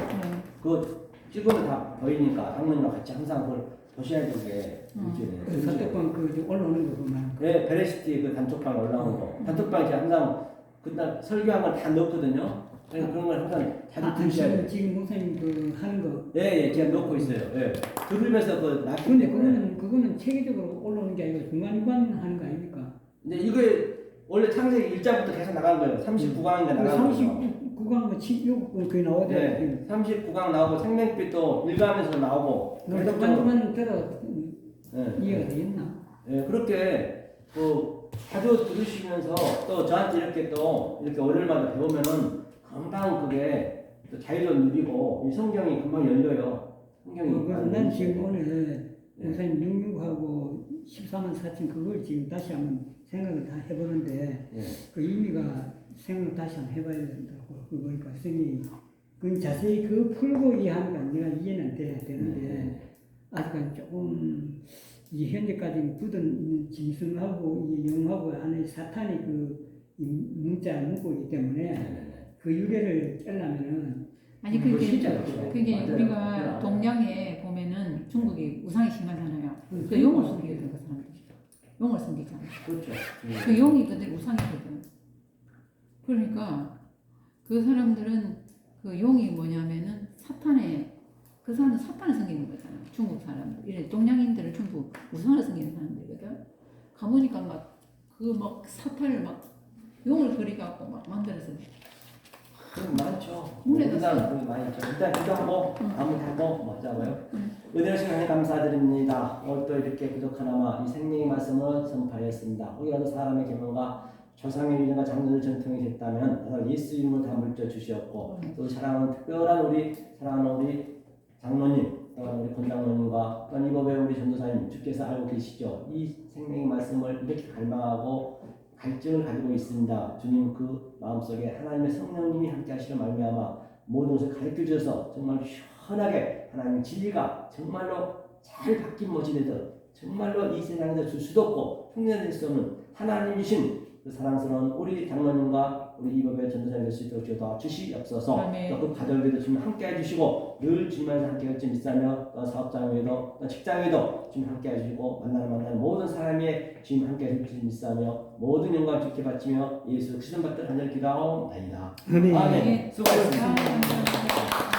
그거 찍으면 다 보이니까 장모님과 같이 항상 그걸 보셔야 되게 일주일에. 카톡방 그 올라오는 거 보면 네, 베레시티 그 단톡방에 올라오는 거. 단톡방에 제가 항상 그날 설교한 걸 다 넣거든요. 그런 걸 항상 자주 들으셔야 돼요. 지금 목사님 그 하는 거. 예, 제가 넣고 있어요. 예. 들으면서 그 낫기 근데 때문에. 그거는 체계적으로 올라오는 게 아니고 중간중간 하는 거 아닙니까? 근데 이게 원래 창세기 1장부터 계속 나간 거예요. 39강인가 나간 거예요. 39강 뭐 16강 거의 나오대. 네, 39강 나오고 생명빛도 일감에서 나오고 중간중간 들어 네. 이해가 되겠나? 네, 그렇게 자주 들으시면서 또 저한테 이렇게 또 이렇게 월요일마다 배우면은 금방 그게 또 자유도 누리고 이 성경이 금방 열려요. 성경이. 난 지금 오늘 목사님 66하고 14만 4천 그걸 지금 다시 한번 생각을 다 해보는데 그 의미가 생각을 다시 한번 해봐야 된다고. 그러니까 선생님이 그 자세히 그 풀고 이해하니까 내가 이해는 돼야 되는데 아직까지 조금 이 현재까지 굳은 짐승하고 이 영하고 안에 사탄이 그 문자를 묶고 있기 때문에 그 유래를 떼려면은 아니 그거 그게 쉽지 않죠. 맞아요. 우리가 동양에 보면은 중국이 우상이 심하잖아요. 그 용을 섬기거든 그 사람들. 용을 섬기잖아. 그렇죠. 그 용이 근데 우상이거든. 그러니까 그 사람들은 그 용이 뭐냐면은 그 사람은 사탄을 섬기는 거잖아. 중국 사람들. 이래 동양인들은 전부 우상을 섬기는 사람들이거든. 가보니까 막 사탄을 용을 그리갖고 막 만들어서. 많죠. 물에다 일단 많이 있죠. 일단 기도하고 마무리하고 하자고요. 은혜를 시간에 감사드립니다. 오늘 또 이렇게 부족 하나마 이 생명의 말씀을 선포하였습니다. 혹이라도 사람의 계명과 조상의 유전과 장로들 전통이 됐다면 예수 이름으로 다 물려 주시었고 또 사랑하는 우리 장로님 또한 우리 권장로님과 또한 이 법의 우리 전도사님 주께서 알고 계시죠. 이 생명의 말씀을 이렇게 갈망하고 갈증을 가지고 있습니다. 주님 그 마음속에 하나님의 성령님이 함께 하시는 말미암아 모든 것을 가르쳐 주셔서 정말 시원하게 하나님의 진리가 정말로 잘 바뀐 못이 되도록 정말로 이 세상에서 줄 수도 없고 흉내낼 수 없는 하나님이신 그 사랑스러운 우리 장로님과 우리 이법의 전도사님 될 수 있도록 주여 주시옵소서. 또 그 가정에도 주님 함께 해주시고 늘 주님만서 함께 할지 믿사며 또 사업장에도 또 직장에도 주님 함께 해주시고 만나는 모든 사람이 주님 함께 해주실 믿사며 모든 영광 주께 바치며 예수 그리스도 받들 하늘 기도하옵나이다. 아멘. 수고하셨습니다.